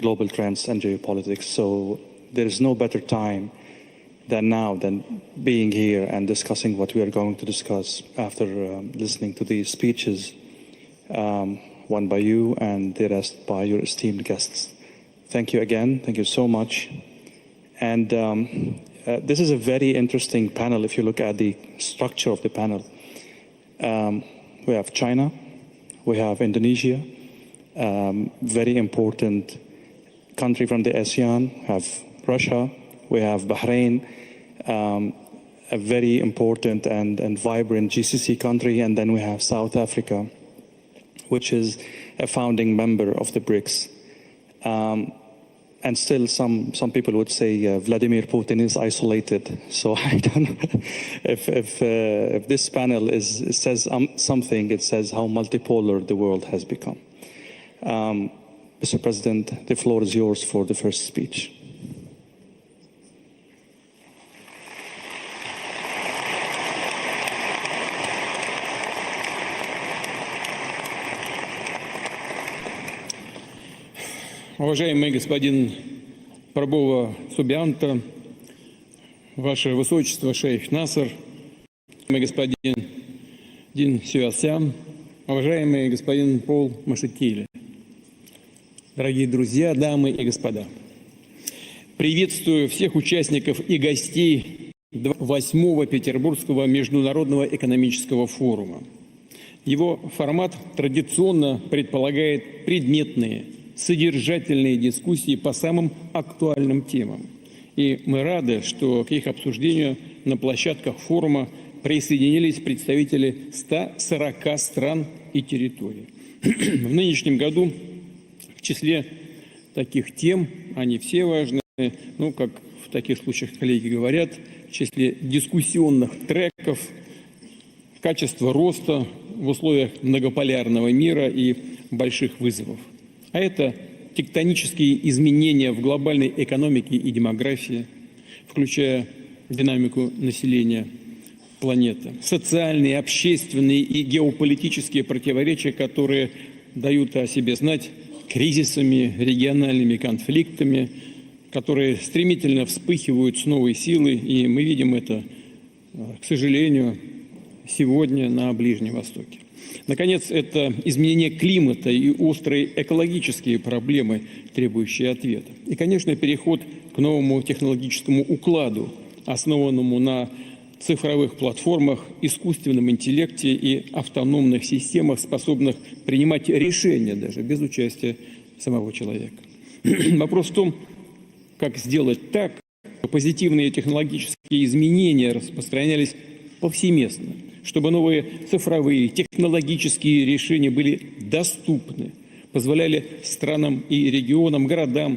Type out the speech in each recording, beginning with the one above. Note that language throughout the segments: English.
global trends and geopolitics. So there is no better time than now than being here and discussing what we are going to discuss after listening to these speeches, one by you and the rest by your esteemed guests. Thank you again. Thank you so much. And this is a very interesting panel if you look at the structure of the panel. We have China, we have Indonesia, very important country from the ASEAN, we have Russia, we have Bahrain, a very important and vibrant GCC country, and then we have South Africa, which is a founding member of the BRICS. And still some people would say Vladimir Putin is isolated. So I don't know if this panel says something, it says how multipolar the world has become. Mr. President, the floor is yours for the first speech. Уважаемый господин Prabowo Subianto, Ваше Высочество шейх Насер, уважаемый господин Дин Сюасян, уважаемый господин Пол Машетили, дорогие друзья, дамы и господа, приветствую всех участников и гостей 8-го Петербургского международного экономического форума. Его формат традиционно предполагает предметные, содержательные дискуссии по самым актуальным темам. И мы рады, что к их обсуждению на площадках форума присоединились представители 140 стран и территорий. В нынешнем году в числе таких тем, они все важны, ну, как в таких случаях коллеги говорят, в числе дискуссионных треков, качество роста в условиях многополярного мира и больших вызовов. А это тектонические изменения в глобальной экономике и демографии, включая динамику населения планеты, социальные, общественные и геополитические противоречия, которые дают о себе знать кризисами, региональными конфликтами, которые стремительно вспыхивают с новой силой, и мы видим это, к сожалению, сегодня на Ближнем Востоке. Наконец, это изменение климата и острые экологические проблемы, требующие ответа. И, конечно, переход к новому технологическому укладу, основанному на цифровых платформах, искусственном интеллекте и автономных системах, способных принимать решения даже без участия самого человека. Вопрос в том, как сделать так, чтобы позитивные технологические изменения распространялись повсеместно, чтобы новые цифровые технологические решения были доступны, позволяли странам и регионам, городам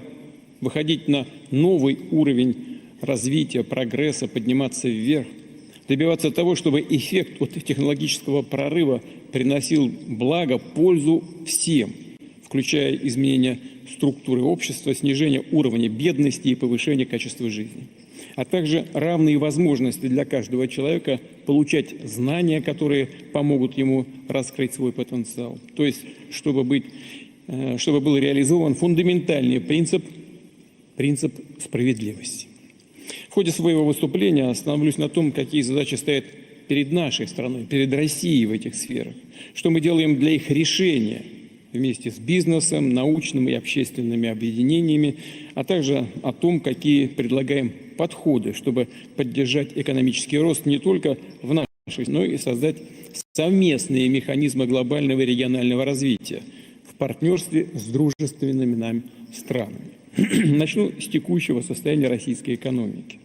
выходить на новый уровень развития, прогресса, подниматься вверх, добиваться того, чтобы эффект от технологического прорыва приносил благо, пользу всем, включая изменение структуры общества, снижение уровня бедности и повышение качества жизни, а также равные возможности для каждого человека получать знания, которые помогут ему раскрыть свой потенциал. То есть, чтобы был реализован фундаментальный принцип справедливости. В ходе своего выступления остановлюсь на том, какие задачи стоят перед нашей страной, перед Россией в этих сферах, что мы делаем для их решения вместе с бизнесом, научными и общественными объединениями, а также о том, какие предлагаем подходы, чтобы поддержать экономический рост не только в нашей, но и создать совместные механизмы глобального и регионального развития в партнерстве с дружественными нам странами. Начну с текущего состояния российской экономики.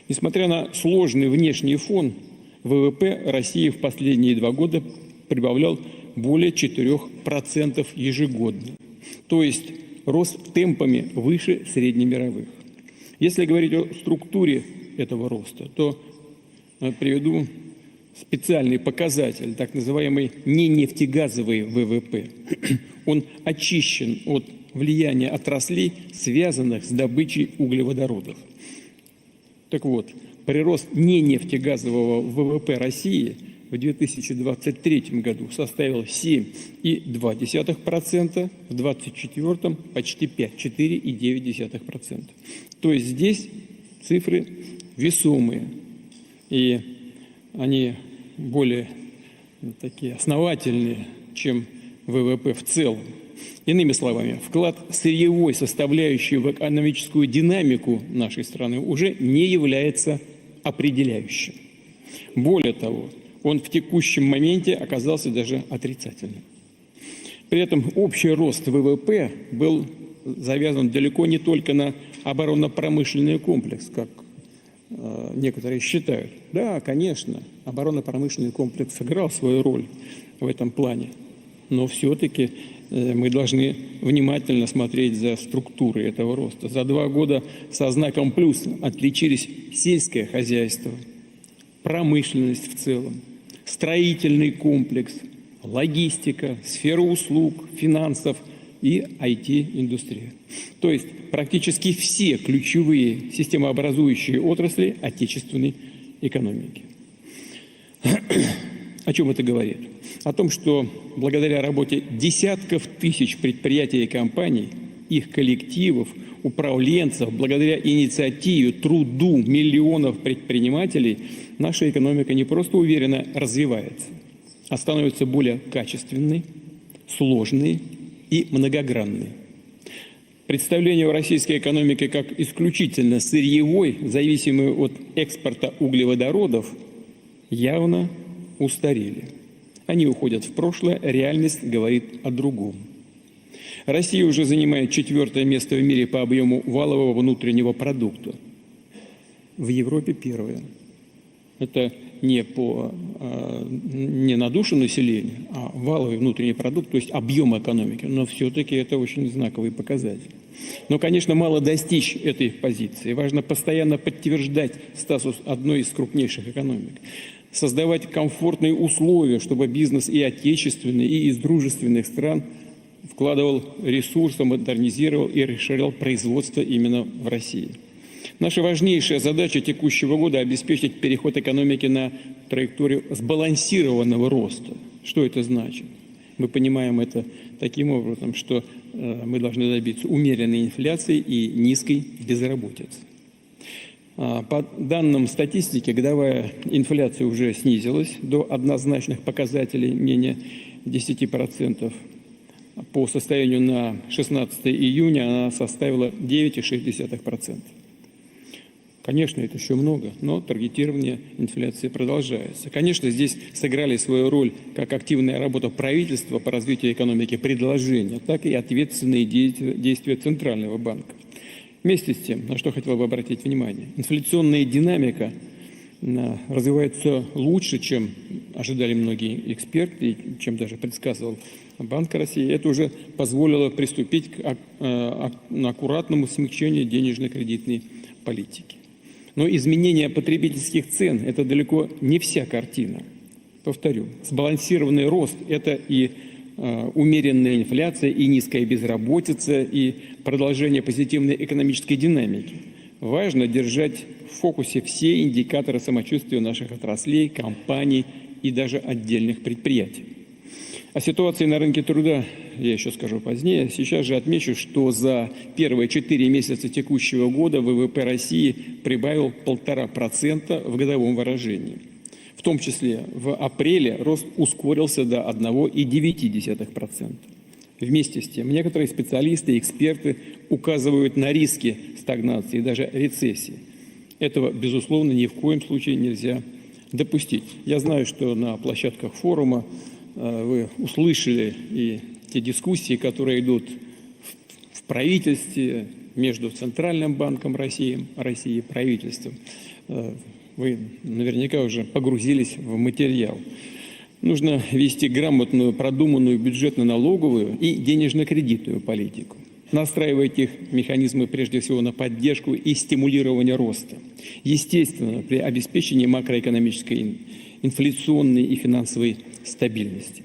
Несмотря на сложный внешний фон, ВВП России в последние 2 года прибавлял более 4% ежегодно. То есть рост темпами выше среднемировых. Если говорить о структуре этого роста, то приведу специальный показатель, так называемый ненефтегазовый ВВП. Он очищен от влияния отраслей, связанных с добычей углеводородов. Так вот, прирост ненефтегазового ВВП России в 2023 году составил 7,2%, в 2024 почти 5, 4,9%. То есть здесь цифры весомые, и они более такие основательные, чем ВВП в целом. Иными словами, вклад сырьевой составляющей в экономическую динамику нашей страны уже не является определяющим. Более того, он в текущем моменте оказался даже отрицательным. При этом общий рост ВВП был завязан далеко не только на оборонно-промышленный комплекс, как некоторые считают. Да, конечно, оборонно-промышленный комплекс сыграл свою роль в этом плане, но все-таки мы должны внимательно смотреть за структурой этого роста. За 2 года со знаком плюс отличились сельское хозяйство, промышленность в целом, строительный комплекс, логистика, сфера услуг, финансов и IT-индустрия. То есть практически все ключевые системообразующие отрасли отечественной экономики. О чем это говорит? О том, что благодаря работе десятков тысяч предприятий и компаний, их коллективов, управленцев, благодаря инициативе, труду миллионов предпринимателей, наша экономика не просто уверенно развивается, а становится более качественной, сложной и многогранной. Представление о российской экономике как исключительно сырьевой, зависимой от экспорта углеводородов, явно устарели. Они уходят в прошлое, реальность говорит о другом. Россия уже занимает 4-е место в мире по объему валового внутреннего продукта. В Европе 1-е. Это не на душу населения, а валовый внутренний продукт, то есть объем экономики. Но все-таки это очень знаковый показатель. Но, конечно, мало достичь этой позиции. Важно постоянно подтверждать статус одной из крупнейших экономик. Создавать комфортные условия, чтобы бизнес и отечественный, и из дружественных стран вкладывал ресурсы, модернизировал и расширял производство именно в России. Наша важнейшая задача текущего года – обеспечить переход экономики на траекторию сбалансированного роста. Что это значит? Мы понимаем это таким образом, что мы должны добиться умеренной инфляции и низкой безработицы. По данным статистики, годовая инфляция уже снизилась до однозначных показателей менее 10%. По состоянию на 16 июня она составила 9,6%. Конечно, это еще много, но таргетирование инфляции продолжается. Конечно, здесь сыграли свою роль как активная работа правительства по развитию экономики предложения, так и ответственные действия Центрального банка. Вместе с тем, на что хотел бы обратить внимание, инфляционная динамика развивается лучше, чем ожидали многие эксперты, и чем даже предсказывал Банк России. Это уже позволило приступить к аккуратному смягчению денежно-кредитной политики. Но изменение потребительских цен – это далеко не вся картина. Повторю, сбалансированный рост – это и умеренная инфляция, и низкая безработица, и продолжение позитивной экономической динамики. Важно держать в фокусе все индикаторы самочувствия наших отраслей, компаний и даже отдельных предприятий. О ситуации на рынке труда я еще скажу позднее. Сейчас же отмечу, что за первые 4 месяца текущего года ВВП России прибавил 1,5% в годовом выражении. В том числе в апреле рост ускорился до 1,9%. Вместе с тем, некоторые специалисты и эксперты указывают на риски стагнации и даже рецессии. Этого, безусловно, ни в коем случае нельзя допустить. Я знаю, что на площадках форума вы услышали и те дискуссии, которые идут в правительстве между Центральным банком России и правительством. Вы наверняка уже погрузились в материал. Нужно вести грамотную, продуманную бюджетно-налоговую и денежно-кредитную политику. Настраивать их механизмы прежде всего на поддержку и стимулирование роста. Естественно, при обеспечении макроэкономической, инфляционной и финансовой стабильности.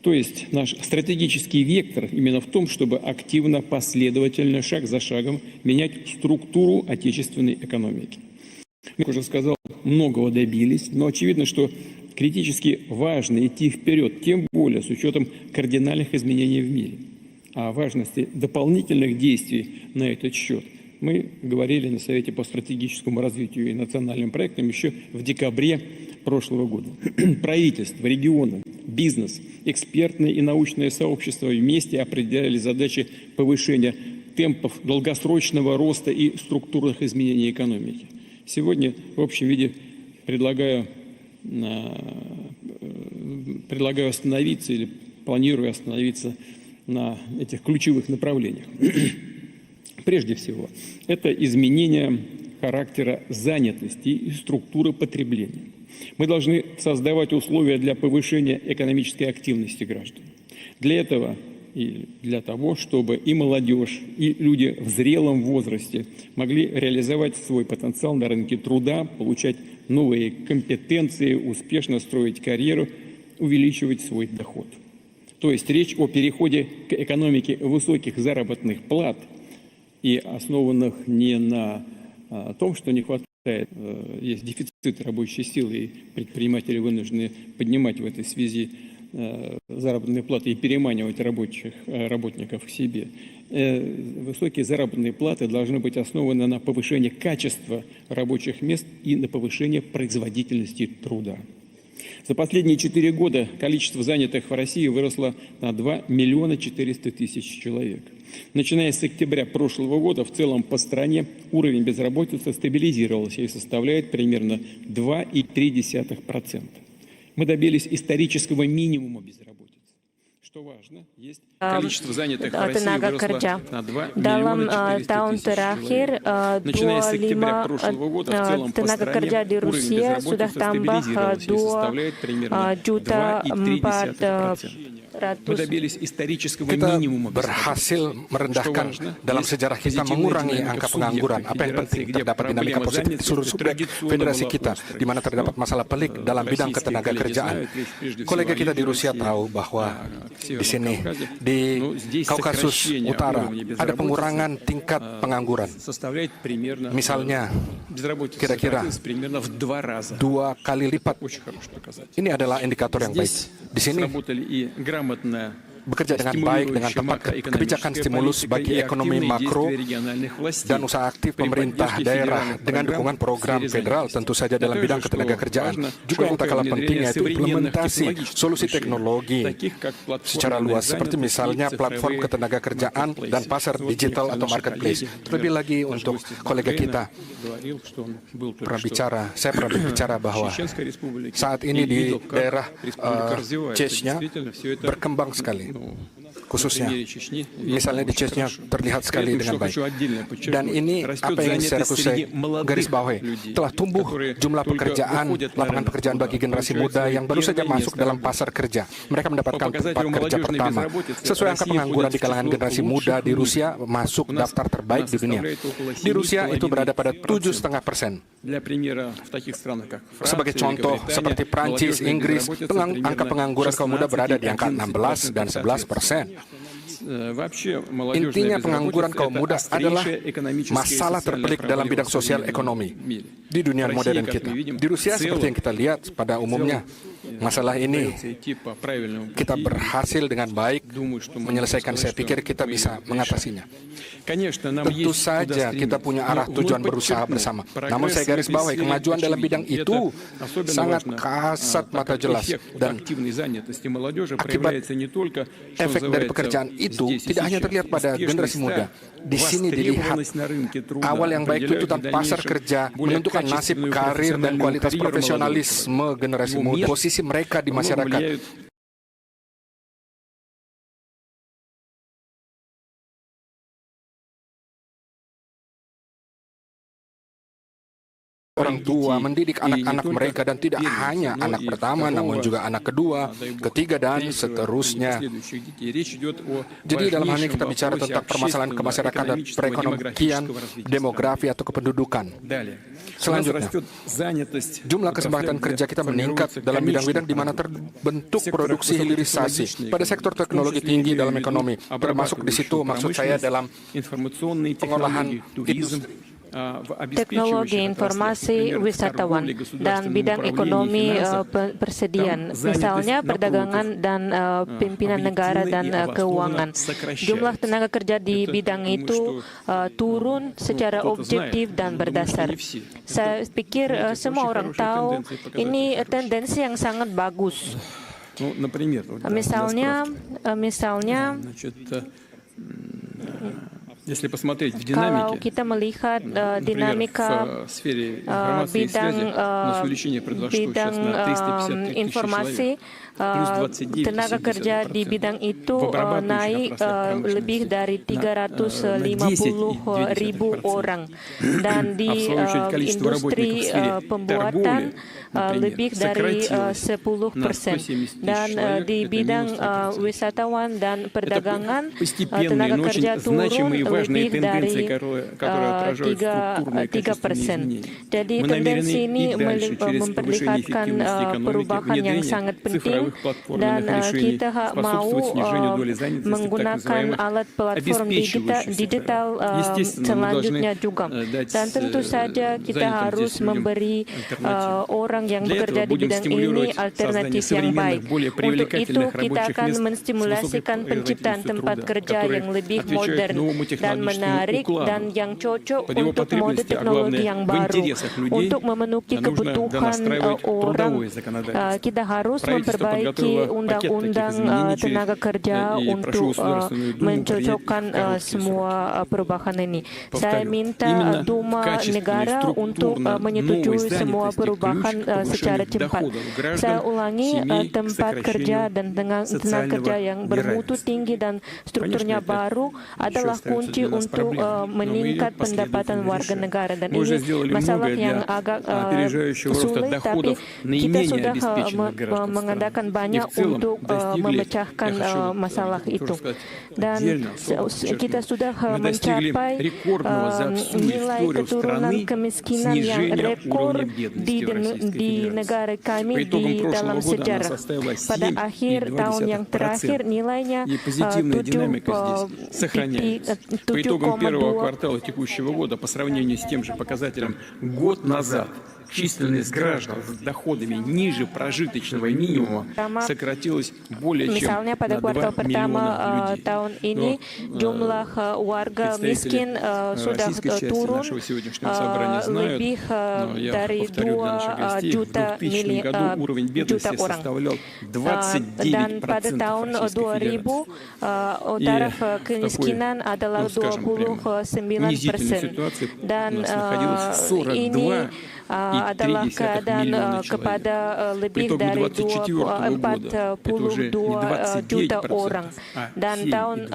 То есть наш стратегический вектор именно в том, чтобы активно, последовательно, шаг за шагом менять структуру отечественной экономики. Как уже сказал, многого добились, но очевидно, что критически важно идти вперед, тем более с учетом кардинальных изменений в мире. О важности дополнительных действий на этот счет мы говорили на Совете по стратегическому развитию и национальным проектам еще в декабре прошлого года. Правительство, регионы, бизнес, экспертное и научное сообщество вместе определяли задачи повышения темпов долгосрочного роста и структурных изменений экономики. Сегодня в общем виде предлагаю остановиться или планирую остановиться на этих ключевых направлениях. Прежде всего, это изменение характера занятости и структуры потребления. Мы должны создавать условия для повышения экономической активности граждан. Для этого и для того, чтобы и молодежь, и люди в зрелом возрасте могли реализовать свой потенциал на рынке труда, получать новые компетенции, успешно строить карьеру, увеличивать свой доход. То есть речь о переходе к экономике высоких заработных плат и основанных не на том, что не хватает, есть дефицит рабочей силы, и предприниматели вынуждены поднимать в этой связи заработные платы и переманивать работников к себе. Высокие заработные платы должны быть основаны на повышении качества рабочих мест и на повышении производительности труда. За последние 4 года количество занятых в России выросло на 2 миллиона 400 тысяч человек. Начиная с октября прошлого года в целом по стране уровень безработицы стабилизировался и составляет примерно 2,3%. Мы добились исторического минимума безработицы. Что важно, есть количество занятых в России выросло на 2 миллиона 400 тысяч человек. Начиная с октября прошлого года в целом по стране уровень безработицы стабилизировался и составляет примерно 2,3%. Мы добились исторического минимума berhasil merendahkan dalam sejarah kita mengurangi angka pengangguran. Apa yang penting terdapat dinamika positif di seluruh subjek federasi kita, di mana terdapat masalah pelik dalam bidang ketenagakerjaan. Kolega kita di Rusia tahu bahwa di sini di Kaukasus Utara ada pengurangan tingkat pengangguran. Misalnya kira-kira 2 kali lipat. Ini adalah indikator yang baik. Di sini bekerja dengan baik dengan tepat kebijakan stimulus bagi ekonomi makro dan usaha aktif pemerintah daerah dengan dukungan program federal tentu saja dalam bidang ketenagakerjaan. Juga yang tak kalah penting yaitu implementasi solusi teknologi secara luas seperti misalnya platform ketenagakerjaan dan pasar digital atau marketplace. Terlebih lagi untuk kolega kita saya pernah berbicara bahwa saat ini di daerah Chechnya berkembang sekali. Khususnya, misalnya di Chechnya terlihat sekali dengan baik. Dan ini apa yang secara khusus saya garis bawahi, telah tumbuh jumlah pekerjaan, lapangan pekerjaan bagi generasi muda yang baru saja masuk dalam pasar kerja. Mereka mendapatkan tempat kerja pertama. Sesuai angka pengangguran di kalangan generasi muda di Rusia masuk daftar terbaik di dunia. Di Rusia itu berada pada 7,5%. Sebagai contoh, seperti Prancis, Inggris, angka pengangguran kaum muda berada di angka 16 dan 11%. Intinya pengangguran kaum muda adalah masalah terpelik dalam bidang sosial ekonomi di dunia modern kita. Di Rusia seperti yang kita lihat pada umumnya, masalah ini kita berhasil dengan baik menyelesaikan. Saya pikir kita bisa mengatasinya. Tentu saja kita punya arah tujuan berusaha bersama. Namun saya garis bawahi kemajuan dalam bidang itu sangat kasat mata jelas dan akibat efek dari pekerjaan itu tidak hanya terlihat pada generasi muda. Di sini dilihat awal yang baik tuntutan pasar kerja menentukan nasib karir dan kualitas profesionalisme generasi muda, posisi mereka di masyarakat. Orang tua mendidik anak-anak mereka dan tidak hanya anak pertama namun juga anak kedua, ketiga dan seterusnya. Jadi dalam hal ini kita bicara tentang permasalahan kemasyarakatan dan perekonomian, demografi atau kependudukan. Selanjutnya, jumlah kesempatan kerja kita meningkat dalam bidang-bidang di mana terbentuk produksi hilirisasi pada sektor teknologi tinggi dalam ekonomi. Termasuk di situ maksud saya dalam pengolahan industri teknologi informasi wisatawan dan bidang ekonomi persediaan, misalnya perdagangan dan pimpinan negara dan keuangan. Jumlah tenaga kerja di bidang itu turun secara objektif dan berdasar. Saya pikir semua orang tahu ini tendensi yang sangat bagus. Misalnya kalau kita melihat dinamika bidang informasi, tenaga kerja di bidang itu naik lebih dari 350.000 orang, dan di industri pembuatan lebih dari 10%, dan di bidang wisatawan dan perdagangan tenaga kerja turun lebih dari 3%. Jadi tendensi ini memperlihatkan perubahan yang sangat penting, dan kita mau menggunakan alat platform digital selanjutnya juga. Dan tentu saja kita harus memberi orang yang bekerja di bidang ini alternatif yang baik. Untuk itu kita akan menstimulasikan penciptaan tempat kerja yang lebih modern dan menarik dan yang cocok untuk mode teknologi yang baru. Untuk memenuhi kebutuhan orang, kita harus memperbaiki undang-undang tenaga kerja untuk mencocokkan semua perubahan ini. Saya minta Duma negara untuk menyetujui semua perubahan secara cepat. Saya ulangi, tempat kerja dan tenaga kerja yang bermutu tinggi dan strukturnya baru adalah kunci untuk meningkat pendapatan warga negara, dan ini masalah yang agak sulit, tapi kita sudah mengadakan banyak untuk memecahkan masalah itu, dan kita sudah mencapai nilai keturunan kemiskinan yang rekor di negara kami di dalam sejarah. Pada akhir tahun yang terakhir nilainya 7,2 численность граждан с доходами ниже прожиточного минимума сократилась более чем Misalnya pada kuartal pertama tahun ini jumlah warga miskin sudah turun lebih dari 2 juta orang. Dan pada tahun 2000 taraf kemiskinan adalah 29%. Dan ini adalah keadaan kepada lebih dari 42 juta orang. Dan tahun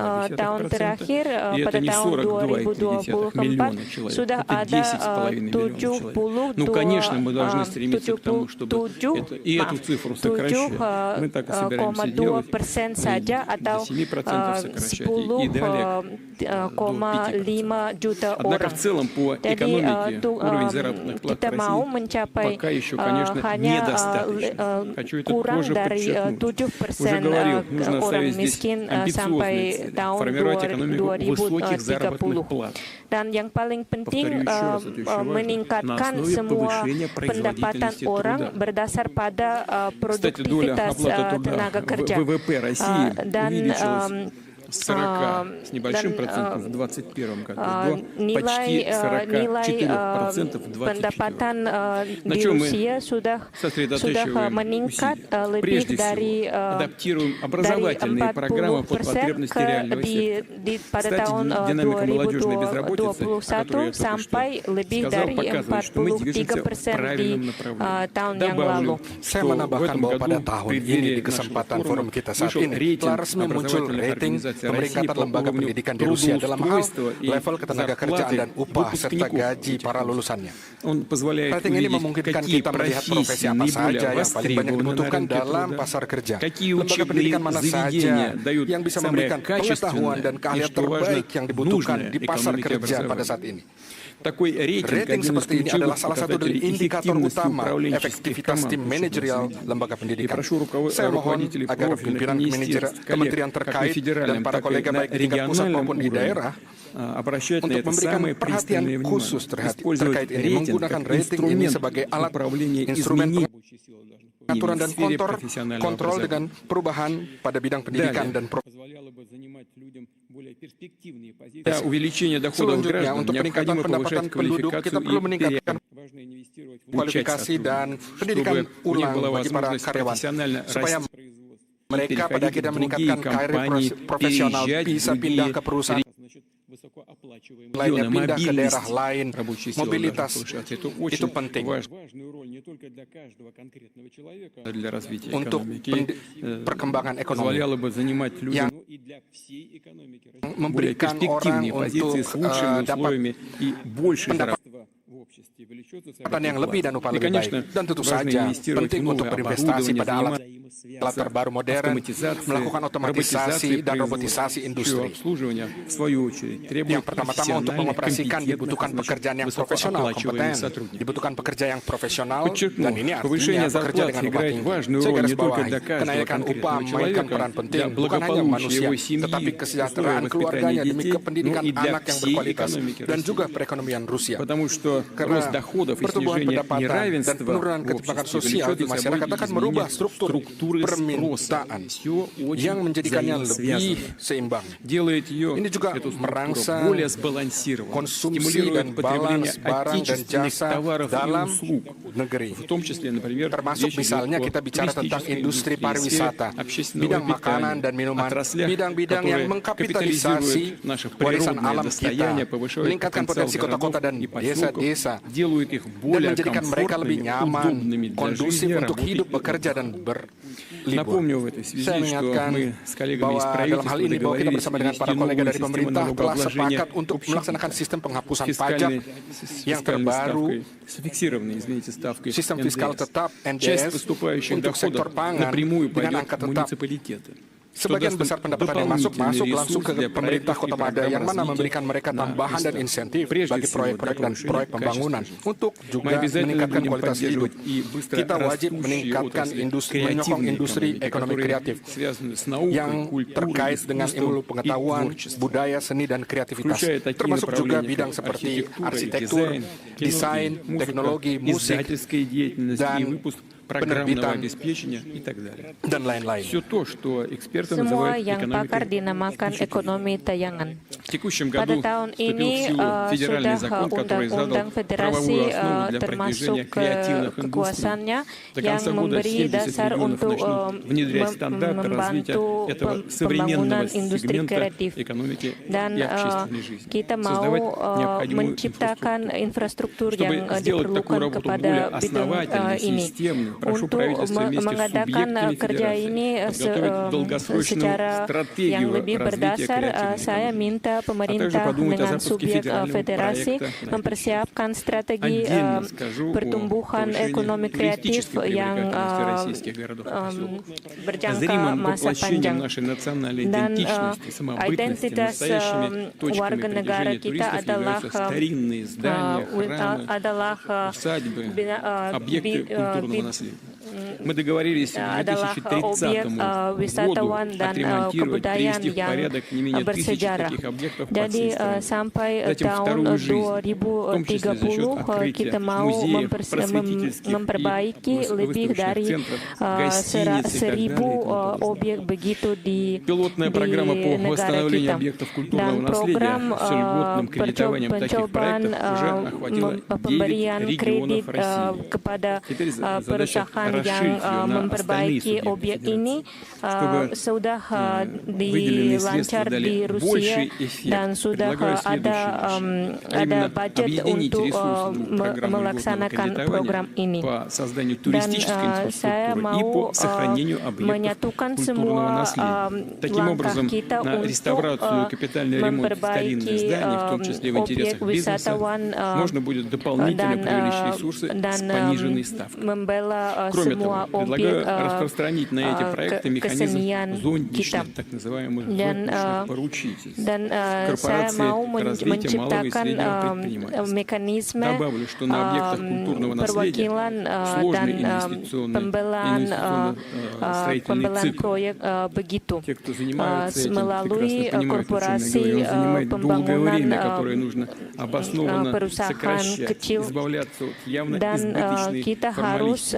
terakhir pada tahun 2024 sudah ada 77,2% saja, atau 10,5 juta orang. Jadi kita mau mencapai hanya kurang dari 7% orang miskin sampai tahun 2030. Dan yang paling penting meningkatkan semua pendapatan orang berdasar pada produktivitas tenaga kerja. Dan с небольшим процентом в 2021 году до почти 44% в 2021. На чем мы сосредотачиваем усилия? Прежде всего, адаптируем образовательные программы под потребности реального сектора. Кстати, динамика молодежной безработицы, о которой я только что сказал, показывает, что мы движемся в правильном направлении. Добавлю, что в этом году в преддверии нашего форума вышел рейтинг образовательных организаций pemeringkatan lembaga pendidikan di Rusia dalam hal level ketenagakerjaan dan upah serta gaji para lulusannya. Rating ini memungkinkan kita melihat profesi apa saja yang paling banyak dibutuhkan dalam pasar kerja. Lembaga pendidikan mana saja yang bisa memberikan pengetahuan dan keahlian terbaik yang dibutuhkan di pasar kerja pada saat ini. Rating seperti ini adalah salah satu dari indikator utama efektivitas tim manajerial lembaga pendidikan. Saya mohon agar pimpinan kementerian terkait dan para para kolega baik di tingkat pusat maupun di daerah untuk memberikan perhatian khusus terkait ini, menggunakan rating ini sebagai alat instrumen pengaturan dan kontrol dengan perubahan pada bidang pendidikan dan selanjutnya, untuk peningkatan pendapatan penduduk, kita perlu meningkatkan kualifikasi dan pendidikan ulang bagi para karyawan, supaya mereka pada akhirnya meningkatkan karir profesional, bisa pindah ke perusahaan lainnya, pindah ke daerah lain. Mobilitas itu penting untuk perkembangan ekonomi yang memberikan orang untuk dapat pendapatan yang lebih dan upah lebih baik. Dan tentu saja penting untuk berinvestasi pada alat terbaru modern, melakukan otomatisasi dan robotisasi industri. Yang pertama-tama, untuk mengoperasikan dibutuhkan pekerjaan yang profesional, kompeten, dibutuhkan pekerja yang profesional, dan ini artinya bekerja dengan upah tinggi. Saya garis bawahi, kenaikan upah memainkan peran penting, bukan hanya manusia, tetapi kesejahteraan keluarganya demi pendidikan anak yang berkualitas, dan juga perekonomian Rusia. Karena pertumbuhan pendapatan dan penurunan ketimpangan sosial di masyarakat akan merubah struktur permintaan yang menjadikannya lebih seimbang. Ini juga merangsang konsumsi dan balans barang dan jasa dalam negeri. Termasuk misalnya kita bicara tentang industri pariwisata, bidang makanan dan minuman, bidang-bidang yang mengkapitalisasi warisan alam kita, meningkatkan potensi kota-kota dan desa-desa, dan menjadikan mereka lebih nyaman, kondusif untuk hidup, bekerja, dan berlibur. Saya mengingatkan bahwa dalam hal ini bahwa kita bersama dengan para kolega dari pemerintah telah sepakat untuk melaksanakan sistem penghapusan pajak yang terbaru, sistem fiskal tetap NDS untuk sektor pangan dengan angka tetap. Sebagian besar pendapatan yang masuk langsung ke pemerintah Kota Mada, yang mana memberikan mereka tambahan dan insentif bagi proyek-proyek dan proyek pembangunan untuk juga meningkatkan kualitas hidup. Kita wajib meningkatkan menyokong industri ekonomi kreatif yang terkait dengan ilmu pengetahuan, budaya, seni, dan kreativitas, termasuk juga bidang seperti arsitektur, desain, teknologi, musik, dan penerbitan, dan lain-lain. Semua yang pakar dinamakan ekonomi tayangan. Pada tahun ini sudah undang-undang federasi termasuk kekuasaannya yang memberi dasar untuk membantu pembangunan industri kreatif. Dan kita mau menciptakan infrastruktur yang diperlukan kepada bidang ini. Untuk mengadakan kerja ini secara yang lebih berdasar, saya minta pemerintah dengan subjek federasi mempersiapkan strategi pertumbuhan ekonomi kreatif yang berjangka masa panjang. Dan identitas warga negara kita adalah adalah objek wisatawan dan kebudayaan yang bersejarah. Jadi sampai tahun 2030 kita mau memperbaiki lebih dari 1.000 objek begitu di negara kita. Dan program pencobaan pemberian kredit kepada perusahaan yang memperbaiki objek ini sudah dilancar di Rusia, dan sudah ada budget untuk melaksanakan program ini. Dan saya mau menyatukan semua langkah kita untuk memperbaiki objek wisatawan dan membela semua kesenian kita. Dan saya mau menciptakan mekanisme perwakilan dan pembelaan proyek begitu melalui korporasi pembangunan perusahaan kecil, dan kita harus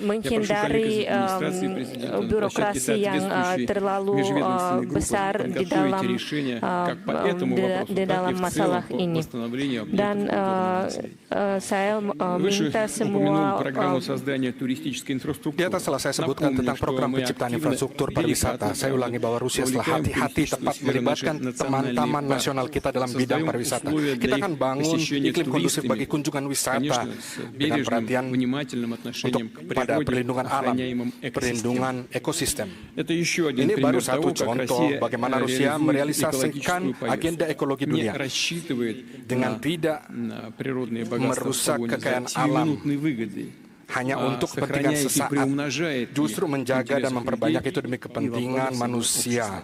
menghindari birokrasi yang terlalu besar di dalam masalah ini. Dan saya minta semua di atas telah saya sebutkan tentang program penciptaan infrastruktur pariwisata. Saya ulangi bahwa Rusia telah hati-hati tepat melibatkan teman-teman nasional kita dalam bidang pariwisata. Kita akan bangun iklim kondusif bagi kunjungan wisata dengan perhatian untuk pada perlindungan alam, perlindungan ekosistem. Ini baru satu contoh bagaimana Rusia merealisasikan agenda ekologi dunia dengan tidak merusak kekayaan alam hanya untuk kepentingan sesaat, justru menjaga dan memperbanyak itu demi kepentingan manusia,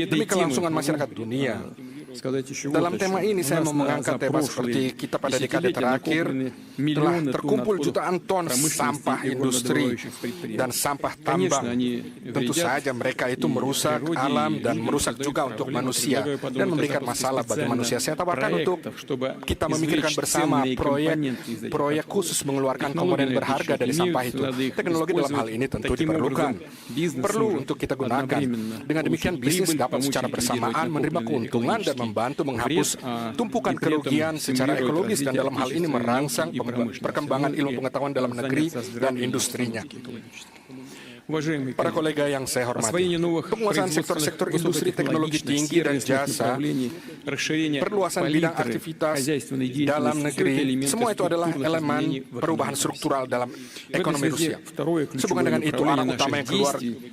demi kelangsungan masyarakat dunia. Dalam tema ini saya mau mengangkat tema seperti kita pada dekade terakhir telah terkumpul jutaan ton sampah industri dan sampah tambang. Tentu saja mereka itu merusak alam dan merusak juga untuk manusia dan memberikan masalah bagi manusia. Saya tawarkan untuk kita memikirkan bersama proyek khusus mengeluarkan komponen berharga dari sampah itu. Teknologi dalam hal ini tentu diperlukan, perlu untuk kita gunakan. Dengan demikian bisnis dapat secara bersamaan menerima keuntungan dan membantu menghapus tumpukan kerugian secara ekologis dan dalam hal ini merangsang perkembangan ilmu pengetahuan dalam negeri dan industrinya. Para kolega yang saya hormati, penguasaan sektor-sektor industri teknologi tinggi dan jasa, perluasan bidang aktivitas dalam negeri, semua itu adalah elemen perubahan struktural dalam ekonomi Rusia. Sehubungan dengan itu, arah utama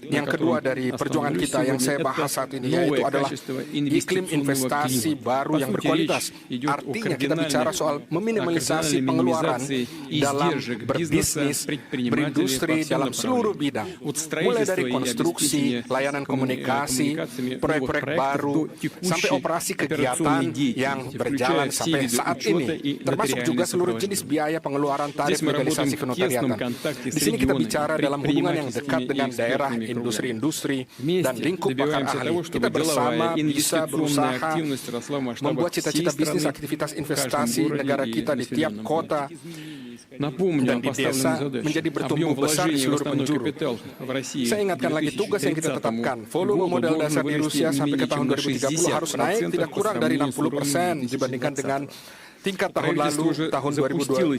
yang kedua dari perjuangan kita yang saya bahas saat ini, yaitu adalah iklim investasi baru yang berkualitas. Artinya kita bicara soal meminimalisasi pengeluaran dalam berbisnis, berindustri dalam seluruh bidang. Mulai dari konstruksi, layanan komunikasi, proyek-proyek baru, sampai operasi kegiatan yang berjalan sampai saat ini, termasuk juga seluruh jenis biaya pengeluaran tarif legalisasi kenotariatan. Di sini kita bicara dalam hubungan yang dekat dengan daerah, industri-industri, dan lingkup bakar ahli. Kita bersama bisa berusaha membuat cita-cita bisnis aktivitas investasi negara kita di tiap kota dan di desa menjadi bertumbuh besar di seluruh penjuru. Saya ingatkan lagi tugas yang kita tetapkan. Volume modal dasar di Rusia sampai ke tahun 2030 harus naik tidak kurang dari 60% dibandingkan dengan tingkat tahun lalu, tahun 2020.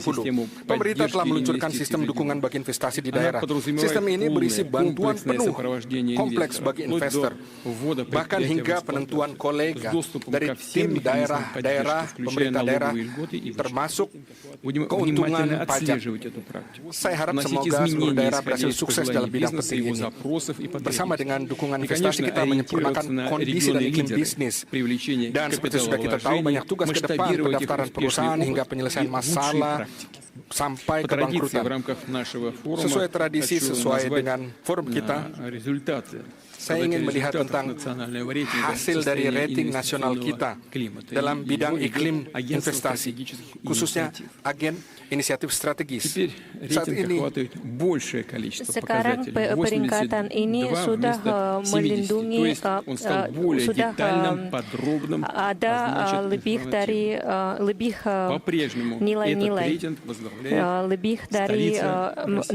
Pemerintah telah meluncurkan sistem dukungan bagi investasi di daerah. Sistem ini berisi bantuan penuh, kompleks bagi investor, bahkan hingga penentuan kolega dari tim daerah, pemerintah daerah, termasuk keuntungan pajak. Saya harap semoga seluruh daerah berhasil sukses dalam bidang penting ini. Bersama dengan dukungan investasi, kita menyempurnakan kondisi dan iklim bisnis. Dan seperti sudah kita tahu, banyak tugas ke depan, pendaftaran perusahaan hingga penyelesaian masalah sampai kebangkrutan. Sesuai tradisi, sesuai dengan forum kita, saya ingin melihat tentang hasil dari rating nasional kita dalam bidang iklim investasi, khususnya agen inisiatif strategis. Saat ini, sekarang peringkatan ini sudah melindungi, sudah ada lebih nilai-nilai lebih dari 82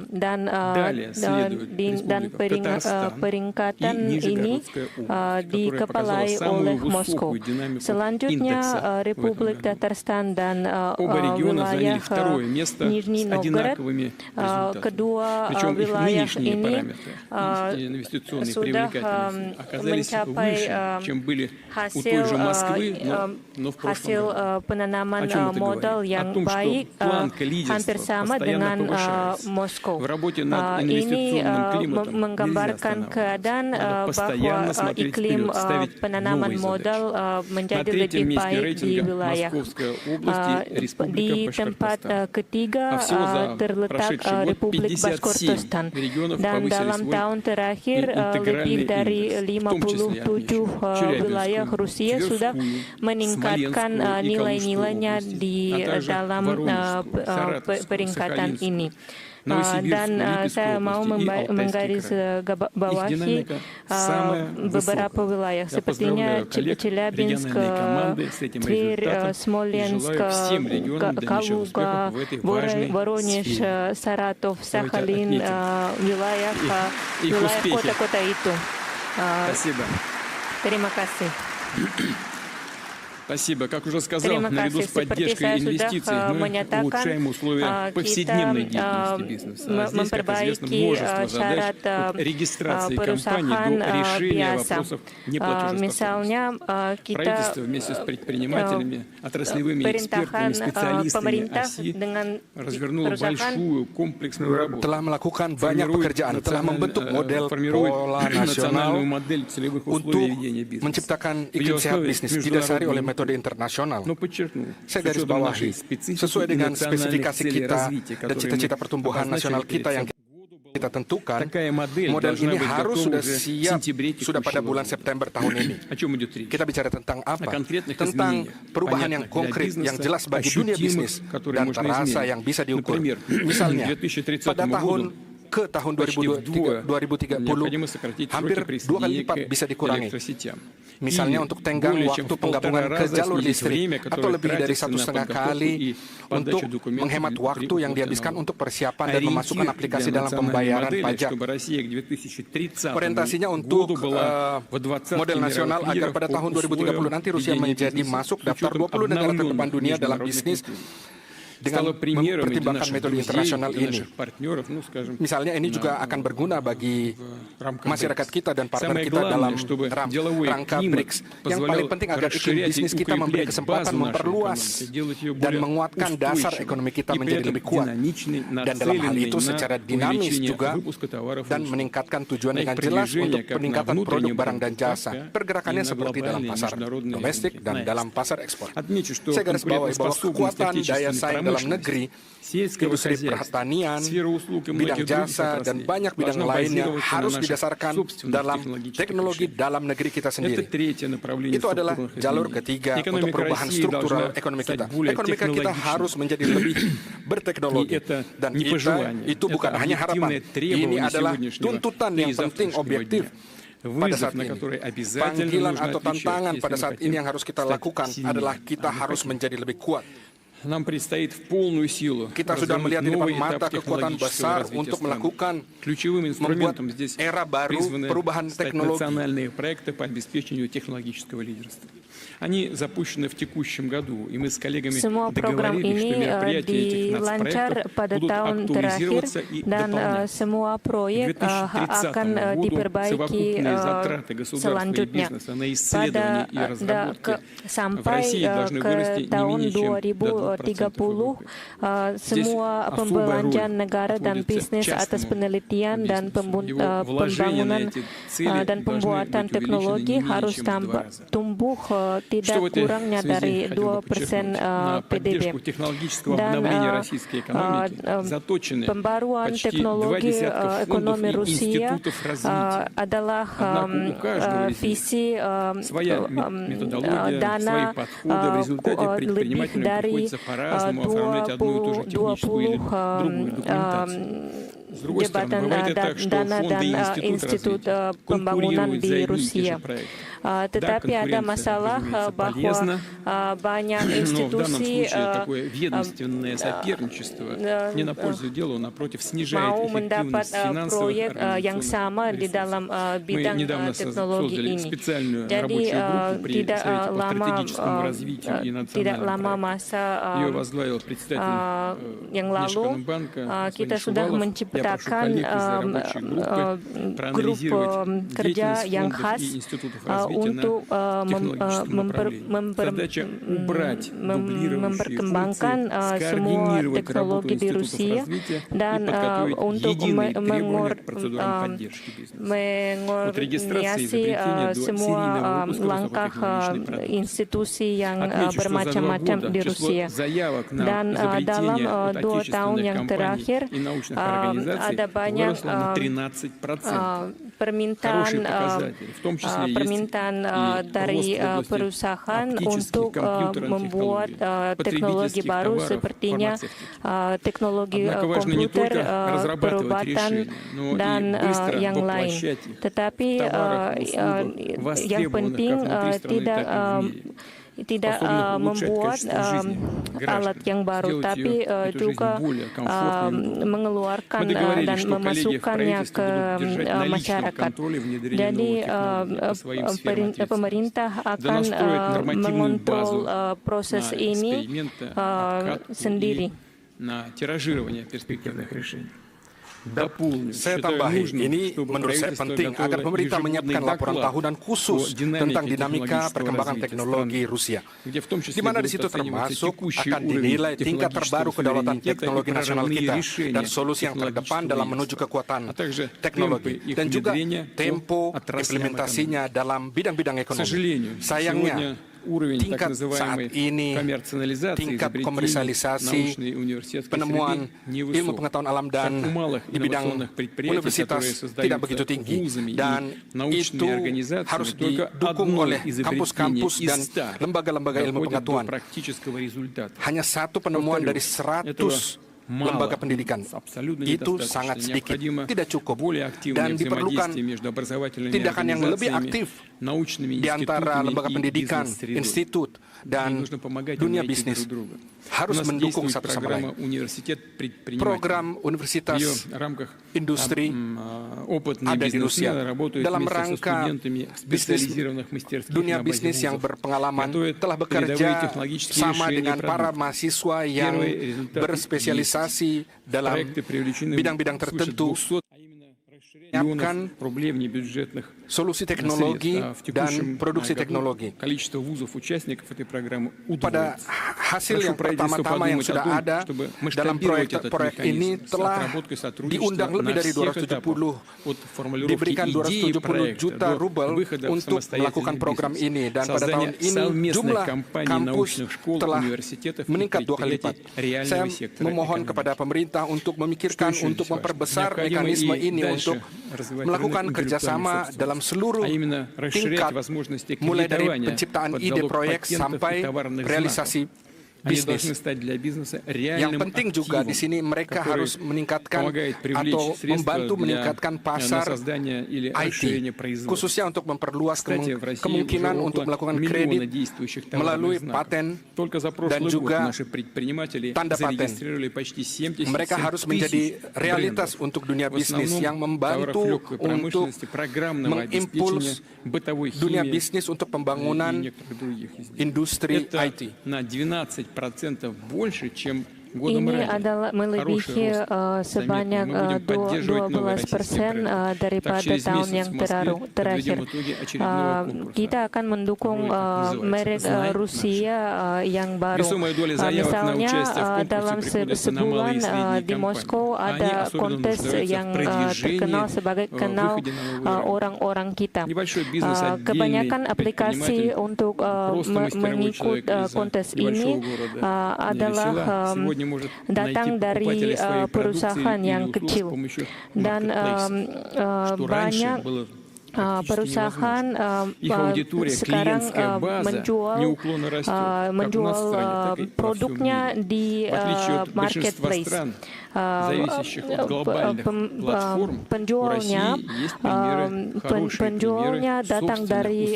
dan peringkatan ini dikepalai oleh Moskow. Selanjutnya Republik Tatarstan dan wilayah Nizhny Novgorod. Kedua wilayah ini sudah mencapai hasil penanaman modal yang baik hampir sama dengan Moskow. Ini menggambarkan menggambarkan keadaan bahwa iklim penanaman modal menjadi lebih baik di wilayah. Di tempat ketiga terletak Republik Bashkortostan, dan dalam tahun terakhir lebih dari 57 wilayah Rusia sudah meningkatkan nilai-nilainya di dalam peringkatan ini. Dan saya mau menggarisbawahi beberapa wilayah sepertinya Chelyabinsk, Tver, Smolensk, Kaluga, Voronezh, Saratov, Sakhalin, wilayah kota-kota itu. Terima kasih. Спасибо. Как уже сказал, наряду с поддержкой инвестиций мы улучшаем условия повседневной деятельности бизнеса. А здесь, как известно, множество задач от регистрации компаний до решения вопросов неплатежеспособности. Правительство вместе с предпринимателями, отраслевыми экспертами, специалистами ОСИ развернуло большую комплексную работу. Telah melakukan banyak pekerjaan, telah membentuk model pola nasional untuk menciptakan iklim sehat bisnis didasari oleh metode internasional. Saya garis bawahi, sesuai dengan spesifikasi kita dan cita-cita pertumbuhan nasional kita yang kita tentukan, model ini harus sudah siap sudah pada bulan September tahun ini. Kita bicara tentang apa? Tentang perubahan yang konkret, yang jelas bagi dunia bisnis dan terasa yang bisa diukur. Misalnya, pada tahun 2030, hampir 2 kali lipat bisa dikurangi. Misalnya untuk tenggang waktu penggabungan ke jalur listrik, atau lebih dari 1,5 kali untuk menghemat waktu yang dihabiskan untuk persiapan dan memasukkan aplikasi dalam pembayaran pajak. Orientasinya untuk model nasional agar pada tahun 2030 nanti Rusia menjadi masuk daftar 20 negara terdepan dunia dalam bisnis dengan mempertimbangkan metode internasional ini. Misalnya ini juga akan berguna bagi masyarakat kita dan partner kita dalam rangka BRICS. Yang paling penting agar iklim bisnis kita memberi kesempatan memperluas dan menguatkan dasar ekonomi kita menjadi lebih kuat. Dan dalam hal itu secara dinamis juga dan meningkatkan tujuan dengan jelas untuk peningkatan produk barang dan jasa. Pergerakannya seperti dalam pasar domestik dan dalam pasar ekspor. Saya garis bawahi bahwa kekuatan daya saing dalam negeri, industri pertanian, bidang jasa, dan banyak bidang lainnya harus didasarkan dalam teknologi dalam negeri kita sendiri. Itu adalah jalur ketiga untuk perubahan struktural ekonomi kita. Ekonomi kita harus menjadi lebih berteknologi. Dan itu bukan hanya harapan, ini adalah tuntutan yang penting objektif pada saat ini. Panggilan atau tantangan pada saat ini yang harus kita lakukan adalah kita harus menjadi lebih kuat. Kita sudah melihat di depan mata kekuatan besar untuk melakukan membuat era baru perubahan teknologi. Semua program ini dilancar pada tahun terakhir dan semua proyek akan diperbaiki selanjutnya. Sampai ke tahun 2030, semua pembelanjaan negara dan bisnis atas penelitian dan pembangunan dan pembuatan teknologi harus tumbuh tidak kurangnya dari 2% PDB. Dan pembaruan teknologi ekonomi Rusia adalah visi dana lebih dari 20 jabatan dana dan institut pembangunan di Rusia. Tetapi ada masalah bahwa banyak institusi mau mendapat proyek yang sama di dalam bidang teknologi ini. Jadi tidak lama masa yang lalu kita sudah menciptakan grup kerja yang khas untuk memperkembangkan semua teknologi di Rusia dan untuk mengordinasi semua langkah institusi yang bermacam-macam di Rusia. Dan dalam 2 tahun yang terakhir ada banyak permintaan dari perusahaan untuk membuat teknologi baru sepertinya teknologi komputer, perobatan, dan yang lain. Tetapi yang penting tidak membuat alat yang baru, tapi juga mengeluarkan dan memasukkannya ke masyarakat. Jadi pemerintah akan mengontrol proses ini sendiri. Saya tambahi, ini menurut saya penting agar pemerintah menyiapkan laporan tahunan khusus tentang dinamika perkembangan teknologi Rusia, di mana di situ termasuk akan dinilai tingkat terbaru kedaulatan teknologi nasional kita dan solusi yang terdepan dalam menuju kekuatan teknologi, dan juga tempo implementasinya dalam bidang-bidang ekonomi. Sayangnya, tingkat saat ini, tingkat komersialisasi, penemuan ilmu pengetahuan alam dan di bidang universitas tidak begitu tinggi, dan itu harus didukung oleh kampus-kampus dan lembaga-lembaga ilmu pengetahuan. Hanya 1 penemuan dari 100 lembaga pendidikan itu sangat sedikit, tidak cukup, dan diperlukan tindakan yang lebih aktif di antara lembaga pendidikan, institut, dan dunia bisnis. Harus mendukung satu sama lain. Program universitas industri ada di Rusia dalam rangka dunia bisnis yang berpengalaman telah bekerja sama dengan para mahasiswa yang berspesialisasi dalam bidang-bidang tertentu, menyiapkan solusi teknologi dan produksi teknologi. Pada hasil yang pertama-tama yang sudah ada dalam proyek ini telah diundang lebih dari 270, diberikan 270 juta rubel untuk melakukan program ini, dan pada tahun ini jumlah kampus telah meningkat 2 kali lipat. Saya memohon kepada pemerintah untuk memikirkan untuk memperbesar mekanisme ini untuk melakukan kerjasama dalam seluruh tingkat, mulai dari penciptaan ide proyek sampai realisasi bisnis. Yang penting juga di sini mereka harus meningkatkan atau membantu meningkatkan pasar IT, khususnya untuk memperluas kemungkinan untuk melakukan kredit melalui paten dan juga tanda paten. Mereka harus menjadi realitas untuk dunia bisnis yang membantu untuk mengimpuls dunia bisnis untuk pembangunan industri IT. Ini adalah melebihi sebanyak 12% daripada tahun yang terakhir. Kita akan mendukung merek Rusia yang baru. Misalnya dalam sebulan di Moskow ada kontes yang terkenal sebagai kenal orang-orang kita. Kebanyakan aplikasi untuk mengikut kontes ini adalah datang dari perusahaan yang kecil, dan banyak perusahaan sekarang menjual produknya di marketplace. Penjualnya datang dari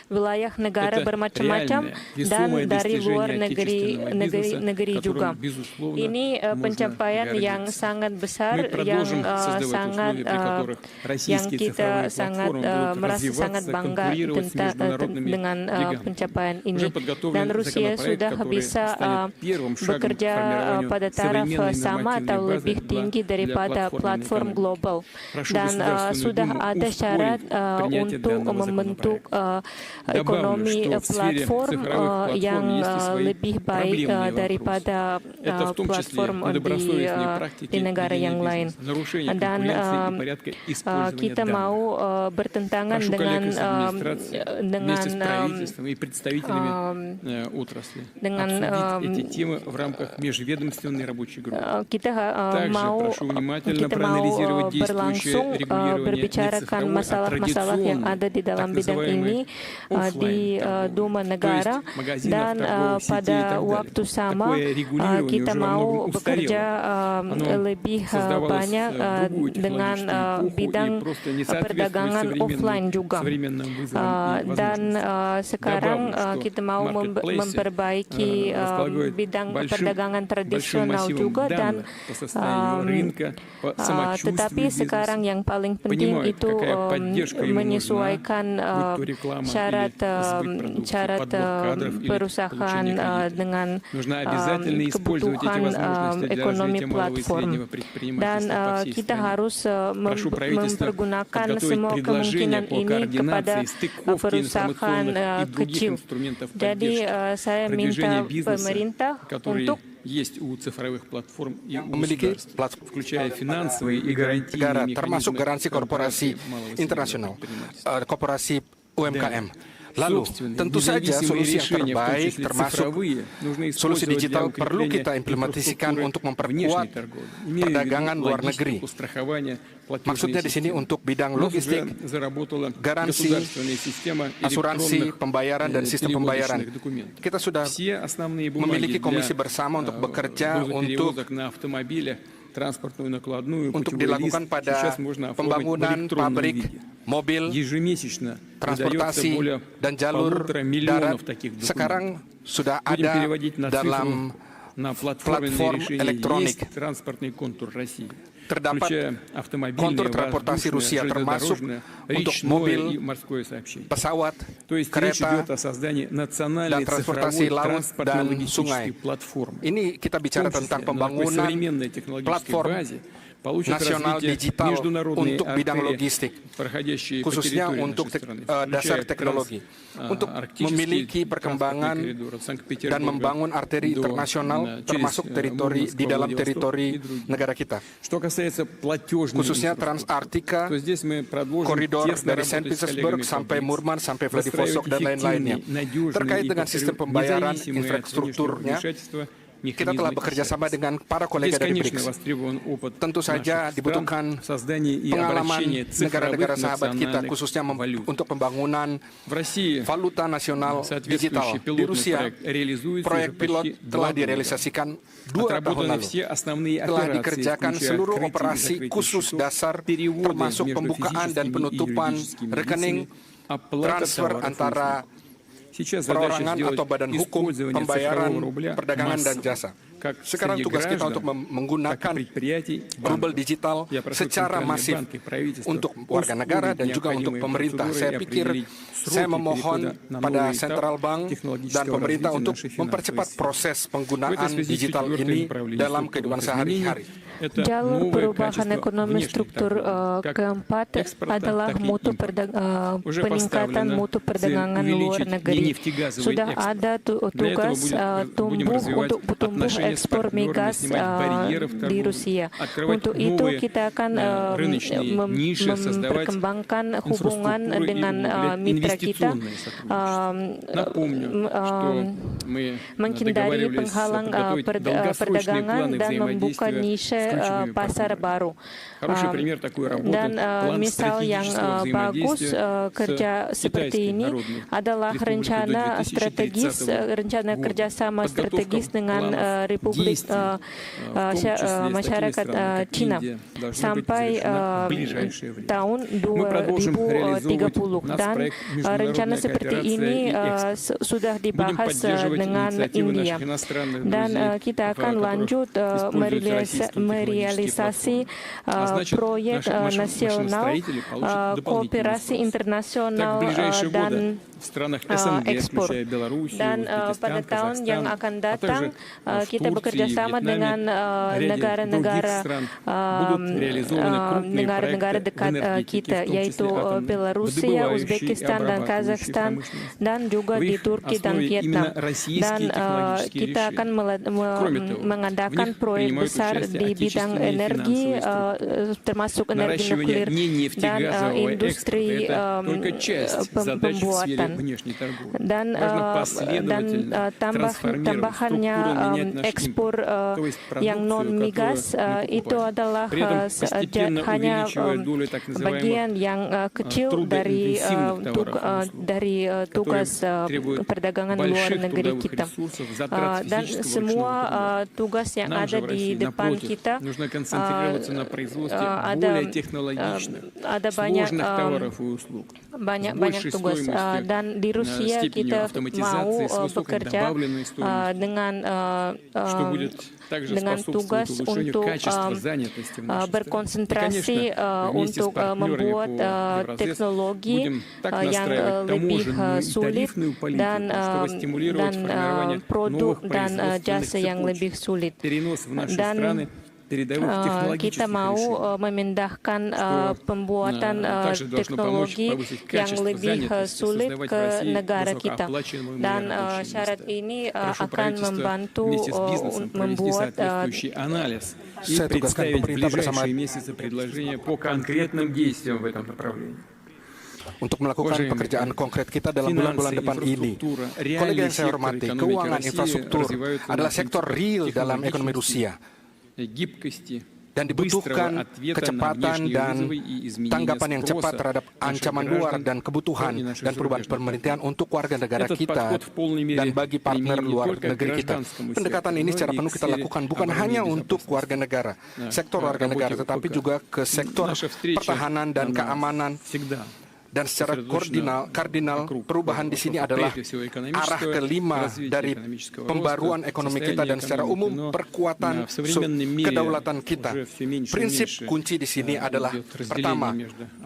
wilayah negara bermacam-macam dan dari luar negeri juga. Ini pencapaian yang sangat besar, yang sangat yang kita merasa sangat bangga dengan pencapaian ini. Dan Rusia sudah bisa bekerja pada taraf sama atau lebih tinggi daripada platform global. Dan sudah ada syarat untuk membentuk ekonomi platform yang lebih baik daripada platform di negara yang lain. Dan kita mau bertentangan dengan kita mau berlangsung berbicarakan masalah-masalah yang ada di dalam bidang ini di Duma negara, dan pada waktu sama kita mau bekerja lebih banyak dengan bidang perdagangan offline juga. Dan sekarang kita mau memperbaiki bidang perdagangan tradisional juga, dan tetapi sekarang yang paling penting itu menyesuaikan syarat perusahaan dengan kebutuhan ekonomi platform. Dan kita harus mempergunakan semua kemungkinan ini kepada perusahaan kecil. Jadi saya minta pemerintah untuk memiliki platform negara, termasuk garansi korporasi internasional, korporasi UMKM. Lalu, tentu saja solusi yang terbaik, termasuk solusi digital, perlu kita implementasikan untuk memperkuat perdagangan luar negeri. Maksudnya di sini untuk bidang logistik, garansi, asuransi, pembayaran, dan sistem pembayaran. Kita sudah memiliki komisi bersama untuk bekerja untuk dilakukan pada pembangunan pabrik, mobil, transportasi, dan jalur darat. Sekarang sudah ada dalam platform elektronik. Terdapat kontur transportasi Rusia, termasuk untuk mobil, pesawat, kereta, dan transportasi laut dan sungai. Ini kita bicara tentang pembangunan platform nasional digital untuk bidang logistik, khususnya untuk dasar teknologi, untuk memiliki perkembangan dan membangun arteri internasional termasuk teritori di dalam teritori negara kita. Khususnya Transartika, koridor dari Saint Petersburg sampai Murman sampai Vladivostok dan lain-lainnya. Terkait dengan sistem pembayaran infrastrukturnya, kita telah bekerja sama dengan para kolega dari BRICS. Tentu saja dibutuhkan pengalaman negara-negara sahabat kita, khususnya untuk pembangunan valuta nasional digital. Di Rusia, proyek pilot telah direalisasikan 2 tahun lalu. Telah dikerjakan seluruh operasi khusus dasar, termasuk pembukaan dan penutupan rekening, transfer antara perorangan atau badan hukum, pembayaran, perdagangan, dan jasa. Sekarang tugas kita untuk menggunakan rubel digital secara masif untuk warga negara dan juga untuk pemerintah. Saya pikir saya memohon pada Central Bank dan pemerintah untuk mempercepat proses penggunaan digital ini dalam kehidupan sehari-hari. Jalur perubahan ekonomi struktur keempat adalah peningkatan mutu perdagangan luar negeri. Sudah ada tugas tumbuh ekspor migas di Rusia. Untuk itu kita akan memperkembangkan hubungan dengan mitra kita, menghindari penghalang perdagangan dan membuka niche pasar baru. Dan misal yang bagus kerja seperti ini adalah rencana kerjasama strategis dengan Republik Masyarakat Cina sampai tahun 2030. Dan rencana seperti ini sudah dibahas dengan India. Dan kita akan lanjut merealisasi proyek nasional, kooperasi internasional dan ekspor. Dan pada tahun yang akan datang kita bekerja sama dengan negara-negara dekat kita, yaitu Belarusia, Uzbekistan dan Kazakhstan, dan juga di Turki dan Vietnam. Dan kita akan mengadakan proyek besar di bidang energi, termasuk energi nuklir dan industri pembuatan. Dan tambahannya ekspor yang non migas itu adalah hanya bagian yang kecil dari tugas perdagangan luar negeri kita. Dan semua tugas yang ada di depan kita ada banyak tugas. Dan di Rusia kita mau bekerja dengan tugas untuk berkonsentrasi untuk membuat teknologi yang lebih sulit dan produk dan jasa yang lebih sulit. Dan kita mau memindahkan pembuatan teknologi yang lebih sulit ke negara kita. Dan syarat ini akan membantu membuat saya tugaskan pemerintah bersama untuk melakukan pekerjaan konkret kita dalam bulan-bulan depan ini. Kolega yang saya hormati, keuangan infrastruktur adalah sektor real dalam ekonomi Rusia. Dan dibutuhkan kecepatan dan tanggapan yang cepat terhadap ancaman luar dan kebutuhan dan perubahan pemerintahan untuk warga negara kita dan bagi partner luar negeri kita. Pendekatan ini secara penuh kita lakukan bukan hanya untuk warga negara, sektor warga negara, tetapi juga ke sektor pertahanan dan keamanan. Dan secara kardinal, perubahan di sini adalah arah kelima dari pembaruan ekonomi kita dan secara umum perkuatan kedaulatan kita. Prinsip kunci di sini adalah pertama,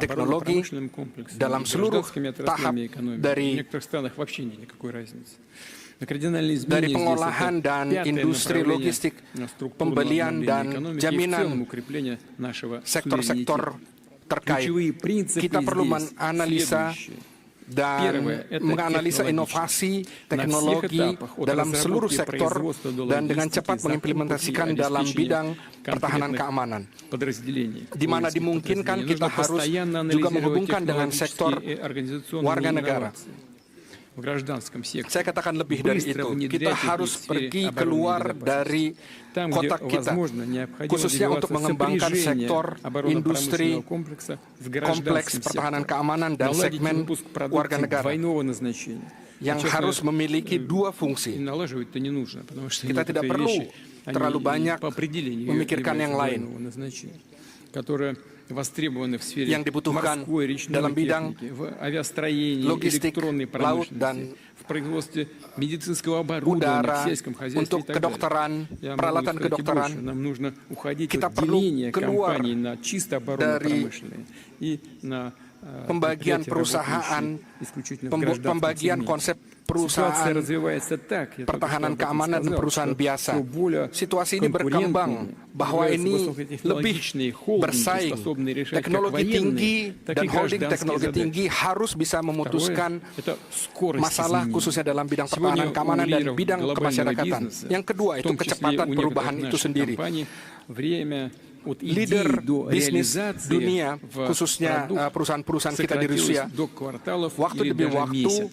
teknologi dalam seluruh tahap dari pengolahan dan industri logistik, pembelian dan jaminan sektor-sektor terkait. Kita perlu menganalisa inovasi teknologi dalam seluruh sektor dan dengan cepat mengimplementasikan dalam bidang pertahanan keamanan. Di mana dimungkinkan kita harus juga menghubungkan dengan sektor warga negara. Saya katakan lebih dari itu, kita harus pergi keluar dari kotak kita, khususnya untuk mengembangkan sektor industri kompleks pertahanan keamanan dan segmen warga negara yang harus memiliki dua fungsi. Kita tidak perlu terlalu banyak memikirkan yang lain. Yang dibutuhkan dalam bidang logistik, laut, dan udara, untuk kedokteran, peralatan kedokteran. Kita perlu keluar dari pembagian perusahaan, pembagian konsep perusahaan pertahanan keamanan dan perusahaan biasa. Situasi ini berkembang bahwa ini lebih bersaing. Teknologi tinggi dan holding teknologi tinggi harus bisa memutuskan masalah khususnya dalam bidang pertahanan keamanan dan bidang kemasyarakatan. Yang kedua itu kecepatan perubahan itu sendiri. Leader bisnis dunia, khususnya perusahaan-perusahaan kita di Rusia, waktu demi waktu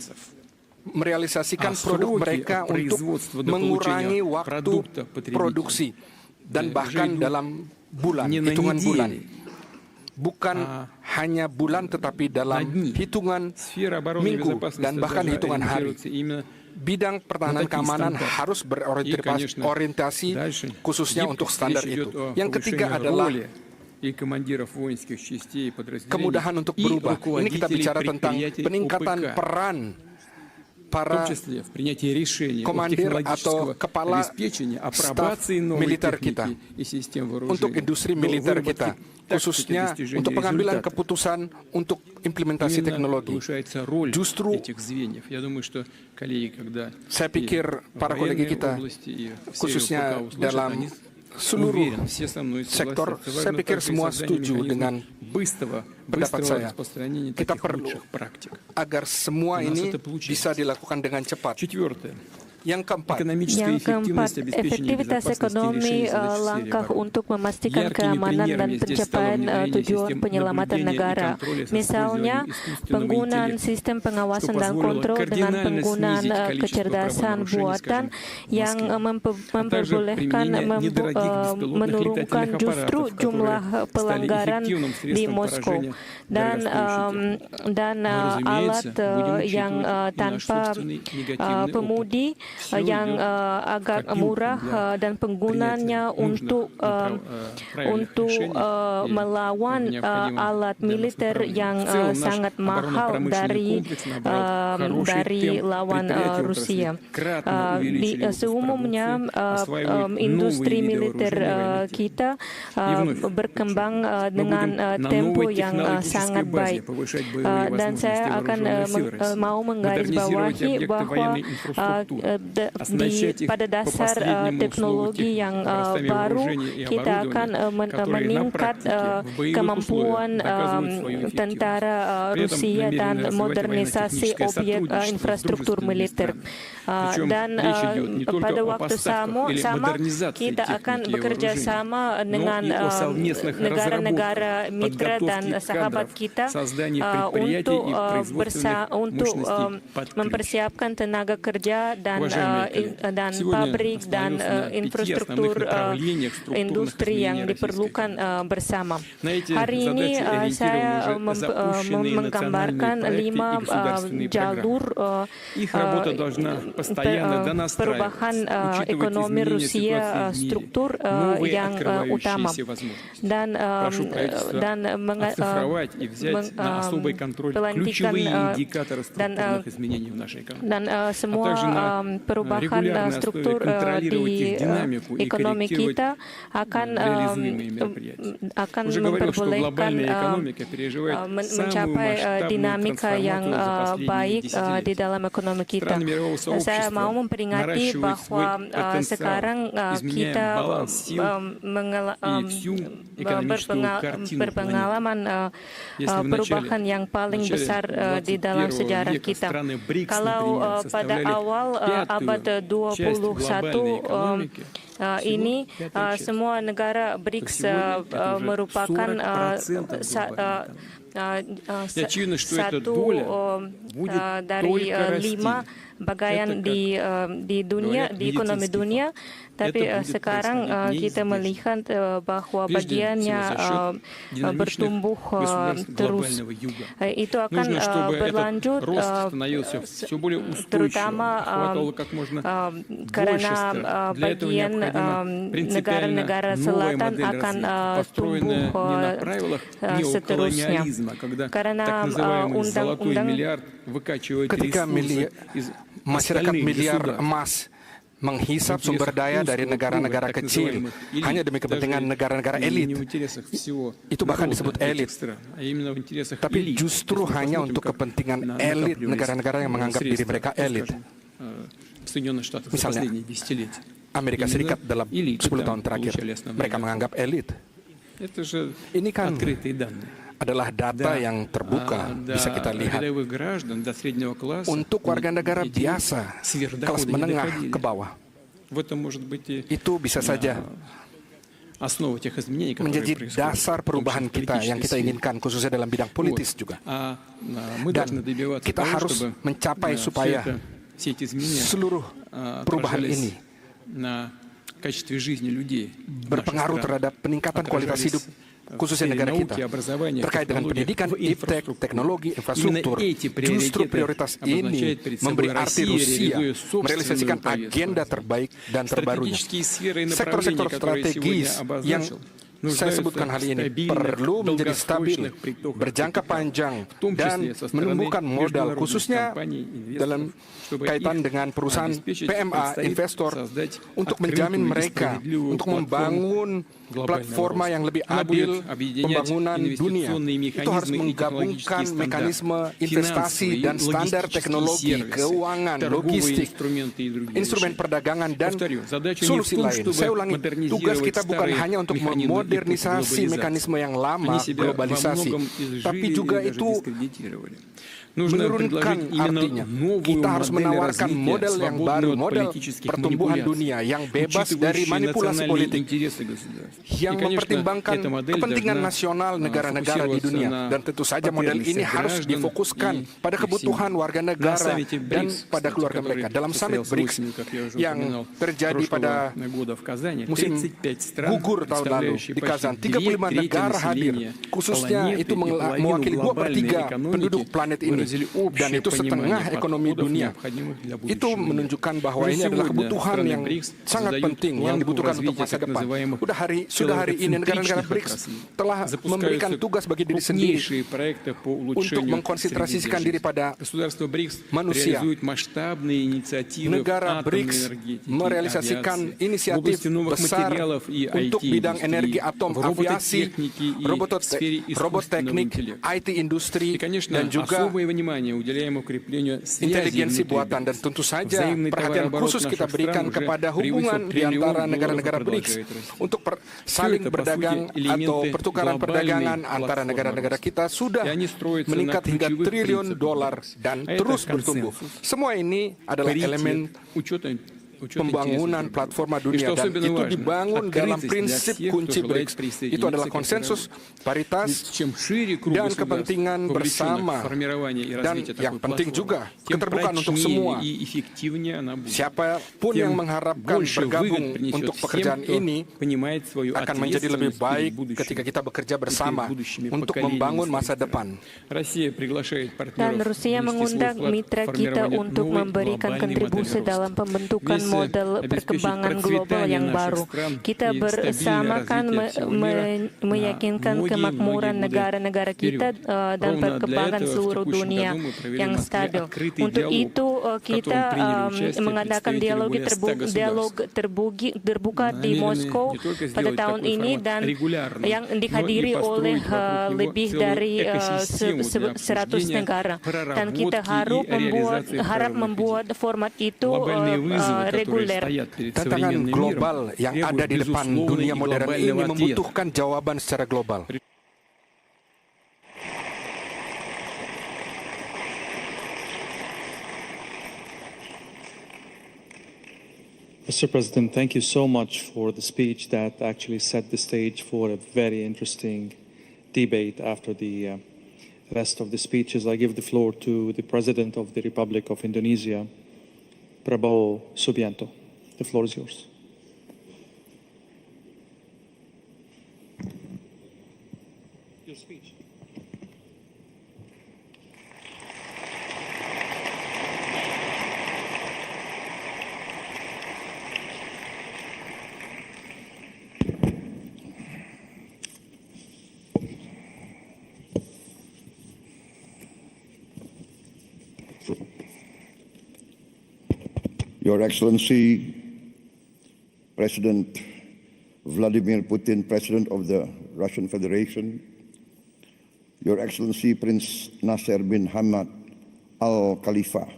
merealisasikan produk mereka untuk mengurangi waktu produksi dan bahkan dalam bulan, hitungan bulan. Bukan hanya bulan tetapi dalam hitungan minggu dan bahkan hitungan hari. Bidang pertahanan keamanan harus berorientasi khususnya untuk standar itu. Yang ketiga adalah kemudahan untuk berubah. Ini kita bicara tentang peningkatan peran para komandir atau kepala staf militer kita, untuk industri militer kita, khususnya untuk pengambilan keputusan untuk implementasi teknologi. Justru saya pikir para kolegi kita, khususnya dalam seluruh sektor, saya pikir semua setuju dengan pendapat saya. Kita perlu agar semua ini bisa dilakukan dengan cepat. Yang keempat, efektivitas ekonomi, langkah untuk memastikan keamanan dan pencapaian tujuan penyelamatan negara. Misalnya, penggunaan sistem pengawasan dan kontrol dengan penggunaan kecerdasan buatan yang memperbolehkan menurunkan justru jumlah pelanggaran di Moskow dan alat yang tanpa pemudi yang agak murah dan penggunaannya untuk melawan alat militer yang sangat mahal dari lawan Rusia. Seumumnya industri militer kita berkembang dengan tempo yang sangat baik, dan saya akan mau menggarisbawahi bahwa pada dasar teknologi yang baru kita akan meningkat kemampuan tentara Rusia dan modernisasi objek infrastruktur militer. Dan pada waktu sama kita akan bekerja sama dengan negara-negara mitra dan sahabat kita untuk mempersiapkan tenaga kerja dan pabrik dan infrastruktur industri yang diperlukan bersama. Hari ini saya menggambarkan 5 jalur perubahan ekonomi Rusia struktur yang utama, dan pelantikan dan semua perubahan struktur di ekonomi kita akan memperbolehkan mencapai dinamika yang baik di dalam ekonomi kita. Saya mau memperingati bahwa sekarang kita berpengalaman perubahan yang paling besar di dalam sejarah kita. Kalau pada awal abad 21 ini semua negara BRICS merupakan satu dari 5 bagian di dunia, di ekonomi dunia, tapi sekarang kita melihat bahwa bagiannya bertumbuh terus. Itu akan berlanjut terutama karena bagian negara-negara selatan akan tumbuh seterusnya. Karena undang-undang ketika masyarakat miliar emas menghisap sumber daya dari negara-negara kecil hanya demi kepentingan negara-negara elit. Itu bahkan disebut elit. Tapi justru hanya untuk kepentingan elit negara-negara yang menganggap diri mereka elit. Misalnya, Amerika Serikat dalam 10 tahun terakhir, mereka menganggap elit. Ini kan adalah data yang terbuka, bisa kita lihat. Untuk warga negara biasa, kelas menengah ke bawah, itu bisa saja menjadi dasar perubahan kita yang kita inginkan, khususnya dalam bidang politis juga. Dan kita harus mencapai supaya seluruh perubahan ini berpengaruh terhadap peningkatan kualitas hidup khususnya negara kita, terkait dengan pendidikan, iptek, teknologi, infrastruktur. Justru prioritas ini memberi arti Rusia merealisasikan agenda terbaik dan terbarunya. Sektor-sektor strategis yang saya sebutkan hal ini, perlu menjadi stabil, berjangka panjang, dan menumbuhkan modal, khususnya dalam kaitan dengan perusahaan PMA, investor, untuk menjamin mereka, untuk membangun platforma yang lebih adil, pembangunan dunia. Itu harus menggabungkan mekanisme investasi dan standar teknologi, keuangan, logistik, instrumen perdagangan, dan solusi lain. Saya ulangi, tugas kita bukan hanya untuk memodernisasi mekanisme yang lama, globalisasi, tapi juga itu menurunkan artinya. Kita harus menawarkan model yang baru, model pertumbuhan dunia yang bebas dari manipulasi politik, yang mempertimbangkan kepentingan nasional negara-negara di dunia. Dan tentu saja model ini harus difokuskan pada kebutuhan warga negara dan pada keluarga mereka. Dalam summit BRICS yang terjadi pada musim gugur tahun lalu di Kazan, 35 negara hadir, khususnya itu mewakili 2/3 penduduk planet ini. Dan itu setengah ekonomi dunia. Itu menunjukkan bahwa ini adalah kebutuhan yang sangat penting yang dibutuhkan untuk masa depan. Sudah hari ini negara-negara BRICS telah memberikan tugas bagi diri sendiri untuk mengkonsentrasikan diri pada manusia. Negara BRICS merealisasikan inisiatif besar untuk bidang energi atom, aviasi, robot teknik, IT industri, dan juga inteligensi buatan. Dan tentu saja perhatian khusus kita berikan kepada hubungan di antara negara-negara BRICS untuk saling berdagang atau pertukaran perdagangan antara negara-negara kita sudah meningkat hingga triliun dolar dan terus bertumbuh. Semua ini adalah elemen pembangunan platforma dunia, dan itu dibangun dalam prinsip kunci BRICS. Itu adalah konsensus, paritas, dan kepentingan bersama. Dan yang penting juga, keterbukaan untuk semua. Siapapun yang mengharapkan bergabung untuk pekerjaan ini akan menjadi lebih baik ketika kita bekerja bersama untuk membangun masa depan. Dan Rusia mengundang mitra kita untuk memberikan kontribusi dalam pembentukan model perkembangan global yang baru. Kita bersama kan meyakinkan kemakmuran negara-negara kita dan perkembangan seluruh dunia yang stabil. Untuk itu kita mengadakan dialog terbuka di Moskow pada tahun ini, dan yang dihadiri oleh lebih dari 100 negara. Dan kita harap membuat format itu reguler. Tantangan global yang ada di depan dunia modern ini membutuhkan jawaban secara global. Mr. President, thank you so much for the speech that actually set the stage for a very interesting debate after the rest of the speeches. I give the floor to the President of the Republic of Indonesia, Prabowo Subianto. The floor is yours. Your speech. Your Excellency, President Vladimir Putin, President of the Russian Federation, Your Excellency Prince Nasser bin Hamad Al Khalifa,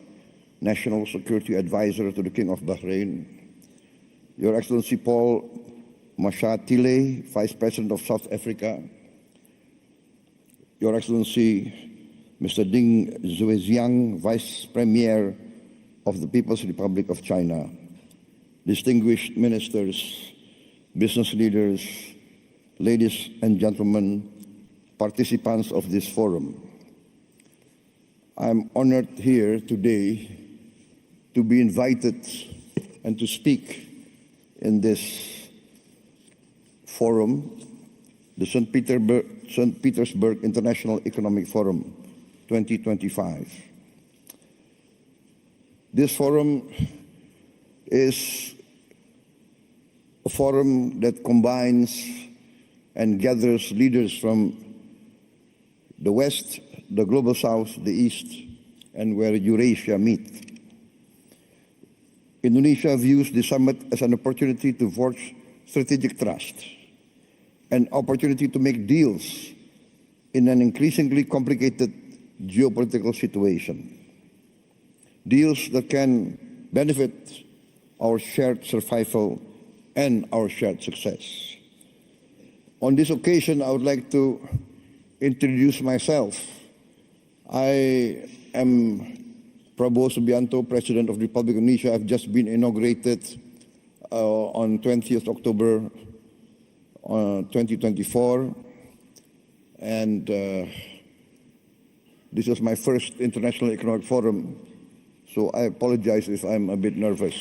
National Security Advisor to the King of Bahrain, Your Excellency Paul Mashatile, Vice President of South Africa, Your Excellency Mr. Ding Zueziang, Vice Premier of the People's Republic of China, distinguished ministers, business leaders, ladies and gentlemen, participants of this forum. I'm honored here today to be invited and to speak in this forum, the St. Petersburg International Economic Forum 2025. This forum is a forum that combines and gathers leaders from the West, the Global South, the East, and where Eurasia meet. Indonesia views the summit as an opportunity to forge strategic trust, an opportunity to make deals in an increasingly complicated geopolitical situation. Deals that can benefit our shared survival and our shared success. On this occasion, I would like to introduce myself. I am Prabowo Subianto, President of the Republic of Indonesia. I've just been inaugurated on 20th October 2024. And this is my first International Economic Forum, so I apologize if I'm a bit nervous.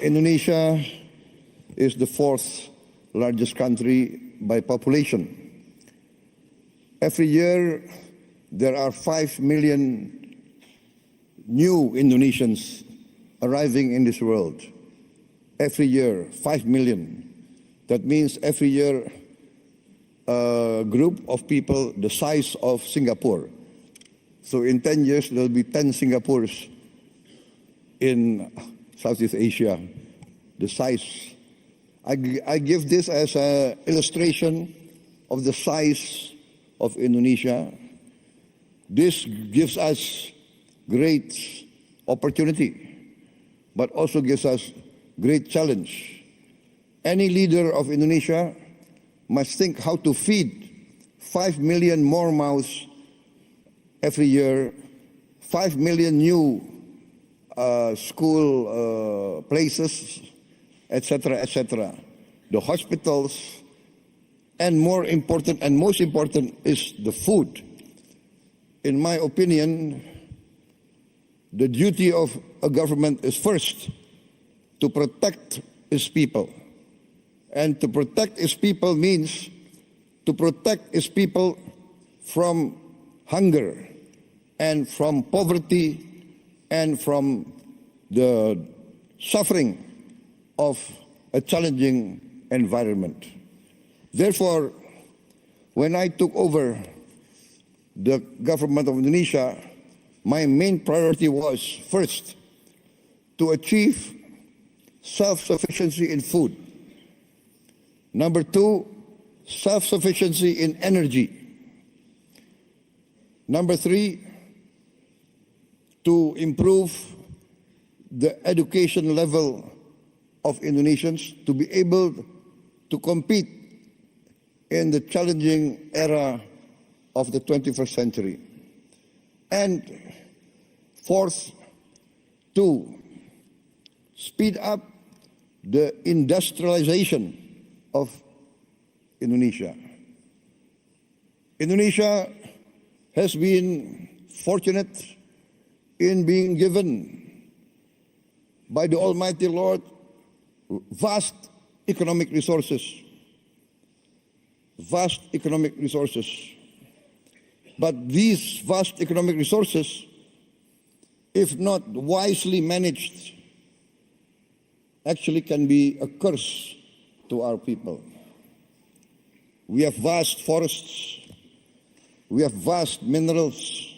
Indonesia is the fourth largest country by population. Every year, there are 5 million new Indonesians arriving in this world. Every year, 5 million. That means every year, a group of people the size of Singapore. So in 10 years, there will be 10 Singapores in Southeast Asia, the size. I give this as an illustration of the size of Indonesia. This gives us great opportunity, but also gives us great challenge. Any leader of Indonesia must think how to feed 5 million more mouths every year, 5 million new school places, etc., etc. The hospitals, and more important and most important is the food. In my opinion, the duty of a government is first to protect its people. And to protect its people means to protect its people from hunger and from poverty and from the suffering of a challenging environment. Therefore, when I took over the government of Indonesia, my main priority was, first, to achieve self-sufficiency in food. Number two, self-sufficiency in energy. Number three, to improve the education level of Indonesians to be able to compete in the challenging era of the 21st century. And fourth, to speed up the industrialization of Indonesia. Indonesia has been fortunate in being given by the Almighty Lord vast economic resources. Vast economic resources. But these vast economic resources, if not wisely managed, actually can be a curse to our people. We have vast forests, we have vast minerals,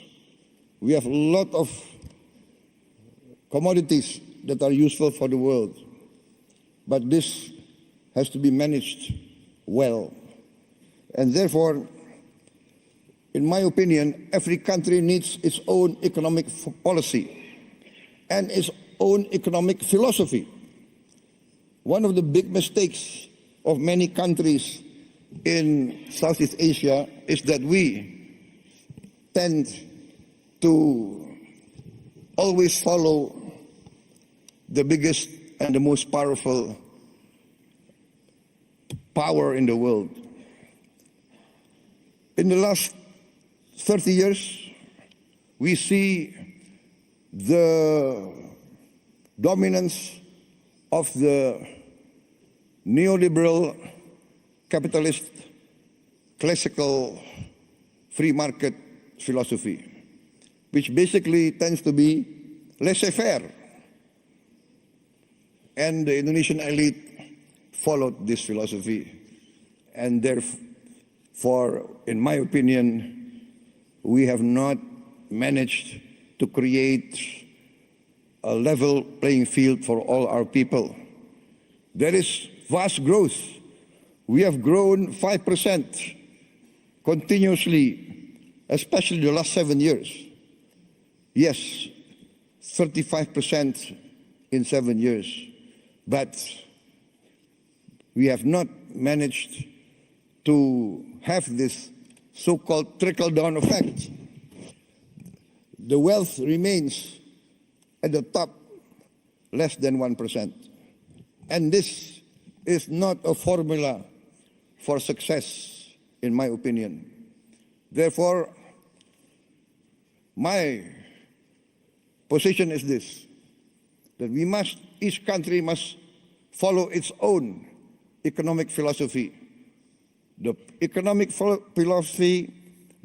we have a lot of commodities that are useful for the world. But this has to be managed well. And therefore, in my opinion, every country needs its own economic policy and its own economic philosophy. One of the big mistakes of many countries in Southeast Asia is that we tend to always follow the biggest and the most powerful power in the world. In the last 30 years, we see the dominance of the neoliberal capitalist classical free market philosophy, which basically tends to be laissez-faire. and the Indonesian elite followed this philosophy. And therefore, in my opinion, we have not managed to create a level playing field for all our people. There is vast growth. We have grown 5% continuously, especially the last 7 years. Yes, 35% in 7 years. But we have not managed to have this so-called trickle-down effect. The wealth remains at the top, less than 1%. And this is not a formula for success, in my opinion. Therefore, my position is this, that each country must follow its own economic philosophy. The economic philosophy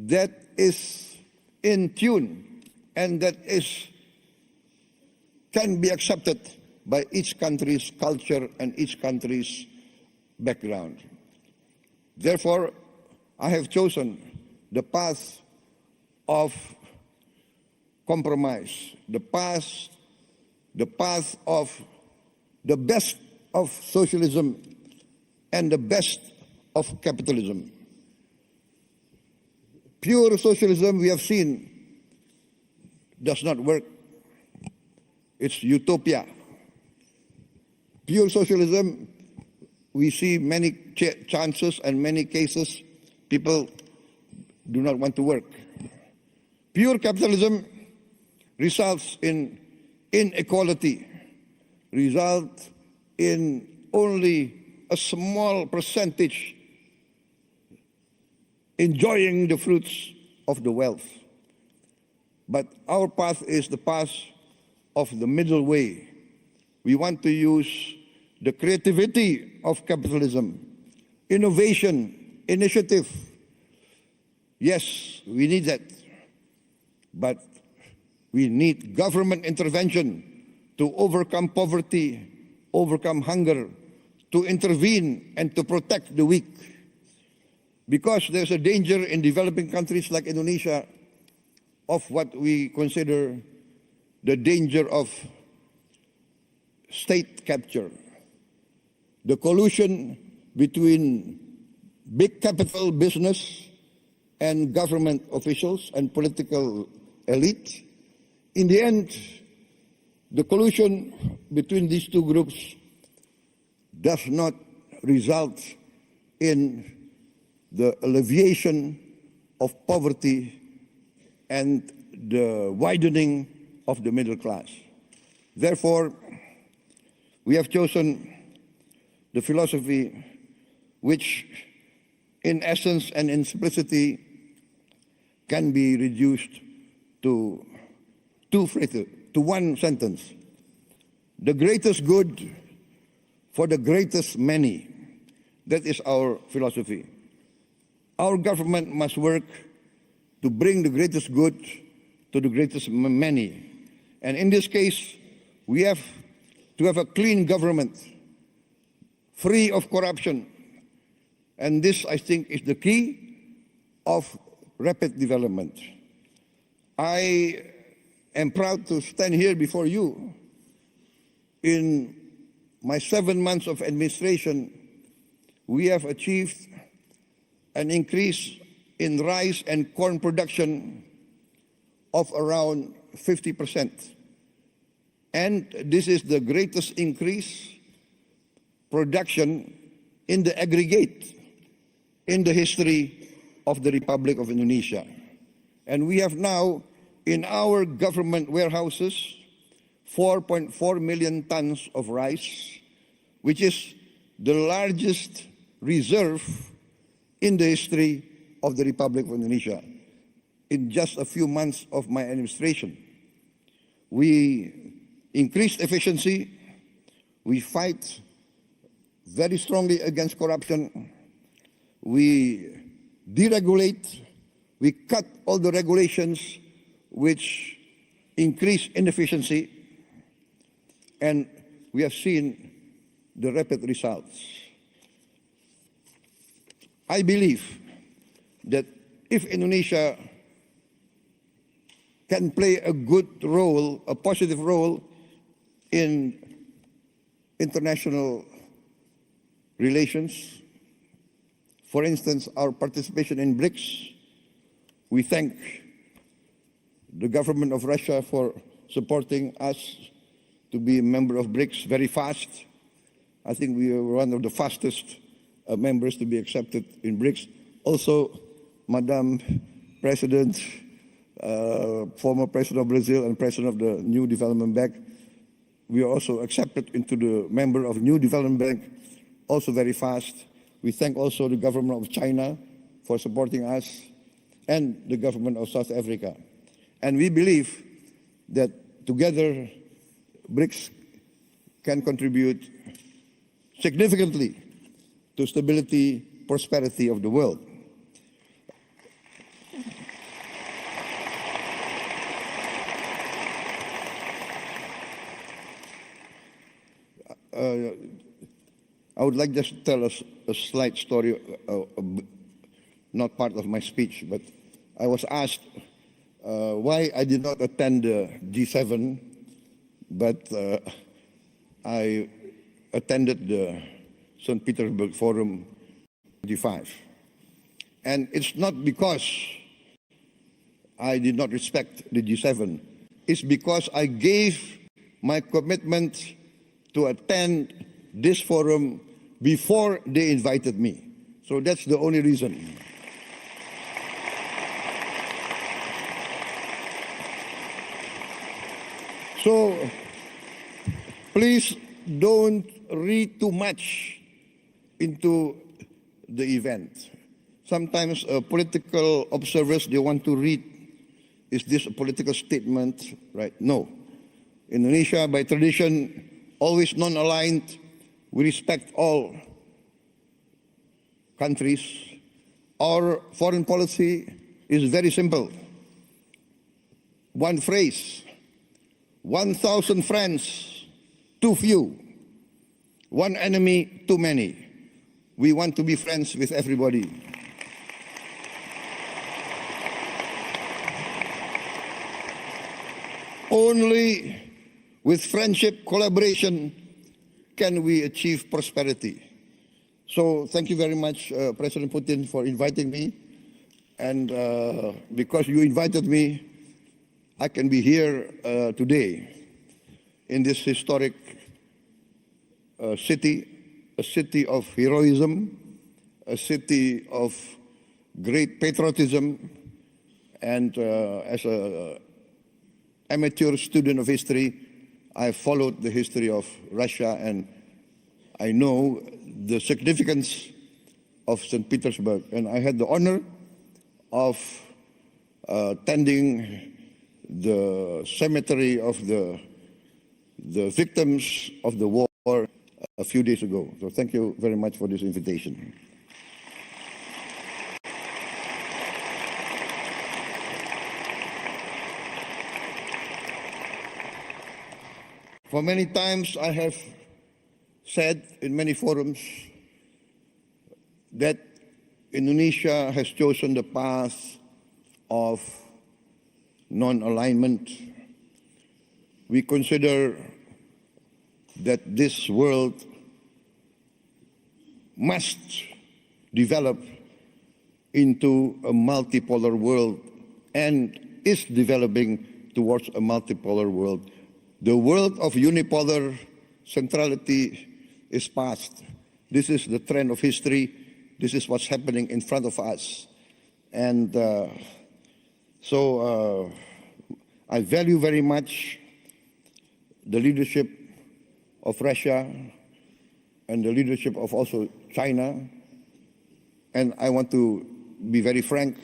that is in tune and that can be accepted by each country's culture and each country's background. Therefore, I have chosen the path of compromise, the path of the best of socialism and the best of capitalism. Pure socialism, we have seen, does not work. It's utopia. Pure socialism, we see many chances and many cases people do not want to work. Pure capitalism results in inequality, results in only a small percentage enjoying the fruits of the wealth. But our path is the path of the middle way. We want to use the creativity of capitalism, innovation, initiative. Yes, we need that. But we need government intervention to overcome poverty, overcome hunger, to intervene and to protect the weak. Because there's a danger in developing countries like Indonesia of what we consider the danger of state capture. The collusion between big capital business and government officials and political elite. In the end, the collusion between these two groups does not result in the alleviation of poverty and the widening of the middle class. Therefore, we have chosen the philosophy which, in essence and in simplicity, can be reduced to one sentence. The greatest good for the greatest many. That is our philosophy. Our government must work to bring the greatest good to the greatest many. And in this case, we have to have a clean government, free of corruption. And this, I think, is the key of rapid development. I am proud to stand here before you. In my 7 months of administration, we have achieved an increase in rice and corn production of around 50%. And this is the greatest increase production in the aggregate in the history of the Republic of Indonesia. And we have now in our government warehouses 4.4 million tons of rice, which is the largest reserve in the history of the Republic of Indonesia. In just a few months of my administration, we increased efficiency, we fight very strongly against corruption, we deregulate, we cut all the regulations which increase inefficiency, and we have seen the rapid results. I believe that if Indonesia can play a good role, a positive role in international relations, for instance, our participation in BRICS, we thank the government of Russia for supporting us to be a member of BRICS very fast. I think we are one of the fastest members to be accepted in BRICS. Also, Madam President, former President of Brazil and President of the New Development Bank, we are also accepted into the member of New Development Bank, also very fast. We thank also the government of China for supporting us and the government of South Africa. And we believe that together BRICS can contribute significantly to stability, prosperity of the world. I would like just to tell us a slight story, not part of my speech, but I was asked why I did not attend the G7, but I attended the St. Petersburg Forum 25. And it's not because I did not respect the G7, it's because I gave my commitment to attend this forum before they invited me. So that's the only reason. So please don't read too much into the event. Sometimes political observers, they want to read, is this a political statement, right? No. Indonesia, by tradition, always non-aligned. We respect all countries. Our foreign policy is very simple. One phrase: 1,000 friends, too few. One enemy, too many. We want to be friends with everybody. Only with friendship, collaboration, can we achieve prosperity. So thank you very much, President Putin, for inviting me. And because you invited me, I can be here today in this historic city, a city of heroism, a city of great patriotism, and as an amateur student of history, I followed the history of Russia, and I know the significance of St. Petersburg. And I had the honor of tending the cemetery of the victims of the war a few days ago. So thank you very much for this invitation. For many times I have said in many forums that Indonesia has chosen the path of non-alignment. We consider that this world must develop into a multipolar world and is developing towards a multipolar world. The world of unipolar centrality is past. This is the trend of history. This is what's happening in front of us. And so I value very much the leadership of Russia and the leadership of also China. And I want to be very frank,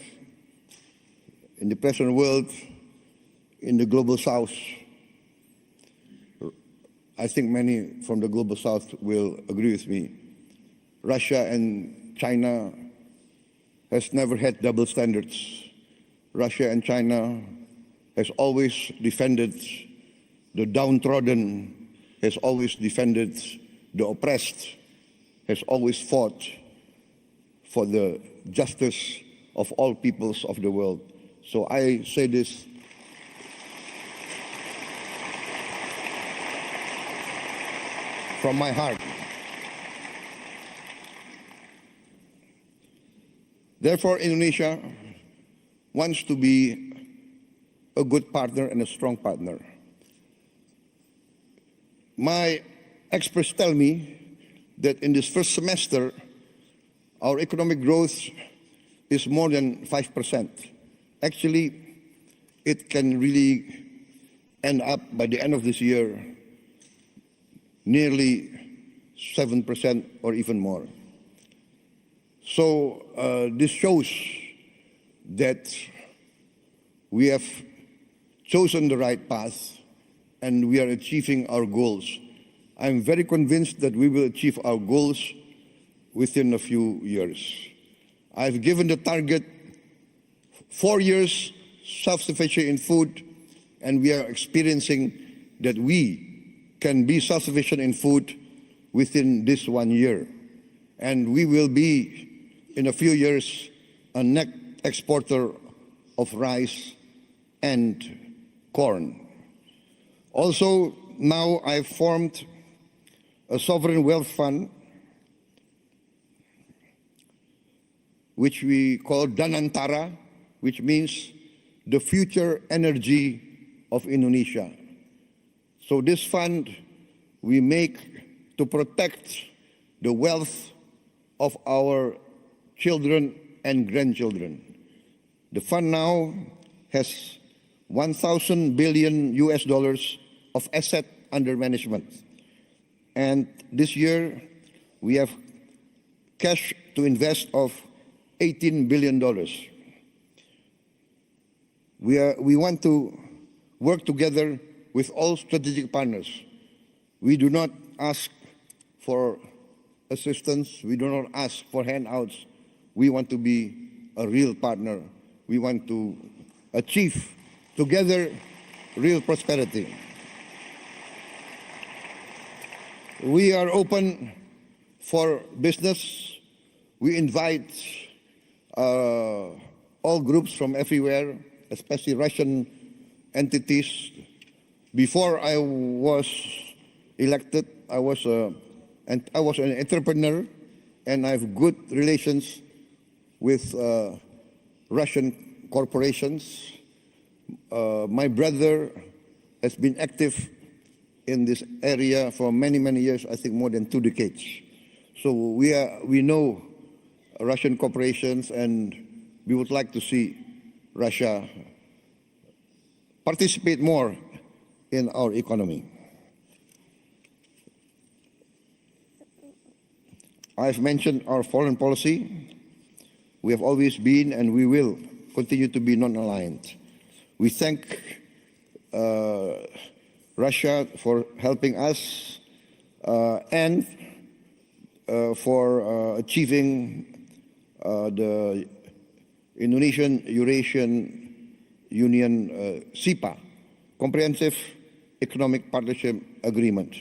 in the present world, in the global south, I think many from the global south will agree with me. Russia and China has never had double standards. Russia and China has always defended the downtrodden, has always defended the oppressed, has always fought for the justice of all peoples of the world. So I say this from my heart. Therefore, Indonesia wants to be a good partner and a strong partner. My experts tell me that in this first semester, our economic growth is more than 5%. Actually, it can really end up by the end of this year nearly 7% or even more. So this shows that we have chosen the right path and we are achieving our goals. I'm very convinced that we will achieve our goals within a few years. I've given the target 4 years self-sufficient in food, and we are experiencing that we can be self-sufficient in food within this 1 year. And we will be, in a few years, a net exporter of rice and corn. Also, now I've formed a sovereign wealth fund, which we call Danantara, which means the future energy of Indonesia. So this fund we make to protect the wealth of our children and grandchildren. The fund now has 1,000 billion US dollars of asset under management. And this year we have cash to invest of $18 billion. We want to work together with all strategic partners. We do not ask for assistance. We do not ask for handouts. We want to be a real partner. We want to achieve together real prosperity. We are open for business. We invite all groups from everywhere, especially Russian entities. Before I was elected, I was an entrepreneur, and I have good relations with Russian corporations. My brother has been active in this area for many, many years, I think more than 2 decades. So we know Russian corporations, and we would like to see Russia participate more in our economy. I've mentioned our foreign policy. We have always been, and we will continue to be non-aligned. We thank Russia for helping us and for achieving the Indonesian Eurasian Union SIPA, Comprehensive Economic Partnership Agreement.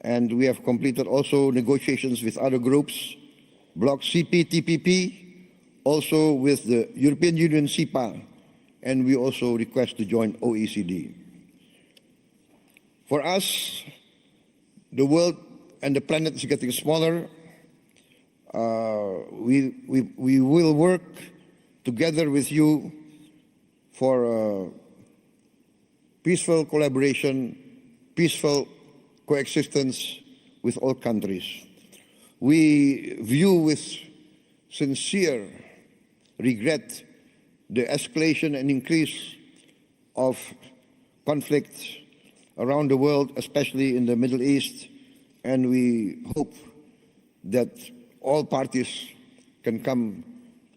And we have completed also negotiations with other groups, Bloc CPTPP, also with the European Union SIPA, and we also request to join OECD. For us, the world and the planet is getting smaller. We will work together with you for peaceful collaboration, peaceful coexistence with all countries. We view with sincere regret the escalation and increase of conflicts around the world, especially in the Middle East, and we hope that all parties can come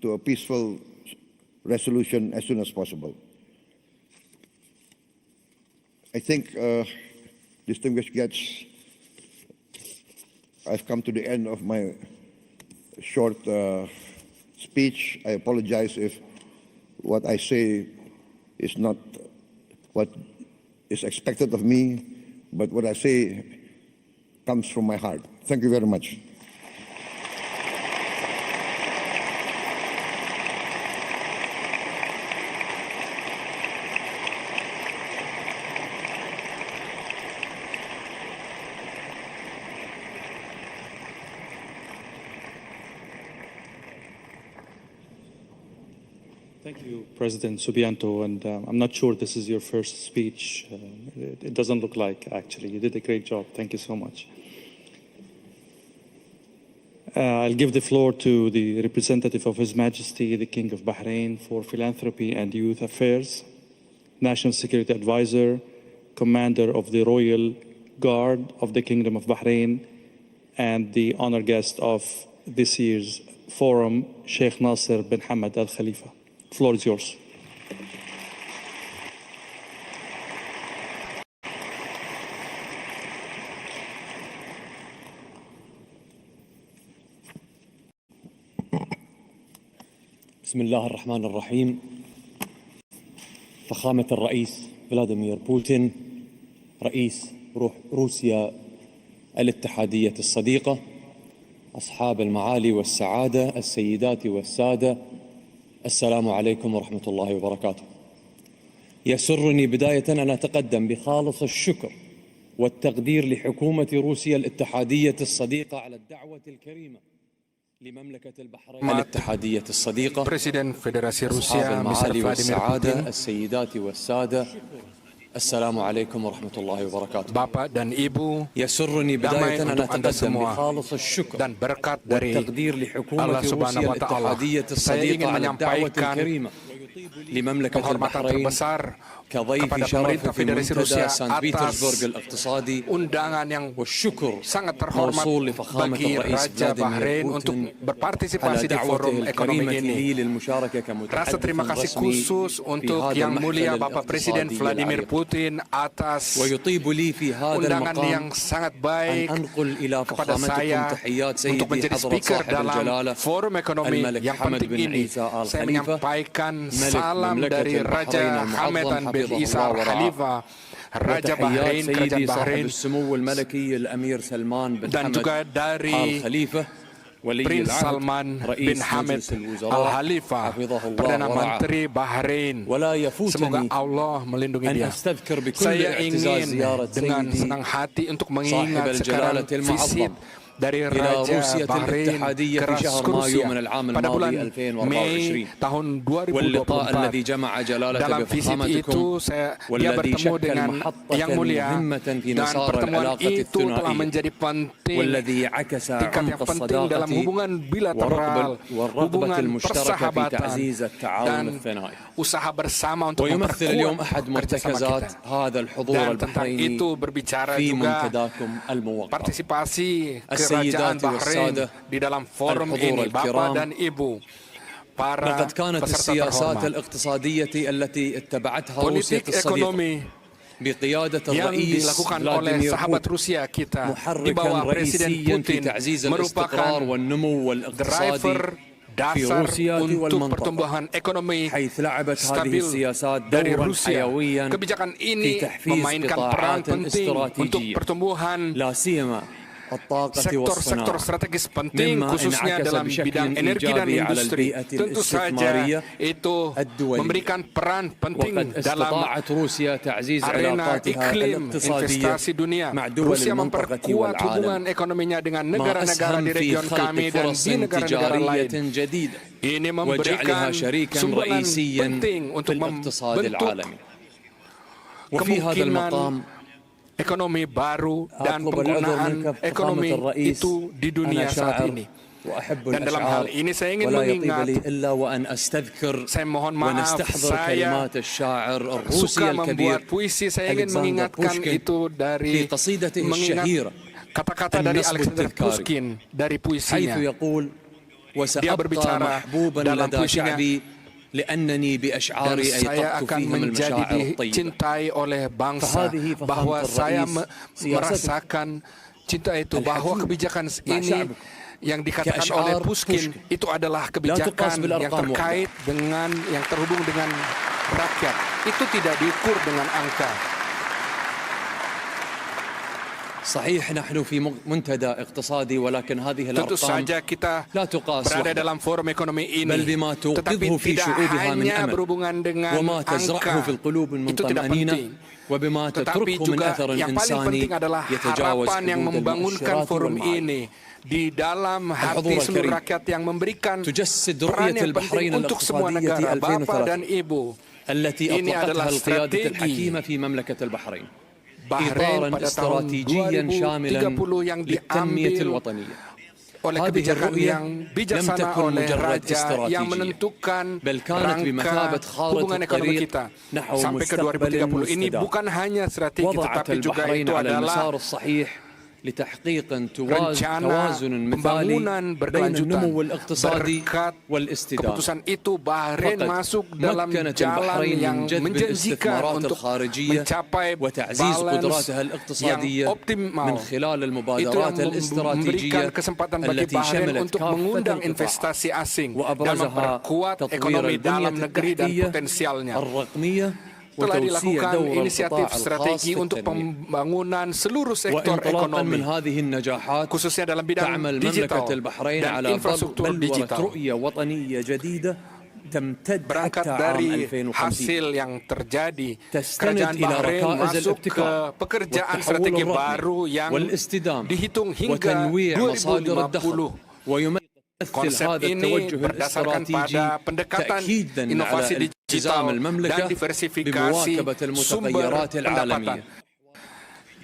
to a peaceful resolution as soon as possible. I think, distinguished guests, I've come to the end of my short speech. I apologize if what I say is not what is expected of me, but what I say comes from my heart. Thank you very much. Thank you, President Subianto, and I'm not sure this is your first speech. It doesn't look like, actually. You did a great job. Thank you so much. I'll give the floor to the representative of His Majesty, the King of Bahrain for Philanthropy and Youth Affairs, National Security Advisor, Commander of the Royal Guard of the Kingdom of Bahrain, and the honor guest of this year's forum, Sheikh Nasser bin Hamad Al Khalifa. The floor is yours. بسم الله الرحمن الرحيم. فخامة الرئيس فلاديمير بوتين رئيس روسيا الاتحادية الصديقة، أصحاب المعالي والسعادة، السيدات والسادة، السلام عليكم ورحمة الله وبركاته. يسرني بداية أن أتقدم بخالص الشكر والتقدير لحكومة روسيا الاتحادية الصديقة على الدعوة الكريمة لمملكة البحرين الاتحادية الصديقة، Presiden Federasi أصحاب Rusia, Mr. المعالي Vladimir والسعادة، Putin, السيدات والسادة، السلام عليكم ورحمة الله وبركاته. Bapak dan Ibu, يسرني damai بداية أن untuk Anda أتقدم semua بخالص الشكر dan berkat dari والتقدير لحكومة Allah Subhanahu روسيا wa Ta'ala. الاتحادية Saya ingin الصديقة على الدعوة menyampaikan الكريمة لمملكة penghormatan البحرين terbesar كضيف kepada شرف pemerintah في Federasi منتدى Rusia سانت atas بيترسبورغ الاقتصادي، undangan yang والشكر sangat terhormat موصول لفخامة bagi الرئيس Raja Bahrain فلاديمير untuk بوتين berpartisipasi على di forum دعوته ekonomi الكريمة ini. لي للمشاركة Rasa terima كمتحدث kasih رسمي khusus في untuk هذا Yang Mulia المحفل Bapak Presiden الاقتصادي Vladimir العريق. Putin atas ويطيب لي في هذا undangan yang المقام sangat أن baik أنقل إلى kepada فخامتكم saya تحيات untuk سيدي menjadi حضرة speaker صاحب dalam الجلالة forum ekonomi الملك yang حمد penting بن ini. عيسى آل Saya خليفة menyampaikan ملك salam مملكة dari البحرين Raja Hamad المعظم bin حفظه Isa الله Al ورعاه، Khalifa, Raja Bahrain, وتحيات Kerajaan سيدي صاحب Bahrain, السمو الملكي الأمير سلمان بن dan حمد juga آل dari خليفة ولي Prince العهد Salman bin رئيس Hamad مجلس Al الوزراء Khalifa, حفظه الله Perdana ورعاه. Menteri Bahrain. ولا Semoga يفوتني Allah melindungi أن dia. أستذكر بكل Saya اعتزاز ingin زيارة dengan سيدي senang hati untuk صاحب mengingat sekarang الجلالة visit المعظم dari إلى Raja روسيا Bahrain الاتحادية ke في شهر مايو Rusia من العام pada bulan الماضي Mei 2024، tahun واللقاء 2024. الذي جمع جلالته Dalam visit بفخامتكم itu dia والذي bertemu شكل dengan محطة Yang Mulia مهمة في dan مسار pertemuan العلاقة itu telah الثنائية، menjadi penting, والذي عكس tingkat yang عمق penting dalam الصداقة hubungan bilateral, والرغبة hubungan المشتركة في persahabatan تعزيز التعاون dan الثنائي. usaha bersama untuk ويمثل اليوم أحد memperkuat kerjasama مرتكزات kita. هذا الحضور Dan tentang البحريني itu berbicara في juga منتداكم الموقر. partisipasi Kerajaan السيدات Bahrain والسادة di dalam forum الحضور ini, Bapak الكرام، dan Ibu, para لقد كانت peserta السياسات terhormat. الاقتصادية التي اتبعتها روسيا Politik الصديقة ekonomi بقيادة yang الرئيس dilakukan oleh فلاديمير sahabat بوتين Rusia kita di محركا bawah Presiden رئيسيا في Putin تعزيز merupakan الاستقرار والنمو والاقتصادي driver في dasar روسيا untuk والمنطقة، pertumbuhan ekonomi حيث لعبت هذه stabil السياسات dari دورا Rusia. حيويا Kebijakan في ini تحفيز memainkan peran قطاعات penting untuk استراتيجية pertumbuhan لا سيما الطاقة sektor-sektor والصناعة، strategis penting مما khususnya انعكس dalam بشكل bidang energi dan إيجابي على industri. البيئة Tentu saja الاستثمارية itu الدولية. memberikan peran penting وقد dalam استطاعت روسيا تعزيز arena علاقاتها iklim الاقتصادية investasi dunia. مع دول Rusia المنطقة memperkuat hubungan والعالم، ekonominya dengan ما negara-negara أسهم di في region خلق kami dan فرص di negara-negara lain. تجارية جديدة Ini وجعلها memberikan شريكا sumbangan رئيسيا penting في untuk الاقتصاد membentuk العالمي. وفي هذا kemungkinan المقام ekonomi baru dan أطلب العذر penggunaan منك فخامة ekonomi الرئيس، itu di dunia أنا saat شاعر ini. وأحب Dan dalam hal الأشعار ini saya ingin ولا يطيب mengingat, لي إلا وأن أستذكر saya mohon maaf, ونستحضر saya كلمات الشاعر الروسي suka الكبير membuat puisi. Saya ingin ألكسندر mengingatkan بوشكين itu في dari قصيدته mengingat الشهيرة kata-kata dari النصب Alexander التذكاري، Pushkin dari حيث puisinya. يقول: Dia وسأبقى berbicara محبوبا dalam لدى puisinya, شعبي لأنني dan بأشعاري saya أيقظت akan فيهم menjadi المشاعر الطيبة. dicintai oleh bangsa, فهذه فخامة bahwa saya الرئيس سياسته merasakan cinta itu, bahwa الحكيم kebijakan مع ini شعبك yang dikatakan كأشعار oleh Pushkin Pushkin itu adalah لا تقاس kebijakan yang بالأرقام terkait dengan yang terhubung dengan rakyat. Itu tidak diukur dengan angka. صحيح نحن في منتدى اقتصادي ولكن هذه Tentu الأرقام saja kita لا تقاس berada وحدها dalam forum ekonomi بل ini, بما tetapi توقظه في tidak شعوبها من hanya أمل berhubungan dengan وما تزرعه في angka, القلوب من itu tidak طمأنينة penting. وبما Tetapi تتركه من juga أثر yang paling إنساني penting adalah يتجاوز harapan yang حدود membangunkan المؤشرات forum والمعايير. ini di dalam hati الحضور seluruh الكريم. rakyat yang memberikan تجسد peran رؤية yang البحرين penting untuk semua negara, الاقتصادية Bapak dan 2030 Ibu. التي Ini adalah أطلقتها القيادة strategi الحكيمة في مملكة البحرين Bahrain إطارا pada tahun استراتيجيا شاملا 2030 yang للتنمية diambil الوطنية. oleh هذه kebijakan الرؤية yang لم bijaksana تكن oleh مجرد Raja yang استراتيجية menentukan بل كانت بمثابة rangka خارطة hubungan ekonomi طريق kita نحو sampai ke مستقبل 2030 ini مستدام. bukan hanya strategi وضعت tetapi juga البحرين itu على adalah المسار الصحيح لتحقيق rencana توازن مثالي pembangunan بين berkelanjutan. النمو الاقتصادي Berkat والاستدامة. keputusan itu Bahrain فقد masuk dalam مكنت jalan البحرين yang من جذب menjanjikan الاستثمارات untuk الخارجية mencapai وتعزيز balance قدراتها yang الاقتصادية optimal. من خلال Itu yang المبادرات memberikan الاستراتيجية kesempatan bagi التي Bahrain شملت untuk كافة mengundang القطاعات investasi asing dan وأبرزها memperkuat تطوير ekonomi البنية dalam negeri dan التحتية potensialnya. الرقمية Telah وتوسيع dilakukan دور inisiatif القطاع الخاص strategi في untuk التنمية. pembangunan seluruh sektor وانطلاقا من ekonomi, هذه النجاحات khususnya dalam bidang تعمل digital مملكة البحرين dan على infrastruktur بلورة digital. رؤية وطنية جديدة تمتد Berangkat حتى عام dari 2050 hasil yang terjadi, تستند kerajaan إلى Bahrain ركائز masuk ke الابتكار pekerjaan والتحول strategi الرقمي baru yang والاستدامة dihitung hingga وتنويع مصادر الدخل 2050. ويمثل Konsep هذا ini التوجه berdasarkan الاستراتيجي pada pendekatan تأكيدا inovasi على digital التزام dan المملكة diversifikasi بمواكبة sumber المتغيرات pendapatan. العالمية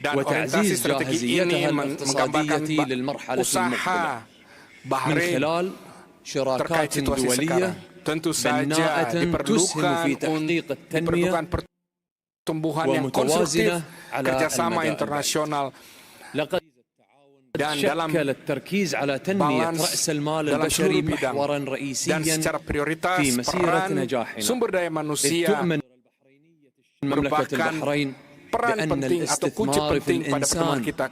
Dan orientasi وتعزيز strategi ini جاهزيتها menggambarkan الاقتصادية للمرحلة usaha المقبلة من Bahrain خلال terkait شراكات situasi دولية sekarang. Tentu saja بناءة تسهم diperlukan في تحقيق التنمية diperlukan pertumbuhan yang konstruktif, ومتوازنة على kerjasama المدى internasional لقد dan dalam شكل التركيز على تنمية balance رأس المال dalam البشري seluruh bidang محورا dan رئيسيا secara prioritas في مسيرة peran نجاحنا sumber daya إذ manusia تؤمن مملكة merupakan البحرين peran بأن penting atau kunci الاستثمار في penting pada pertemuan الإنسان kita.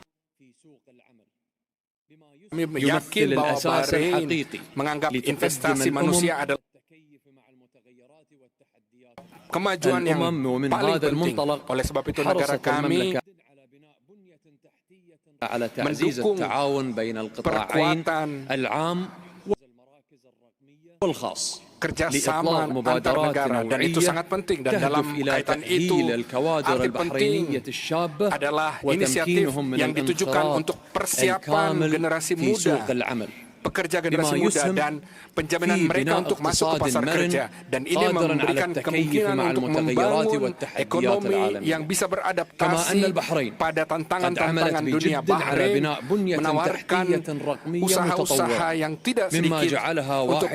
Kami يمثل yakin bahwa الأساس Bahrain الحقيقي menganggap لتقدم investasi الأمم manusia adalah kemajuan yang الأمم ومن paling هذا penting. المنطلق Oleh sebab itu negara حرصت kami المملكة على تعزيز mendukung التعاون بين القطاعين perkuatan العام والخاص kerjasama antar negara dan itu sangat penting dan dalam kaitan itu arti penting adalah inisiatif yang ditujukan untuk persiapan generasi muda, pekerja generasi muda dan penjaminan mereka untuk masuk ke pasar kerja, dan ini memberikan kemungkinan untuk membangun ekonomi yang bisa beradaptasi pada tantangan-tantangan dunia. Bahrain menawarkan usaha-usaha yang tidak sedikit untuk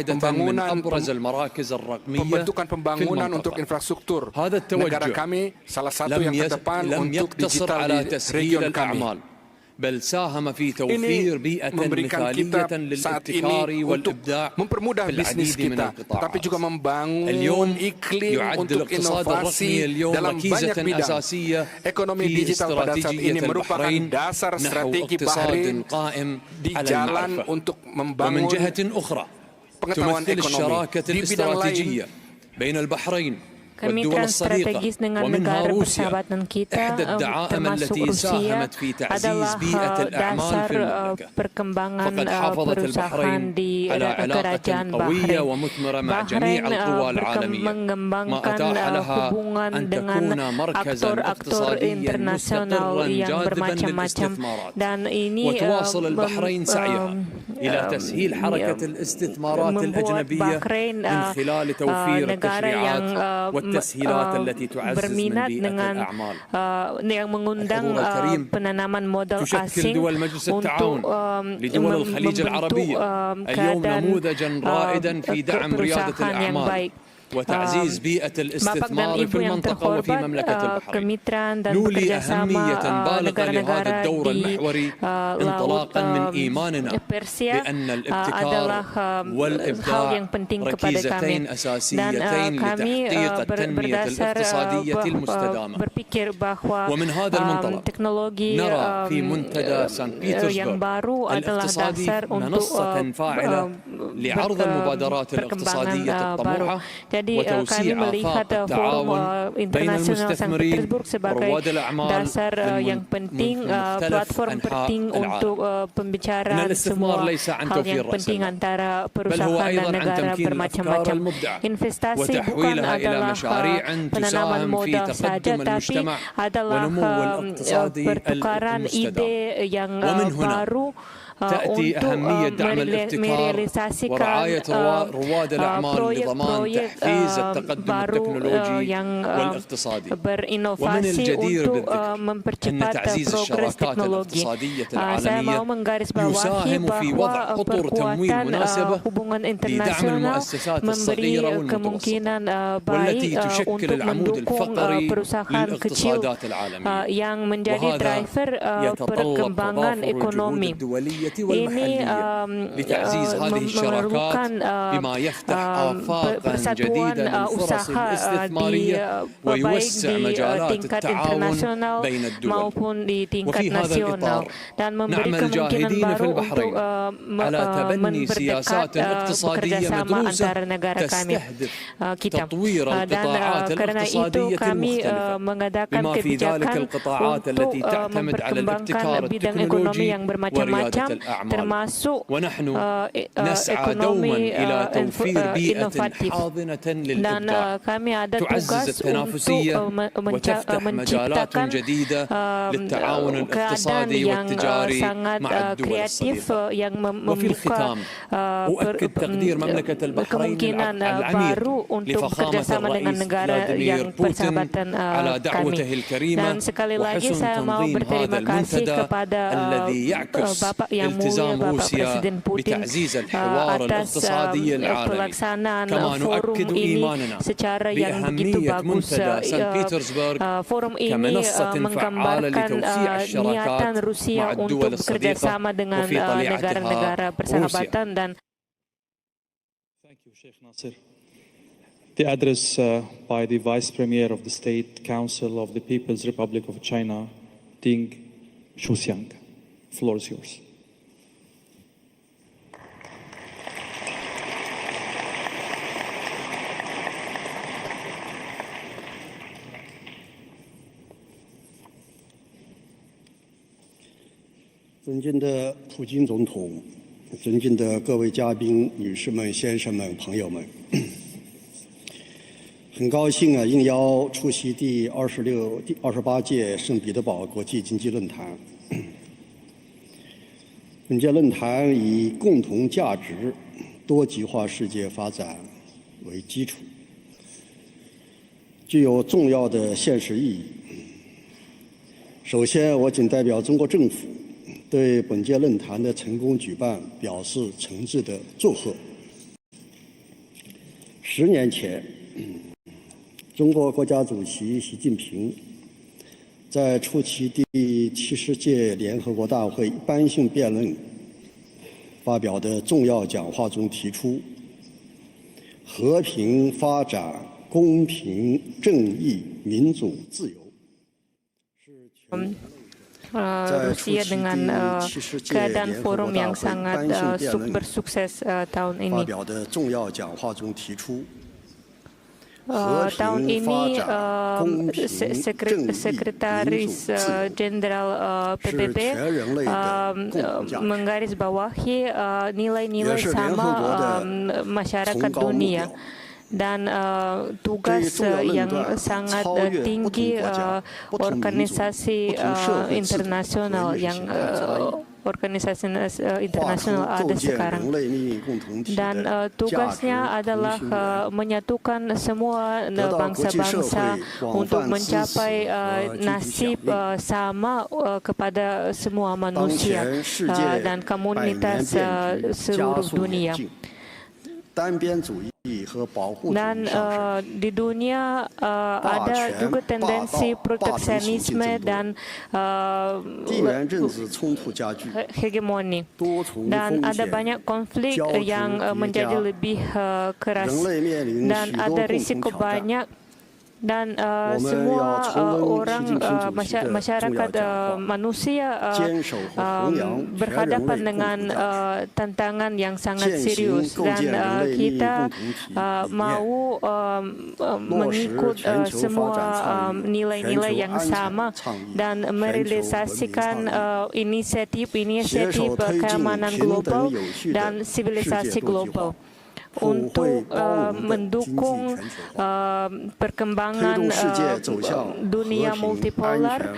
pembentukan pembangunan untuk infrastruktur. Negara kami salah satu yang terdepan untuk digital di region kami. بل ساهم في توفير بيئة مثالية للابتكار والإبداع mempermudah bisnis kita, tapi juga membangun iklim untuk inovasi dalam banyak bidang. Ekonomi digital pada saat ini merupakan dasar strategi Bahrain di jalan untuk membangun pengetahuan ekonomi. Di bidang lain, Kemistran strategis dengan negara persahabatan kita, termasuk Rusia, adalah dasar perkembangan perusahaan di kerajaan Bahrain. Bahrain mengembangkan hubungan dengan aktor-aktor internasional yang bermacam-macam, dan ini membuat Bahrain negara yang berminat dengan yang mengundang penanaman modal asing untuk membentuk keadaan perusahaan yang baik. وتعزيز بيئة الاستثمار في المنطقة وفي مملكة البحرين. kemistran dan يولي kerjasama أهمية بالغة لهذا negara-negara الدور di المحوري انطلاقا من إيماننا بأن الابتكار والإبداع ركيزتين أساسيتين لتحقيق التنمية الاقتصادية المستدامة. ومن هذا المنطلق نرى في منتدى سان بيترسبرغ الاقتصادي منصة فاعلة لعرض المبادرات الاقتصادية الطموحة Jadi kami melihat forum internasional Sankt Petersburg sebagai dasar yang penting, platform penting untuk pembicaraan semua hal yang penting antara perusahaan dan negara bermacam-macam. Investasi bukan adalah penanaman modal saja, tapi adalah pertukaran ide yang baru untuk merealisasikan proyek-proyek baru yang berinovasi untuk mempercepat progres teknologi. Saya mau menggarisbawahi bahwa perkuatan hubungan internasional memberi kemungkinan baik untuk mendukung perusahahan kecil yang menjadi driver perkembangan ekonomi. Ini memerlukan persatuan usaha baik di tingkat internasional maupun di tingkat nasional, dan memberi kemungkinan baru untuk memperdekat bekerjasama antara negara kita. Dan karena itu kami mengadakan kebijakan untuk memperkembangkan bidang ekonomi yang bermacam-macam, termasuk ekonomi inovatif. Dan kami ada tugas untuk menciptakan keadaan yang sangat kreatif yang membuka kemungkinan baru untuk bekerjasama dengan negara yang persahabatan kami. Dan sekali lagi saya mau berterima kasih kepada Bapak yang mulia, Bapak Presiden Putin, atas pelaksanaan forum ini secara yang begitu bagus. Forum ini menggambarkan niatan Rusia untuk bekerjasama dengan negara-negara persahabatan. Dan Thank you, Sheikh Nasser. The address by the Vice Premier of the State Council of the People's Republic of China, Ding Shuxiang. The floor is yours.尊敬的普京总统，尊敬的各位嘉宾、女士们、先生们、朋友们，很高兴应邀出席第28届圣彼得堡国际经济论坛。本届论坛以共同价值、多极化世界发展为基础，具有重要的现实意义。首先，我谨代表中国政府对本届论坛的成功举办表示诚挚的祝贺。10年前，中国国家主席习近平在出席第70届联合国大会一般性辩论发表的重要讲话中提出，和平发展、公平、正义、民主、自由是全人类 Rusia dengan keadaan forum yang sangat bersukses tahun ini. Tahun ini Sekretaris Jenderal PBB menggarisbawahi nilai-nilai sama masyarakat dunia. Dan tugas yang sangat tinggi organisasi internasional yang ada sekarang. Dan tugasnya adalah menyatukan semua bangsa-bangsa untuk mencapai nasib sama kepada semua manusia dan komunitas seluruh dunia. Dan di dunia ada juga tendensi proteksionisme dan hegemoni. Dan ada banyak konflik yang menjadi lebih keras. Dan ada risiko banyak Dan semua orang masyarakat manusia berhadapan dengan tantangan yang sangat serius, dan kita mau mengikut semua nilai-nilai yang sama dan merealisasikan inisiatif keamanan global dan sivilisasi global untuk mendukung perkembangan dunia multipolar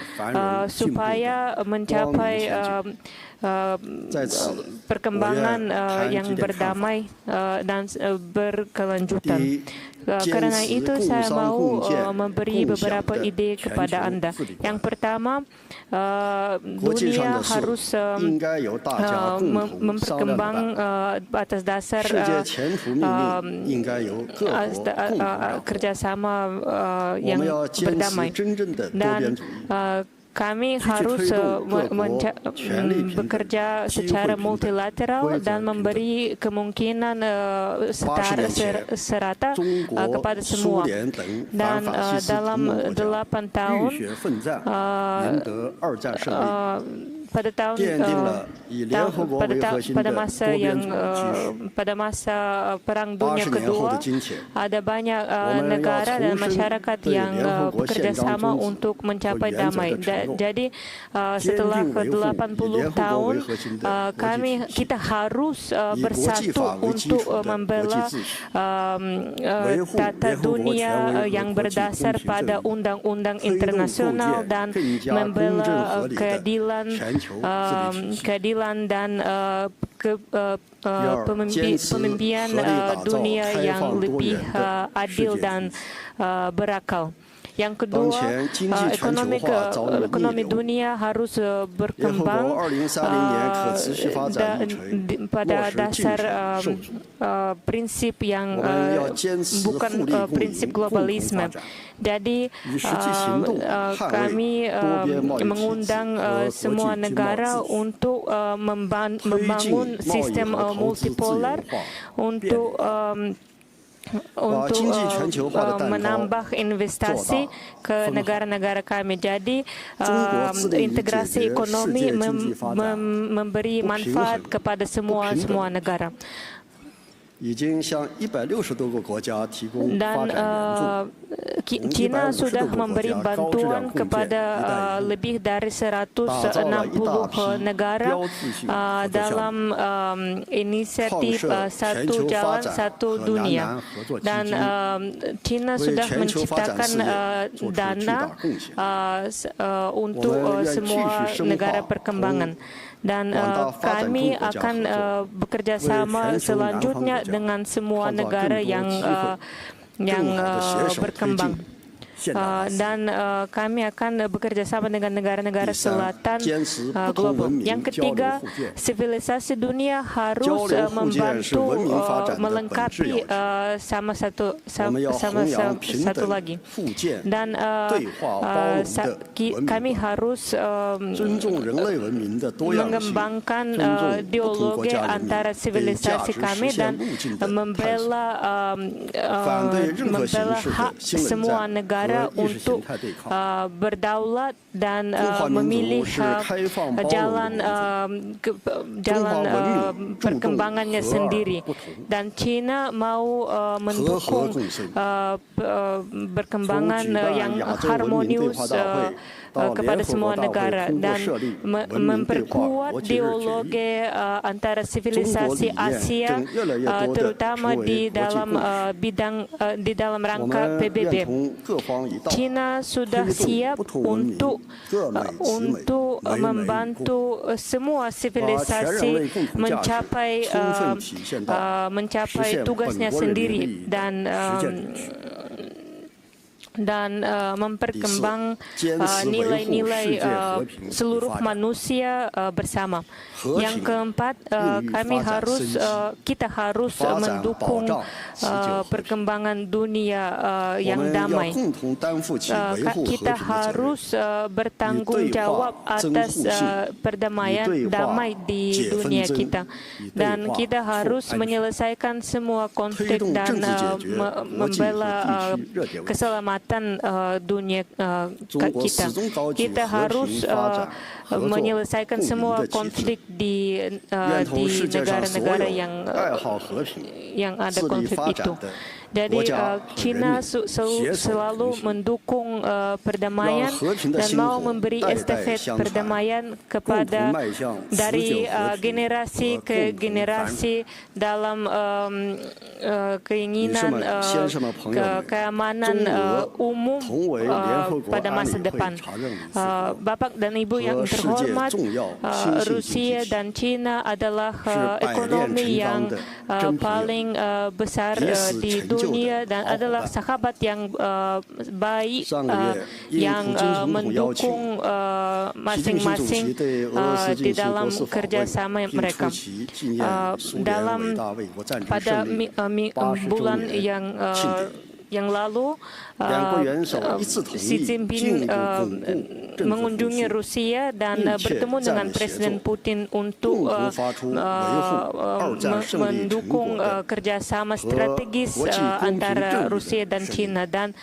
supaya mencapai perkembangan yang berdamai dan berkelanjutan. Karena itu saya mau memberi beberapa ide kepada Anda. Yang pertama, dunia harus memperkembang atas dasar kerjasama yang berdamai, dan kami harus bekerja secara multilateral dan memberi kemungkinan serata kepada semua. Dan dalam 8 tahun pada masa Perang Dunia Kedua, ada banyak negara dan masyarakat yang bekerja sama untuk mencapai damai. Jadi setelah ke-80 tahun, kita harus bersatu untuk membela tata dunia yang berdasar pada undang-undang internasional dan membela keadilan dan pemimpinan dunia yang lebih adil dan berakal. Yang kedua, ekonomi dunia harus berkembang pada dasar prinsip yang bukan prinsip globalisme. Jadi kami mengundang semua negara untuk membangun sistem multipolar untuk menambah investasi ke negara-negara kami. Jadi integrasi ekonomi memberi manfaat kepada semua negara. Dan China sudah memberi bantuan kepada lebih dari 160 negara dalam inisiatif Satu Jalan Satu Dunia. Dan China sudah menciptakan dana untuk semua negara perkembangan. Dan kami akan bekerja sama selanjutnya dengan semua negara yang berkembang. Dan kami akan bekerja sama dengan negara-negara selatan global. Yang ketiga, sivilisasi dunia harus membantu melengkapi sama satu lagi. Dan kami harus mengembangkan dialogi antara sivilisasi kami dan membela hak semua negara untuk berdaulat dan memilih jalan perkembangannya sendiri. Dan China mau mendukung perkembangan yang harmonius kepada semua negara dan memperkuat dialogi antara sivilisasi Asia, terutama di dalam rangka PBB. China sudah siap untuk membantu semua sivilisasi mencapai tugasnya sendiri dan memperkembang nilai-nilai seluruh manusia bersama. Yang keempat, kita harus mendukung perkembangan dunia yang damai. Kita harus bertanggung jawab atas perdamaian damai di dunia kita, dan kita harus menyelesaikan semua konflik dan membela keselamatan kemaslahatan dunia kita. Kita harus menyelesaikan semua konflik di negara-negara yang ada konflik itu. Jadi China selalu mendukung perdamaian dan mau memberi estafet perdamaian kepada dari generasi ke generasi dalam keinginan keamanan umum pada masa depan. Bapak dan Ibu yang terhormat, Rusia dan China adalah ekonomi yang paling besar di dunia dan adalah sahabat yang baik yang mendukung masing-masing di dalam kerjasama mereka. Dalam pada bulan yang lalu, Xi Jinping mengunjungi Rusia dan bertemu dengan Presiden Putin untuk mendukung kerjasama strategis antara Rusia dan China dan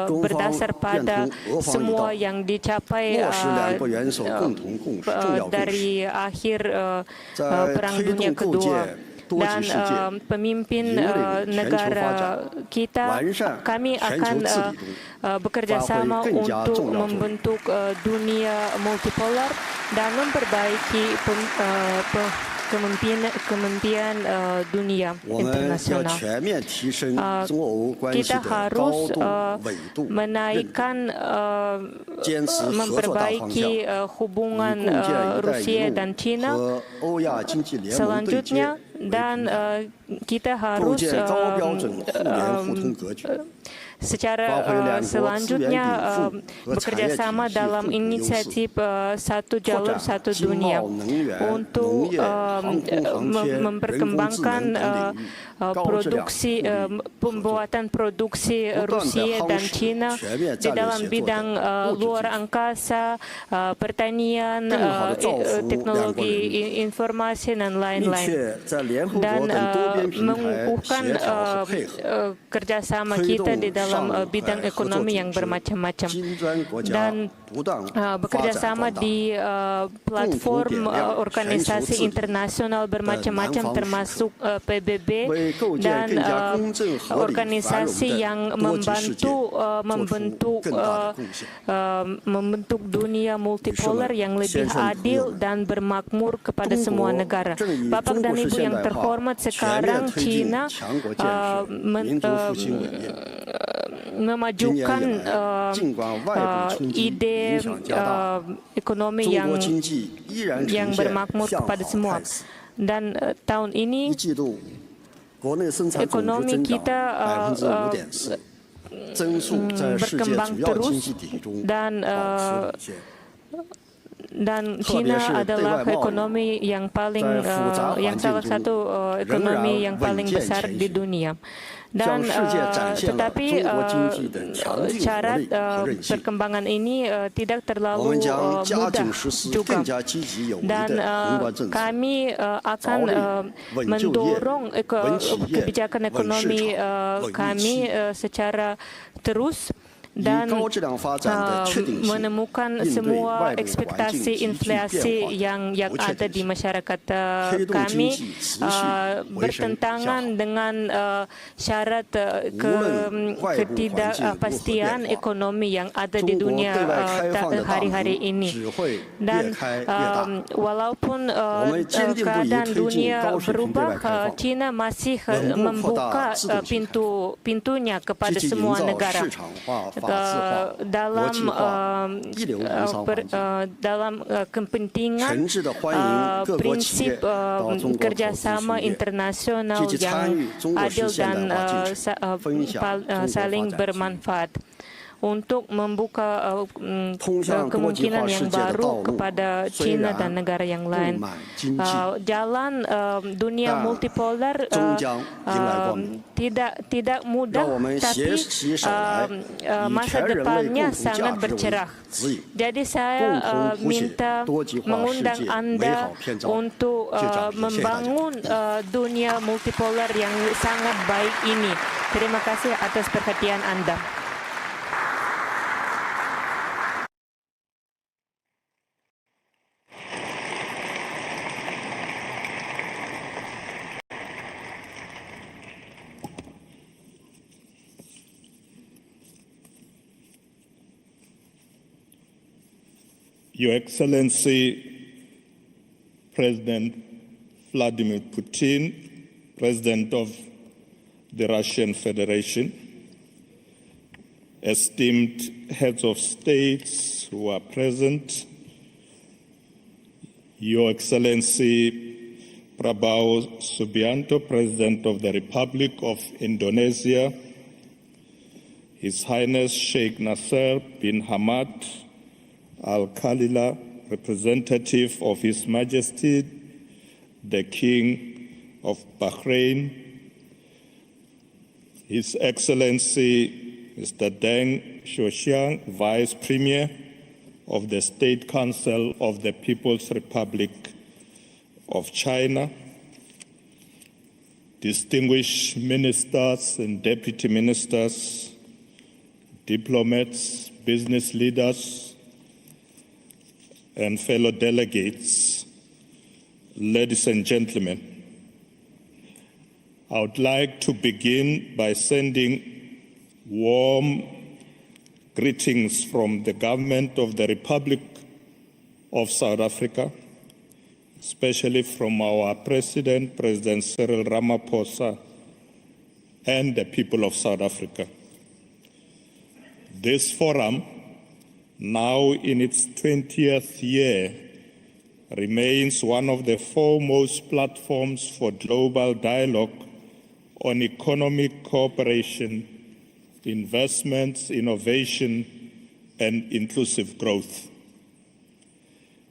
berdasar pada semua yang dicapai dari akhir Perang Dunia Kedua. Dan pemimpin negara kita, kami akan bekerja sama untuk membentuk dunia multipolar dan memperbaiki kepemimpinan dunia internasional. Kita harus menaikkan, memperbaiki hubungan Rusia dan China selanjutnya, dan kita harus secara selanjutnya bekerja sama dalam inisiatif satu jalur satu dunia untuk memperkembangkan produksi pembuatan produksi Rusia dan China di dalam bidang luar angkasa, pertanian, teknologi informasi dan lain-lain, dan mengukuhkan kerjasama kita di dalam bidang ekonomi yang bermacam-macam, dan bekerja sama di platform organisasi internasional bermacam-macam termasuk PBB dan organisasi yang membentuk dunia multipolar yang lebih adil dan bermakmur kepada semua negara. Bapak dan Ibu yang terhormat, sekarang China memajukan ide ekonomi yang bermakmur kepada semua, dan tahun ini ekonomi kita berkembang terus, dan China adalah ekonomi yang paling salah satu ekonomi yang paling besar di dunia. Dan tetapi syarat perkembangan ini tidak terlalu mudah juga, dan kami akan mendorong kebijakan ekonomi kami secara terus dan menemukan semua ekspektasi inflasi yang ada di masyarakat kami bertentangan dengan syarat ketidakpastian ekonomi yang ada di dunia hari-hari ini. Dan walaupun keadaan dunia berubah, China masih membuka pintunya kepada semua negara. Dalam kepentingan prinsip kerjasama internasional yang adil dan saling bermanfaat. untuk membuka kemungkinan yang baru kepada China dan negara yang lain. Jalan dunia multipolar tidak mudah, tapi masa depannya sangat bercerah. Jadi saya minta mengundang Anda untuk membangun dunia multipolar yang sangat baik ini. Terima kasih atas perhatian Anda. Your Excellency, President Vladimir Putin, President of the Russian Federation, esteemed heads of states who are present, Your Excellency Prabowo Subianto, President of the Republic of Indonesia, His Highness Sheikh Nasser bin Hamad Al-Khalila, representative of His Majesty the King of Bahrain, His Excellency Mr. Deng Xiaoxiang, Vice Premier of the State Council of the People's Republic of China, distinguished ministers and deputy ministers, diplomats, business leaders, and fellow delegates, ladies and gentlemen, I would like to begin by sending warm greetings from the government of the Republic of South Africa, especially from our President, President Cyril Ramaphosa, and the people of South Africa. This forum, now in its 20th year, remains one of the foremost platforms for global dialogue on economic cooperation, investments, innovation, and inclusive growth.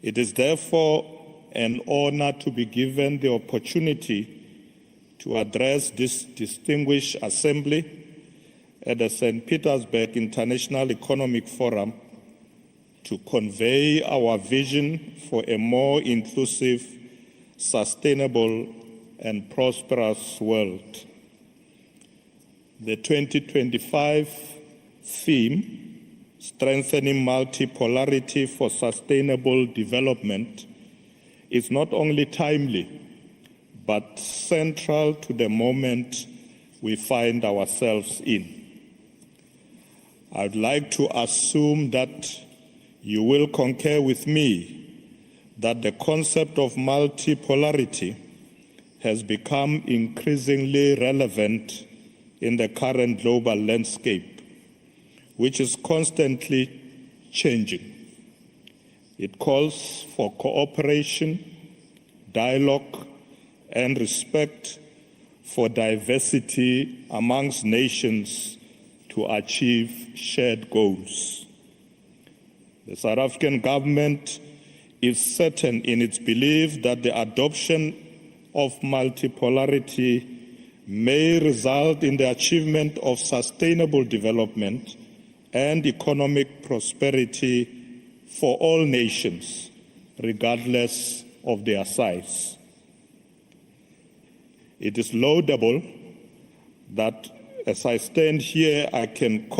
It is therefore an honor to be given the opportunity to address this distinguished assembly at the St. Petersburg International Economic Forum to convey our vision for a more inclusive, sustainable, and prosperous world. The 2025 theme, Strengthening Multipolarity for Sustainable Development, is not only timely, but central to the moment we find ourselves in. I would like to assume that you will concur with me that the concept of multipolarity has become increasingly relevant in the current global landscape, which is constantly changing. It calls for cooperation, dialogue, and respect for diversity amongst nations to achieve shared goals. The South African government is certain in its belief that the adoption of multipolarity may result in the achievement of sustainable development and economic prosperity for all nations, regardless of their size. It is laudable that as I stand here, I can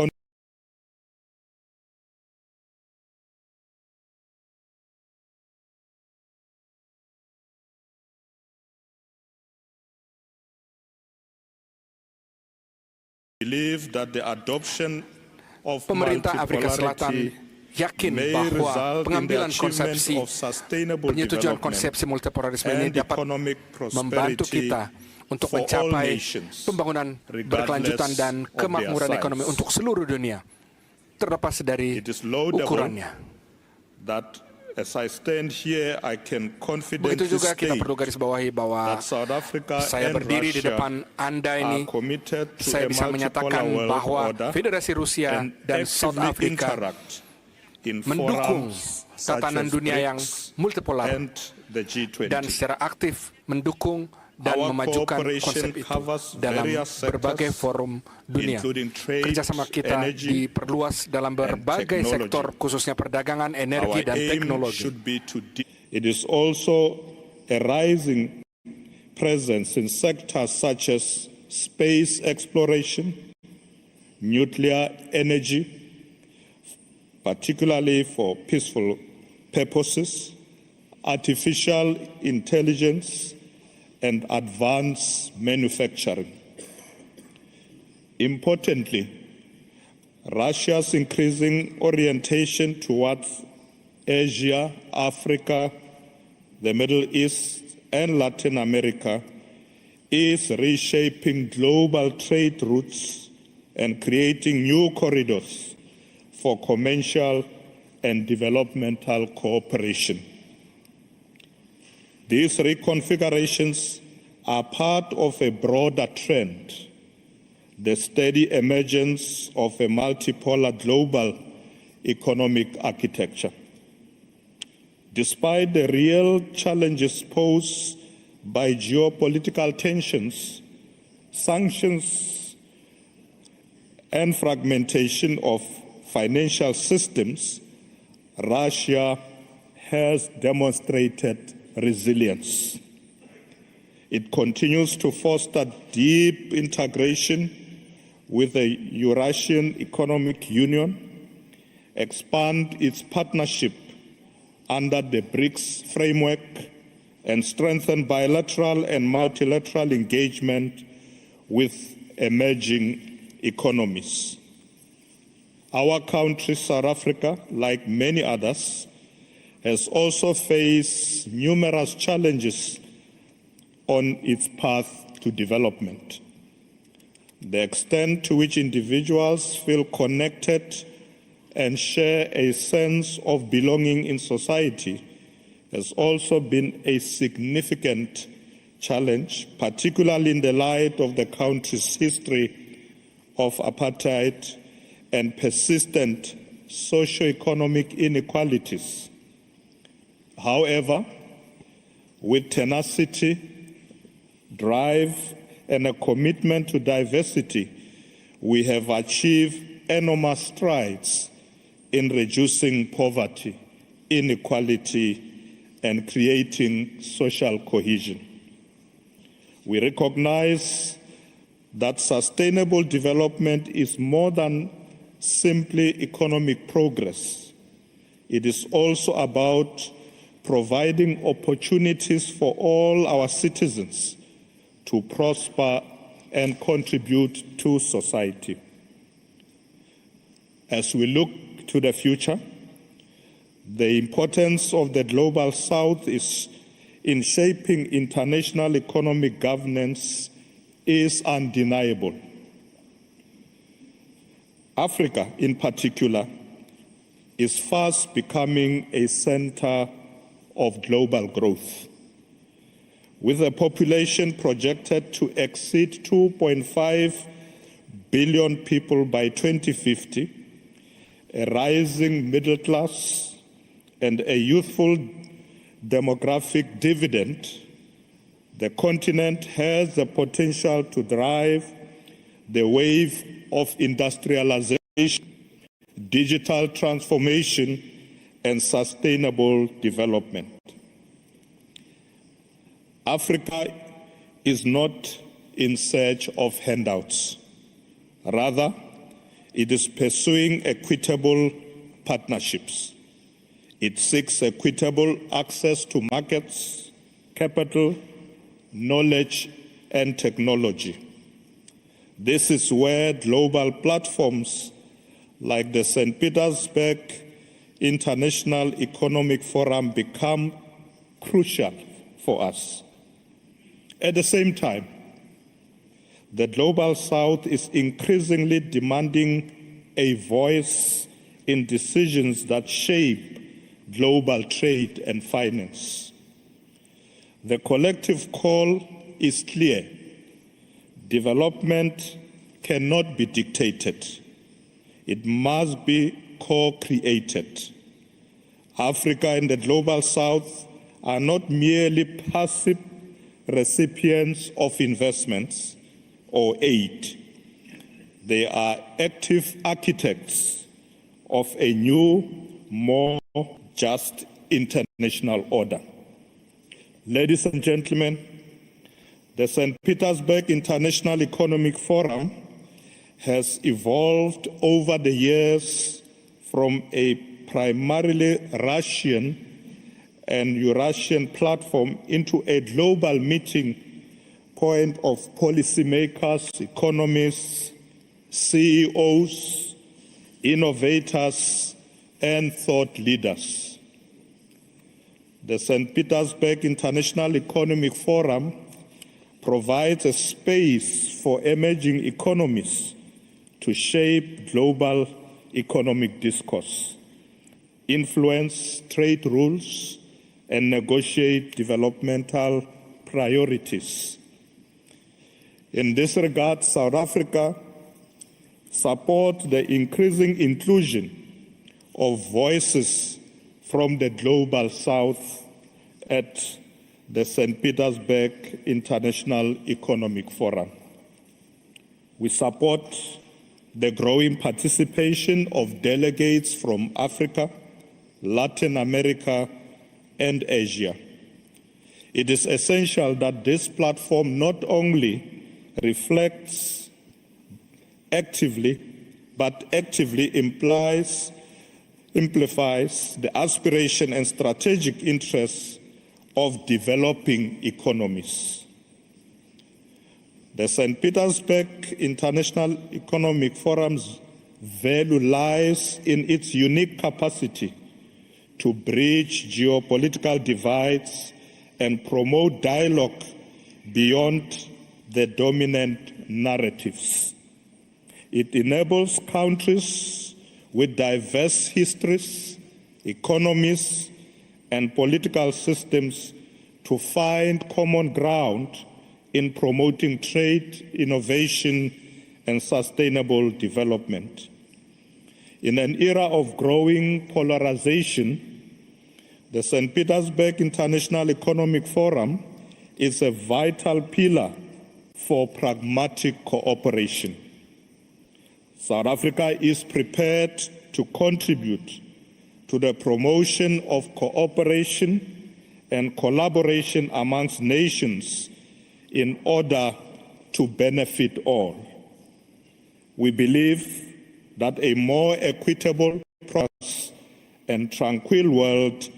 believe that the adoption of Pemerintah Afrika Selatan yakin bahwa pengambilan konsepsi penyetujuan konsepsi multipolarisme ini dapat membantu kita untuk mencapai pembangunan berkelanjutan dan kemakmuran ekonomi untuk seluruh dunia, terlepas dari ukurannya. That As I stand here, I can confidently Begitu juga kita state perlu garis bawahi bahwa that South Africa saya and berdiri di Russia depan Anda ini, are committed to saya a bisa menyatakan multipolar world bahwa order Federasi Rusia and dan South actively Africa interact in mendukung forums such tatanan as dunia yang BRICS multipolar and the G20. dan secara aktif mendukung dan Our memajukan cooperation konsep itu covers dalam various sectors, berbagai forum dunia. including trade, Kerjasama kita energy, diperluas dalam berbagai technology. sektor, khususnya perdagangan, energi, Our dan aim teknologi. should be to it is also a rising presence in sectors such as space exploration, nuclear energy, particularly for peaceful purposes, artificial intelligence, and advanced manufacturing. Importantly, Russia's increasing orientation towards Asia, Africa, the Middle East, and Latin America is reshaping global trade routes and creating new corridors for commercial and developmental cooperation. These reconfigurations are part of a broader trend, the steady emergence of a multipolar global economic architecture. Despite the real challenges posed by geopolitical tensions, sanctions, and fragmentation of financial systems, Russia has demonstrated resilience. It continues to foster deep integration with the Eurasian Economic Union, expand its partnership under the BRICS framework, and strengthen bilateral and multilateral engagement with emerging economies. Our country, South Africa, like many others, has also faced numerous challenges on its path to development. The extent to which individuals feel connected and share a sense of belonging in society has also been a significant challenge, particularly in the light of the country's history of apartheid and persistent socio-economic inequalities. However, with tenacity, drive, and a commitment to diversity, we have achieved enormous strides in reducing poverty, inequality, and creating social cohesion. We recognize that sustainable development is more than simply economic progress. It is also about providing opportunities for all our citizens to prosper and contribute to society. As we look to the future, the importance of the Global South is in shaping international economic governance is undeniable. Africa, in particular, is fast becoming a center of global growth. With a population projected to exceed 2.5 billion people by 2050, a rising middle class, and a youthful demographic dividend, the continent has the potential to drive the wave of industrialization, digital transformation, and sustainable development. Africa is not in search of handouts. Rather, it is pursuing equitable partnerships. It seeks equitable access to markets, capital, knowledge, and technology. This is where global platforms like the St. Petersburg International Economic Forum become crucial for us. At the same time, the Global South is increasingly demanding a voice in decisions that shape global trade and finance. The collective call is clear. Development cannot be dictated. It must be co-created. Africa and the Global South are not merely passive recipients of investments or aid. They are active architects of a new, more just international order. Ladies and gentlemen, the St. Petersburg International Economic Forum has evolved over the years from a primarily Russian and Eurasian platform into a global meeting point of policymakers, economists, CEOs, innovators, and thought leaders. The St. Petersburg International Economic Forum provides a space for emerging economies to shape global economic discourse, influence trade rules, and negotiate developmental priorities. In this regard, South Africa supports the increasing inclusion of voices from the Global South at the St. Petersburg International Economic Forum. We support the growing participation of delegates from Africa, Latin America, and Asia. It is essential that this platform not only reflects actively, but actively amplifies the aspiration and strategic interests of developing economies. The St. Petersburg International Economic Forum's value lies in its unique capacity to bridge geopolitical divides and promote dialogue beyond the dominant narratives. It enables countries with diverse histories, economies, and political systems to find common ground in promoting trade, innovation, and sustainable development. In an era of growing polarization, the St. Petersburg International Economic Forum is a vital pillar for pragmatic cooperation. South Africa is prepared to contribute to the promotion of cooperation and collaboration amongst nations in order to benefit all. We believe that a more equitable, prosperous, and tranquil world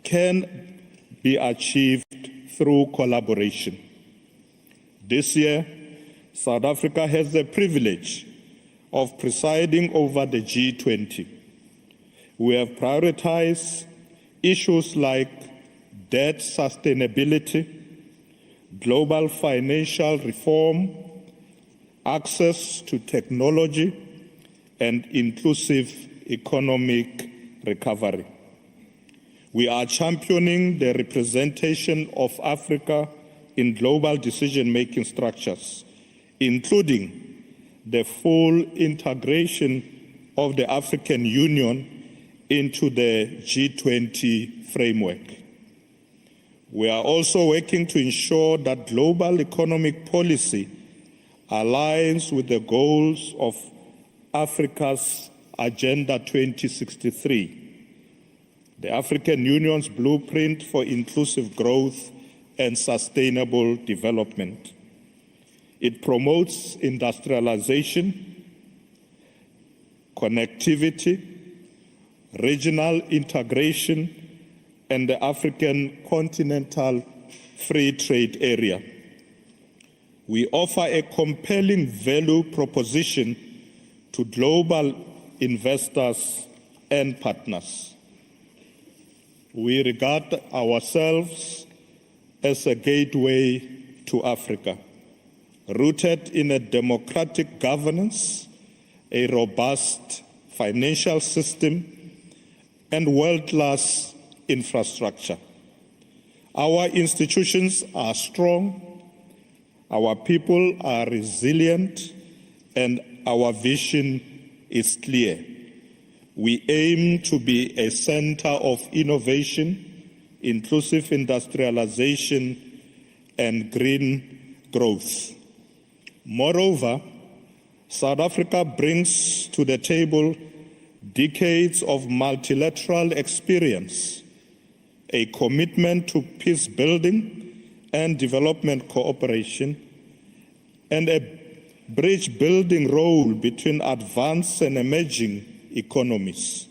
can be achieved through collaboration. This year, South Africa has the privilege of presiding over the G20. We have prioritized issues like debt sustainability, global financial reform, access to technology, and inclusive economic recovery. We are championing the representation of Africa in global decision-making structures, including the full integration of the African Union into the G20 framework. We are also working to ensure that global economic policy aligns with the goals of Africa's Agenda 2063, the African Union's blueprint for inclusive growth and sustainable development. It promotes industrialization, connectivity, regional integration, and the African continental free trade area. We offer a compelling value proposition to global investors and partners. We regard ourselves as a gateway to Africa, rooted in a democratic governance, a robust financial system, and world-class infrastructure. Our institutions are strong, our people are resilient, and our vision is clear. We aim to be a center of innovation, inclusive industrialization, and green growth. Moreover, South Africa brings to the table decades of multilateral experience, a commitment to peace building and development cooperation, and a bridge building role between advanced and emerging economies.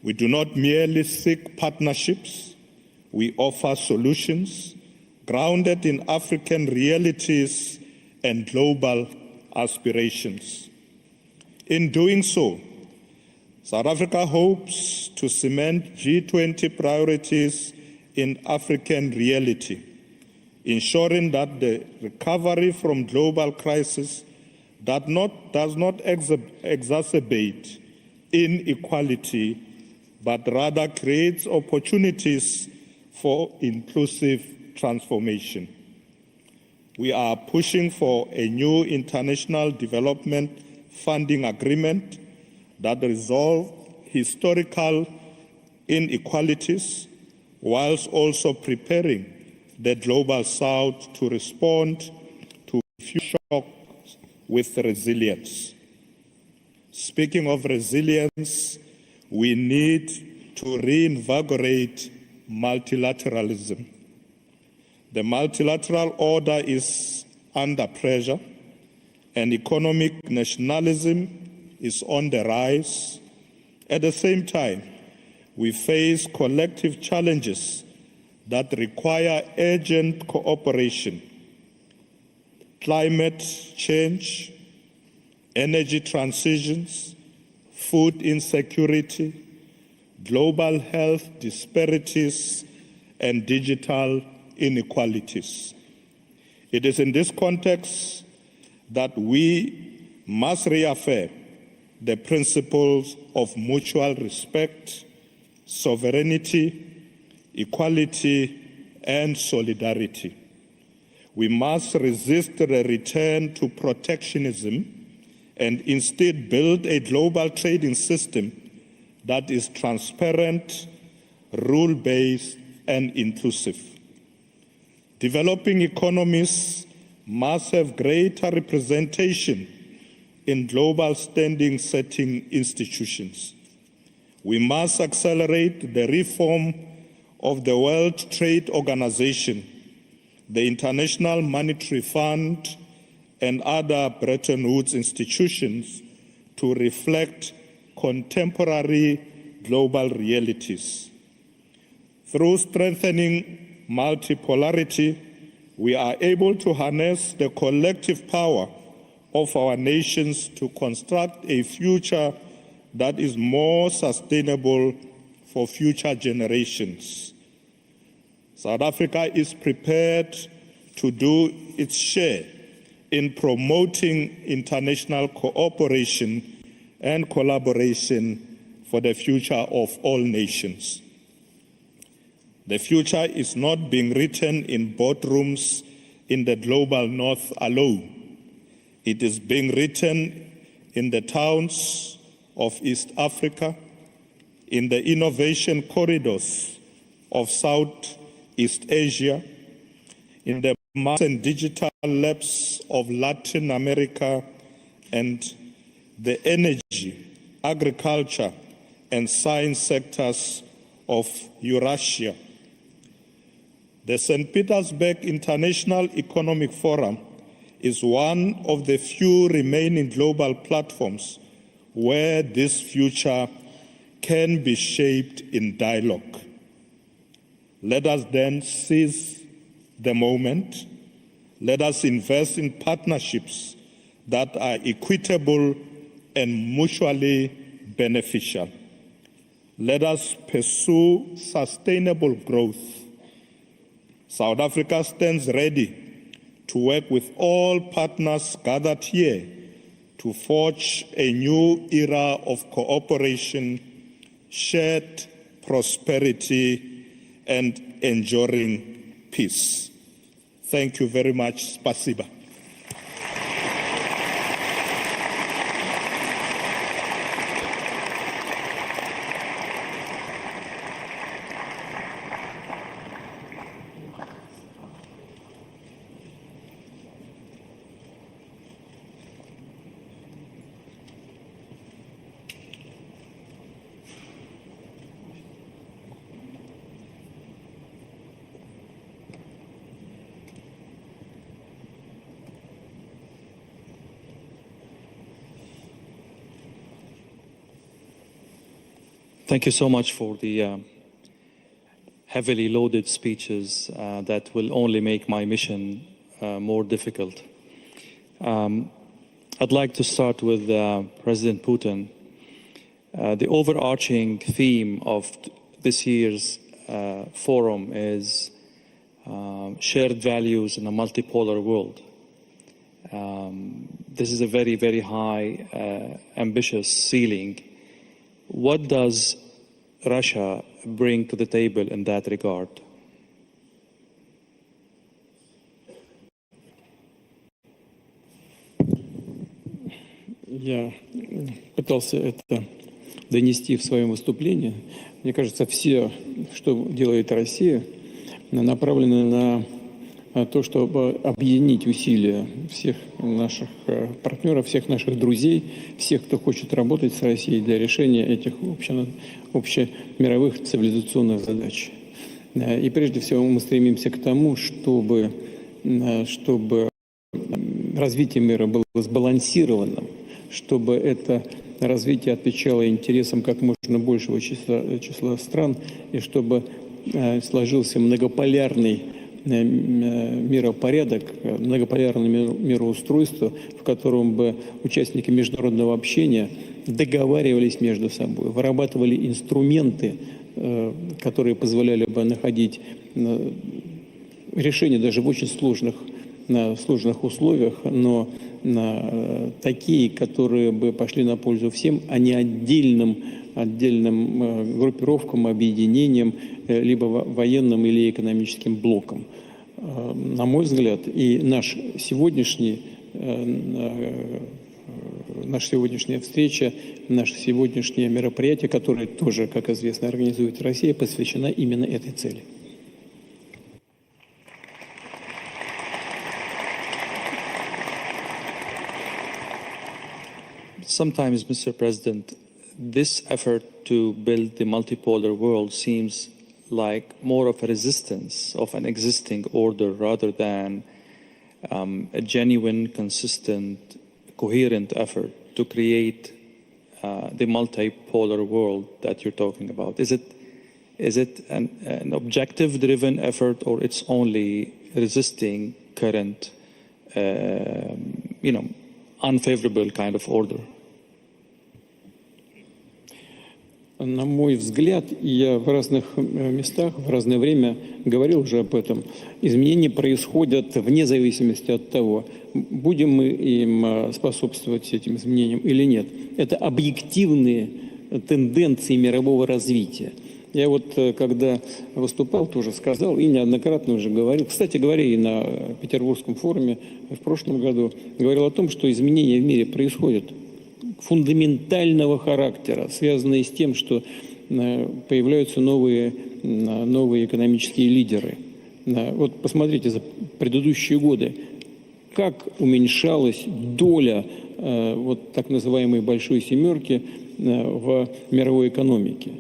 We do not merely seek partnerships, we offer solutions grounded in African realities and global aspirations. In doing so, South Africa hopes to cement G20 priorities in African reality, ensuring that the recovery from global crisis does not exacerbate inequality, but rather creates opportunities for inclusive transformation. We are pushing for a new international development funding agreement that resolves historical inequalities, whilst also preparing the global South to respond to future shocks with resilience. Speaking of resilience, we need to reinvigorate multilateralism. The multilateral order is under pressure, and economic nationalism is on the rise. At the same time, we face collective challenges that require urgent cooperation. Climate change, energy transitions, food insecurity, global health disparities, and digital inequalities. It is in this context that we must reaffirm the principles of mutual respect, sovereignty, equality, and solidarity. We must resist the return to protectionism and instead build a global trading system that is transparent, rule-based, and inclusive. Developing economies must have greater representation in global standing-setting institutions. We must accelerate the reform of the World Trade Organization, the International Monetary Fund, and other Bretton Woods institutions to reflect contemporary global realities. Through strengthening multipolarity, we are able to harness the collective power of our nations to construct a future that is more sustainable for future generations. South Africa is prepared to do its share in promoting international cooperation and collaboration for the future of all nations. The future is not being written in boardrooms in the global north alone. It is being written in the towns of East Africa, in the innovation corridors of Southeast Asia, in the mass and digital labs of Latin America, and the energy, agriculture, and science sectors of Eurasia. The St. Petersburg International Economic Forum is one of the few remaining global platforms where this future can be shaped in dialogue. Let us then seize the moment. Let us invest in partnerships that are equitable and mutually beneficial. Let us pursue sustainable growth. South Africa stands ready to work with all partners gathered here to forge a new era of cooperation, shared prosperity, and enduring peace. Thank you very much. Spasiba. Thank you so much for the heavily loaded speeches that will only make my mission more difficult. I'd like to start with President Putin. The overarching theme of this year's forum is shared values in a multipolar world. This is a very, very high, ambitious ceiling. What does Russia bring to the table in that regard? Я пытался это донести в своем выступлении. Мне кажется, все, что делает Россия, направлено на то, чтобы объединить усилия всех наших партнеров, всех наших друзей, всех, кто хочет работать с Россией для решения этих общемировых цивилизационных задач. И прежде всего мы стремимся к тому, чтобы развитие мира было сбалансированным, чтобы это развитие отвечало интересам как можно большего числа стран, и чтобы сложился многополярный миропорядок, многополярное мироустройство, в котором бы участники международного общения договаривались между собой, вырабатывали инструменты, которые позволяли бы находить решения даже в очень сложных условиях, но такие, которые бы пошли на пользу всем, а не отдельным группировкам, объединениям, либо военным или экономическим блокам. На мой взгляд, и наша сегодняшняя встреча, наше сегодняшнее мероприятие, которое тоже, как известно, организует Россия, посвящена именно этой цели. Sometimes, Mr. President, this effort to build the multipolar world seems like more of a resistance of an existing order rather than a genuine, consistent, coherent effort to create the multipolar world that you're talking about. Is it an objective-driven effort, or it's only resisting current, unfavorable kind of order? На мой взгляд, и я в разных местах, в разное время говорил уже об этом, изменения происходят вне зависимости от того, будем мы им способствовать этим изменениям или нет. Это объективные тенденции мирового развития. Я вот, когда выступал, тоже сказал, и неоднократно уже говорил, кстати говоря, и на Петербургском форуме в прошлом году, говорил о том, что изменения в мире происходят фундаментального характера, связанные с тем, что появляются новые экономические лидеры. Вот посмотрите за предыдущие годы, как уменьшалась доля вот так называемой «большой семерки» в мировой экономике.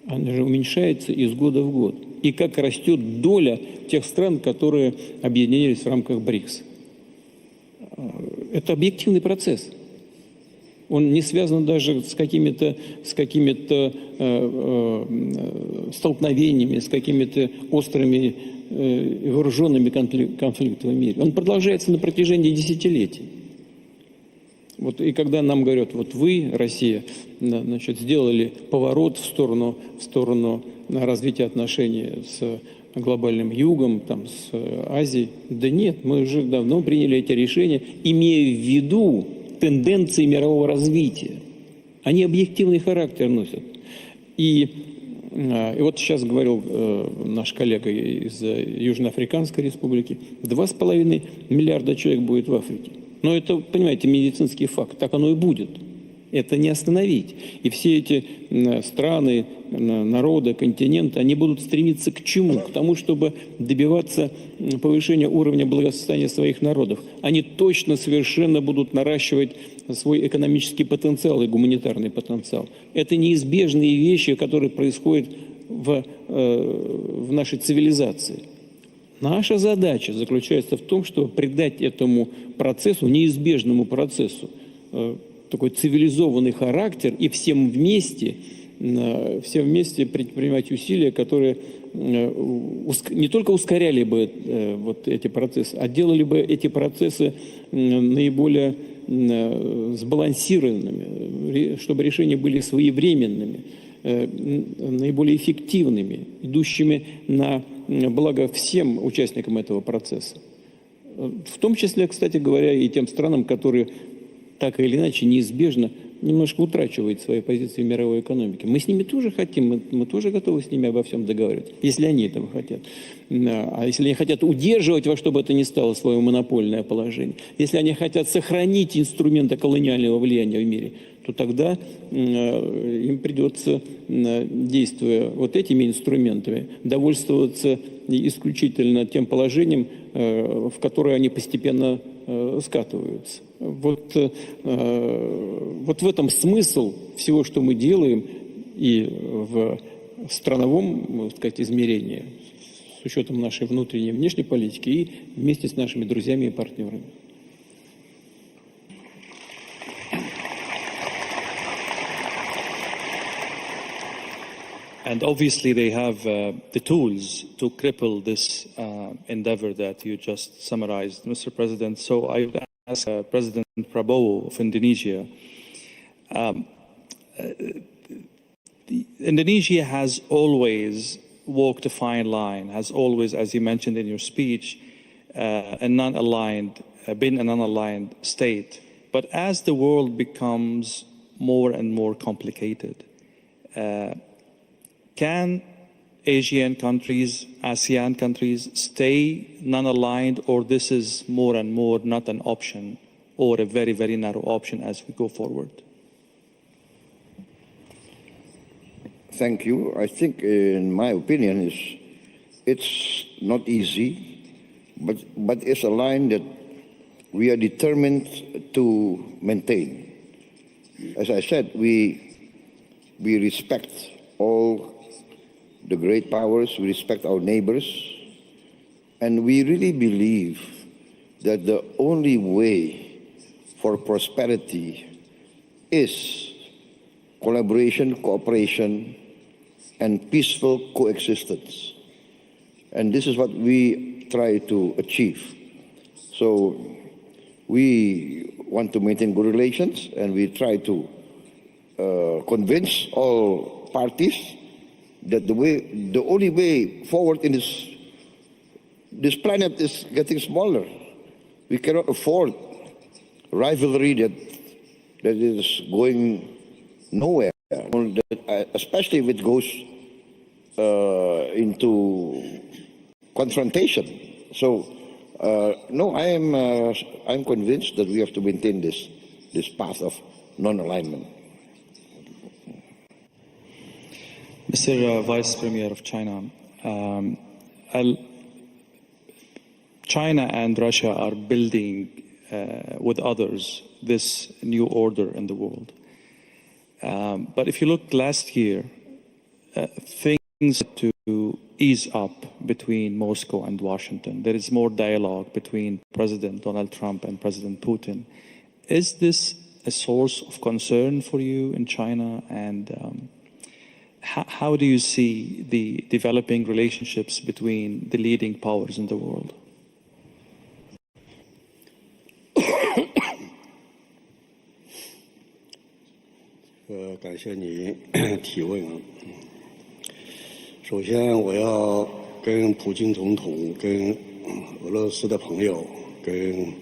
Она же уменьшается из года в год. И как растет доля тех стран, которые объединились в рамках БРИКС. Это объективный процесс. Он не связан даже с какими-то столкновениями, с какими-то острыми вооруженными конфликтами в мире. Он продолжается на протяжении десятилетий. Вот, и когда нам говорят, вот вы, Россия, значит, сделали поворот в сторону развития отношений с глобальным югом, там, с Азией, да нет, мы уже давно приняли эти решения, имея в виду тенденции мирового развития. Они объективный характер носят. И И вот сейчас говорил наш коллега из Южноафриканской республики, 2,5 миллиарда человек будет в Африке. Но это, понимаете, медицинский факт, так оно и будет. Это не остановить. И все эти страны, народы, континенты, они будут стремиться к чему? К тому, чтобы добиваться повышения уровня благосостояния своих народов. Они точно совершенно будут наращивать свой экономический потенциал и гуманитарный потенциал. Это неизбежные вещи, которые происходят в нашей цивилизации. Наша задача заключается в том, чтобы придать этому процессу, неизбежному процессу, такой цивилизованный характер и всем вместе предпринимать усилия, которые не только ускоряли бы вот эти процессы, а делали бы эти процессы наиболее сбалансированными, чтобы решения были своевременными, наиболее эффективными, идущими на благо всем участникам этого процесса. В том числе, кстати говоря, и тем странам, которые так или иначе неизбежно немножко утрачивают свои позиции в мировой экономике. Мы с ними тоже хотим, мы тоже готовы с ними обо всем договариваться, если они этого хотят. А если они хотят удерживать во что бы это ни стало свое монопольное положение, если они хотят сохранить инструменты колониального влияния в мире, то тогда им придется, действуя вот этими инструментами, довольствоваться исключительно тем положением, в которое они постепенно скатываются. Вот в этом смысл всего, что мы делаем, и в страновом, можно сказать, измерении, с учетом нашей внутренней и внешней политики, и вместе с нашими друзьями и партнерами. And obviously they have the tools to cripple this endeavor that you just summarized, Mr. President. So I would ask President Prabowo of Indonesia. Indonesia has always walked a fine line, has always, as you mentioned in your speech, been a non-aligned state. But as the world becomes more and more complicated, can Asian countries, ASEAN countries, stay non-aligned, or this is more and more not an option, or a very, very narrow option as we go forward? Thank you. I think, in my opinion, it's not easy, but it's a line that we are determined to maintain. As I said, we respect all the great powers, we respect our neighbors, and we really believe that the only way for prosperity is collaboration, cooperation, and peaceful coexistence. And this is what we try to achieve. So we want to maintain good relations, and we try to convince all parties that the only way forward in this planet is getting smaller. We cannot afford rivalry that is going nowhere, especially if it goes into confrontation. So, no, I'm convinced that we have to maintain this path of non-alignment. Mr. Vice Premier of China, China and Russia are building with others this new order in the world. But if you look last year, things to ease up between Moscow and Washington. There is more dialogue between President Donald Trump and President Putin. Is this a source of concern for you in China? And how do you see the developing relationships between the leading powers in the world?感谢你提问啊。首先，我要跟普京总统、跟俄罗斯的朋友、跟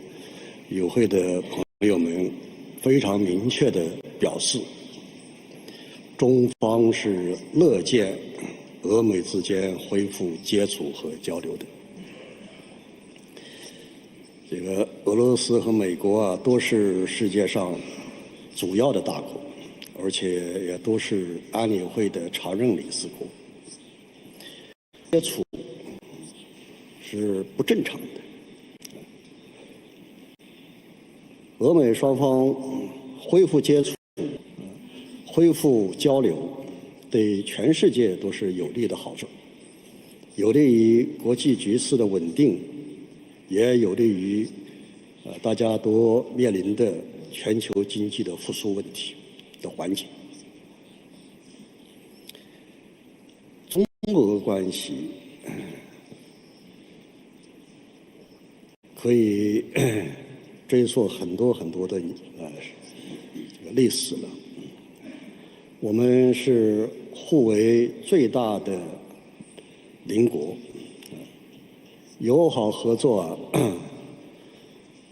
与会的朋友们非常明确地表示，中方是乐见俄美之间恢复接触和交流的。这个俄罗斯和美国啊，都是世界上主要的大国，而且也都是安理会的常任理事国。接触是不正常的。俄美双方恢复接触、恢复交流，对全世界都是有利的好处，有利于国际局势的稳定，也有利于大家都面临的全球经济的复苏问题的缓解。中俄关系可以追溯很多的历史了。我们是互为最大的邻国，友好合作啊，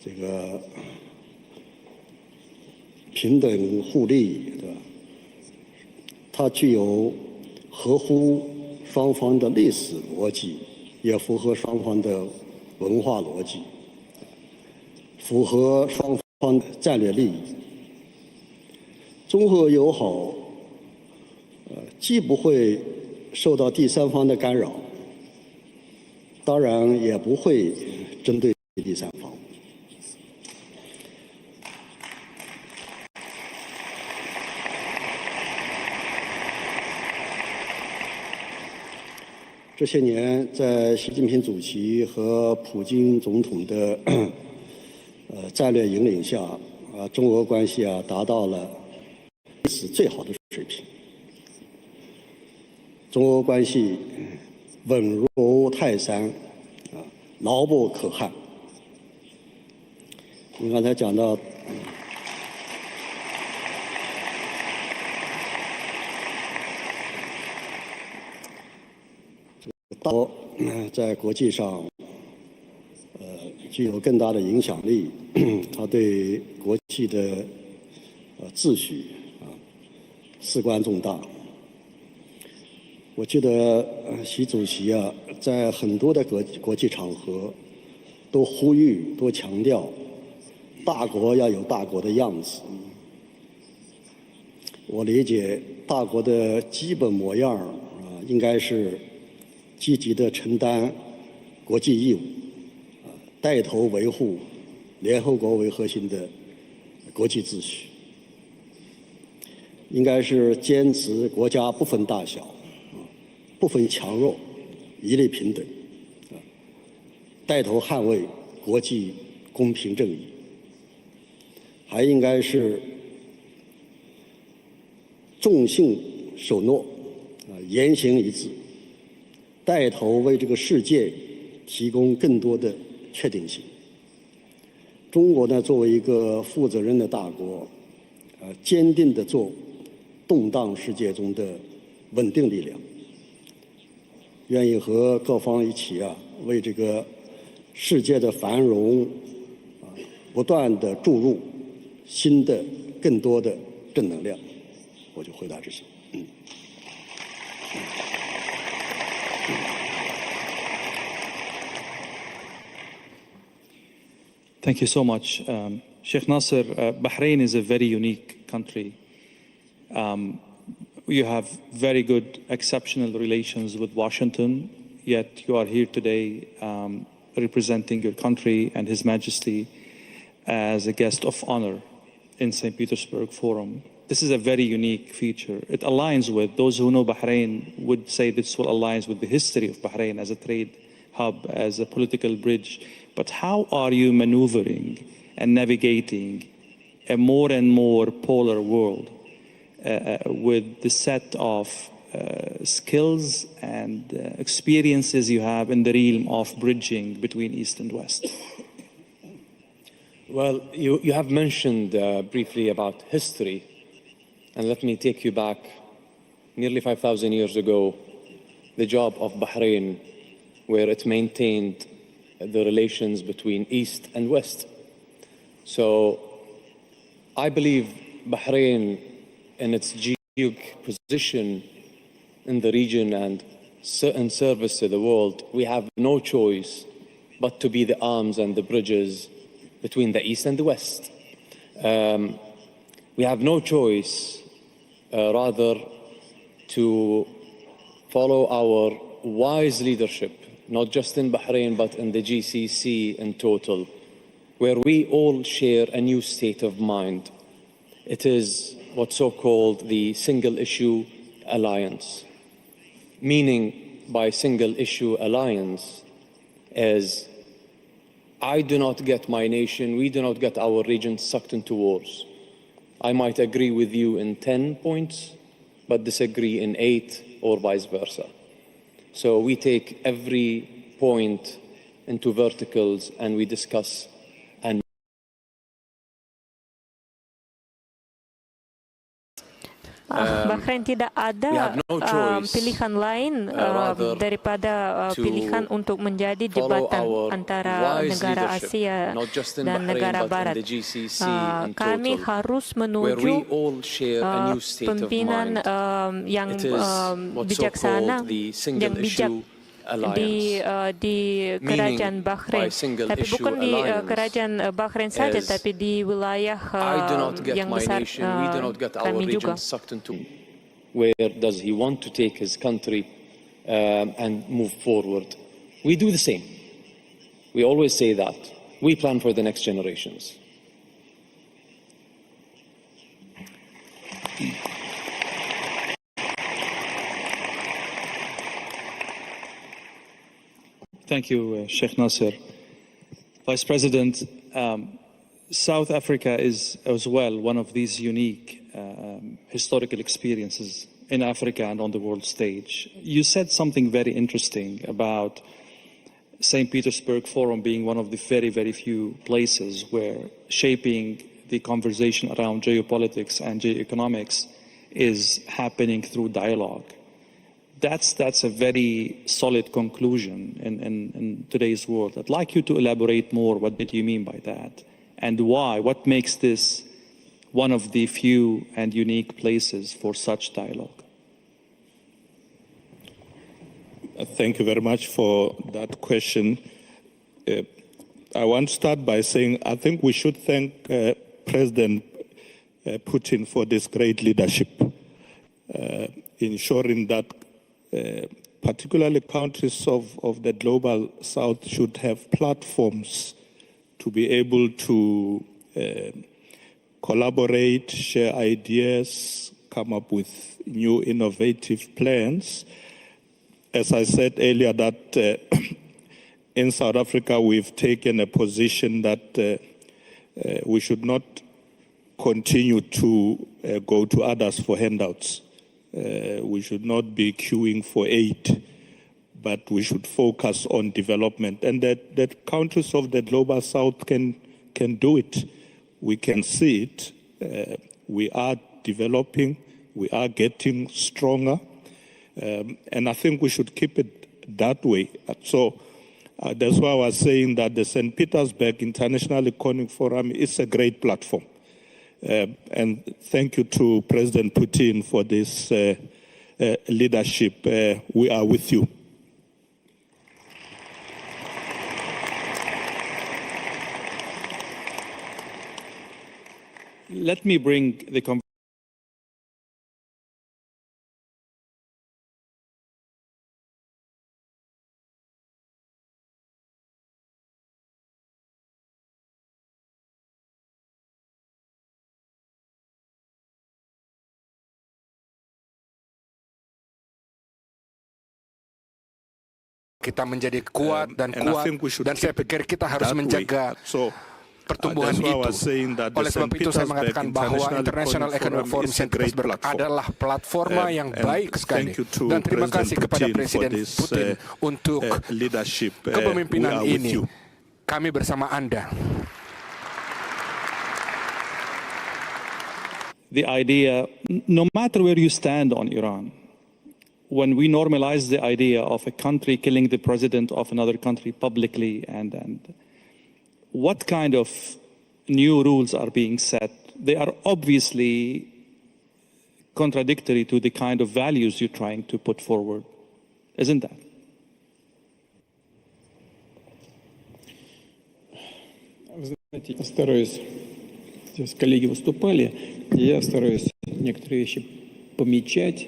这个平等互利，对吧？它具有合乎双方的历史逻辑，也符合双方的文化逻辑，符合双方的战略利益。中俄友好，既不会受到第三方的干扰，当然也不会针对第三方。这些年，在习近平主席和普京总统的战略引领下，中俄关系达到了历史最好的水平。中俄关系稳如泰山，牢不可撼。你刚才讲到，在国际上，具有更大的影响力，它对国际的秩序事关重大。我记得习主席在很多的国际场合都呼吁、都强调，大国要有大国的样子。我理解大国的基本模样应该是积极地承担国际义务，带头维护联合国为核心的国际秩序，应该是坚持国家不分大小，不分强弱，一律平等，带头捍卫国际公平正义，还应该是重信守诺，言行一致，带头为这个世界提供更多的确定性。中国呢，作为一个负责任的大国，坚定地做动荡世界中的稳定力量，愿意和各方一起为这个世界的繁荣不断地注入新的更多的正能量。我就回答这些。Thank you so much. Sheikh Nasser, Bahrain is a very unique country. You have very good, exceptional relations with Washington, yet you are here today representing your country and His Majesty as a guest of honor in St. Petersburg Forum. This is a very unique feature. It aligns with, those who know Bahrain would say this will align with the history of Bahrain as a trade hub, as a political bridge. But how are you maneuvering and navigating a more and more polar world with the set of skills and experiences you have in the realm of bridging between East and West? Well, you have mentioned briefly about history, and let me take you back nearly 5,000 years ago, the job of Bahrain, where it maintained the relations between East and West. So I believe Bahrain, in its geographic position in the region and in service to the world, we have no choice but to be the arms and the bridges between the East and the West. We have no choice, rather, to follow our wise leadership, not just in Bahrain, but in the GCC in total, where we all share a new state of mind. It is what's so-called the single-issue alliance. Meaning by single-issue alliance is, I do not get my nation, we do not get our region sucked into wars. I might agree with you in 10 points, but disagree in 8 or vice versa. So we take every point into verticals and we discuss and Bahrain tidak ada pilihan lain daripada pilihan untuk menjadi jembatan antara negara Asia dan negara Barat. Kami harus menuju pimpinan yang bijaksana, yang bijak di kerajaan Bahrain, tapi bukan di kerajaan Bahrain saja, tapi di wilayah yang besar kami juga. Where does he want to take his country and move forward? We do the same. We always say that. We plan for the next generations. Thank you, Sheikh Nasser. Vice President, South Africa is as well one of these unique historical experiences in Africa and on the world stage. You said something very interesting about St. Petersburg Forum being one of the very, very few places where shaping the conversation around geopolitics and geoeconomics is happening through dialogue. That's a very solid conclusion in today's world. I'd like you to elaborate more. What did you mean by that? And why? What makes this one of the few and unique places for such dialogue? Thank you very much for that question. I want to start by saying I think we should thank President Putin for this great leadership, ensuring that particularly countries of the global south should have platforms to be able to collaborate, share ideas, come up with new innovative plans. As I said earlier, that in South Africa we've taken a position that we should not continue to go to others for handouts. We should not be queuing for aid, but we should focus on development. And that countries of the global south can do it. We can see it. We are developing. We are getting stronger. And I think we should keep it that way. So that's why I was saying that the St. Petersburg International Economic Forum is a great platform. And thank you to President Putin for this leadership. We are with you. Let me bring the conversation. Kita menjadi kuat dan saya pikir kita harus menjaga pertumbuhan itu. Oleh sebab itu saya mengatakan bahwa Internasional Economic Forum St. Petersburg adalah platforma yang baik sekali. Dan terima kasih kepada Presiden Putin untuk kepemimpinan ini. Kami bersama Anda. The idea, no matter where you stand on Iran, when we normalize the idea of a country killing the president of another country publicly, and what kind of new rules are being set, they are obviously contradictory to the kind of values you're trying to put forward. Isn't that? Вы знаете, я стараюсь, здесь коллеги выступали, и я стараюсь некоторые вещи помечать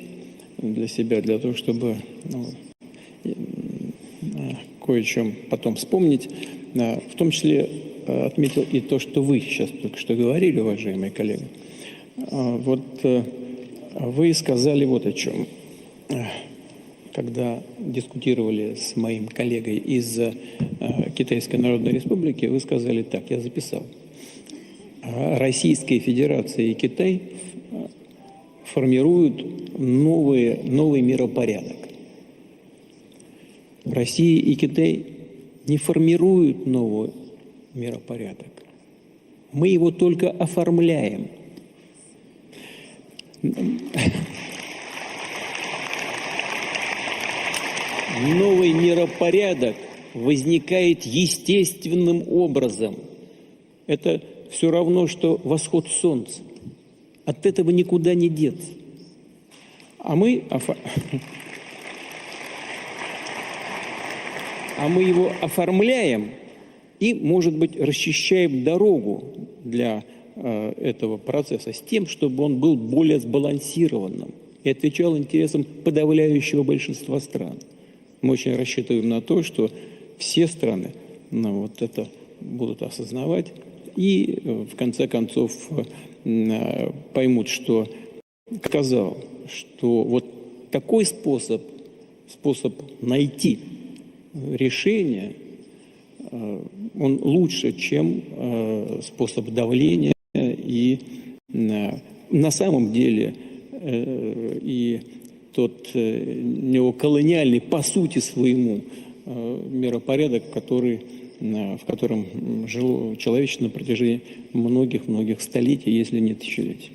для себя, для того, чтобы кое о чем потом вспомнить. В том числе отметил и то, что вы сейчас только что говорили, уважаемые коллеги. Вот вы сказали вот о чем. Когда дискутировали с моим коллегой из Китайской Народной Республики, вы сказали так, я записал. Российская Федерация и Китай формируют новый миропорядок. Россия и Китай не формируют новый миропорядок. Мы его только оформляем. Новый миропорядок возникает естественным образом. Это все равно, что восход солнца. От этого никуда не деться. А мы его оформляем и, может быть, расчищаем дорогу для этого процесса с тем, чтобы он был более сбалансированным и отвечал интересам подавляющего большинства стран. Мы очень рассчитываем на то, что все страны вот это будут осознавать и, в конце концов, поймут, что сказал, что вот такой способ найти решение, он лучше, чем способ давления. И на самом деле и тот неоколониальный по сути своему миропорядок, в котором жило человечество на протяжении многих столетий, если не тысячелетий.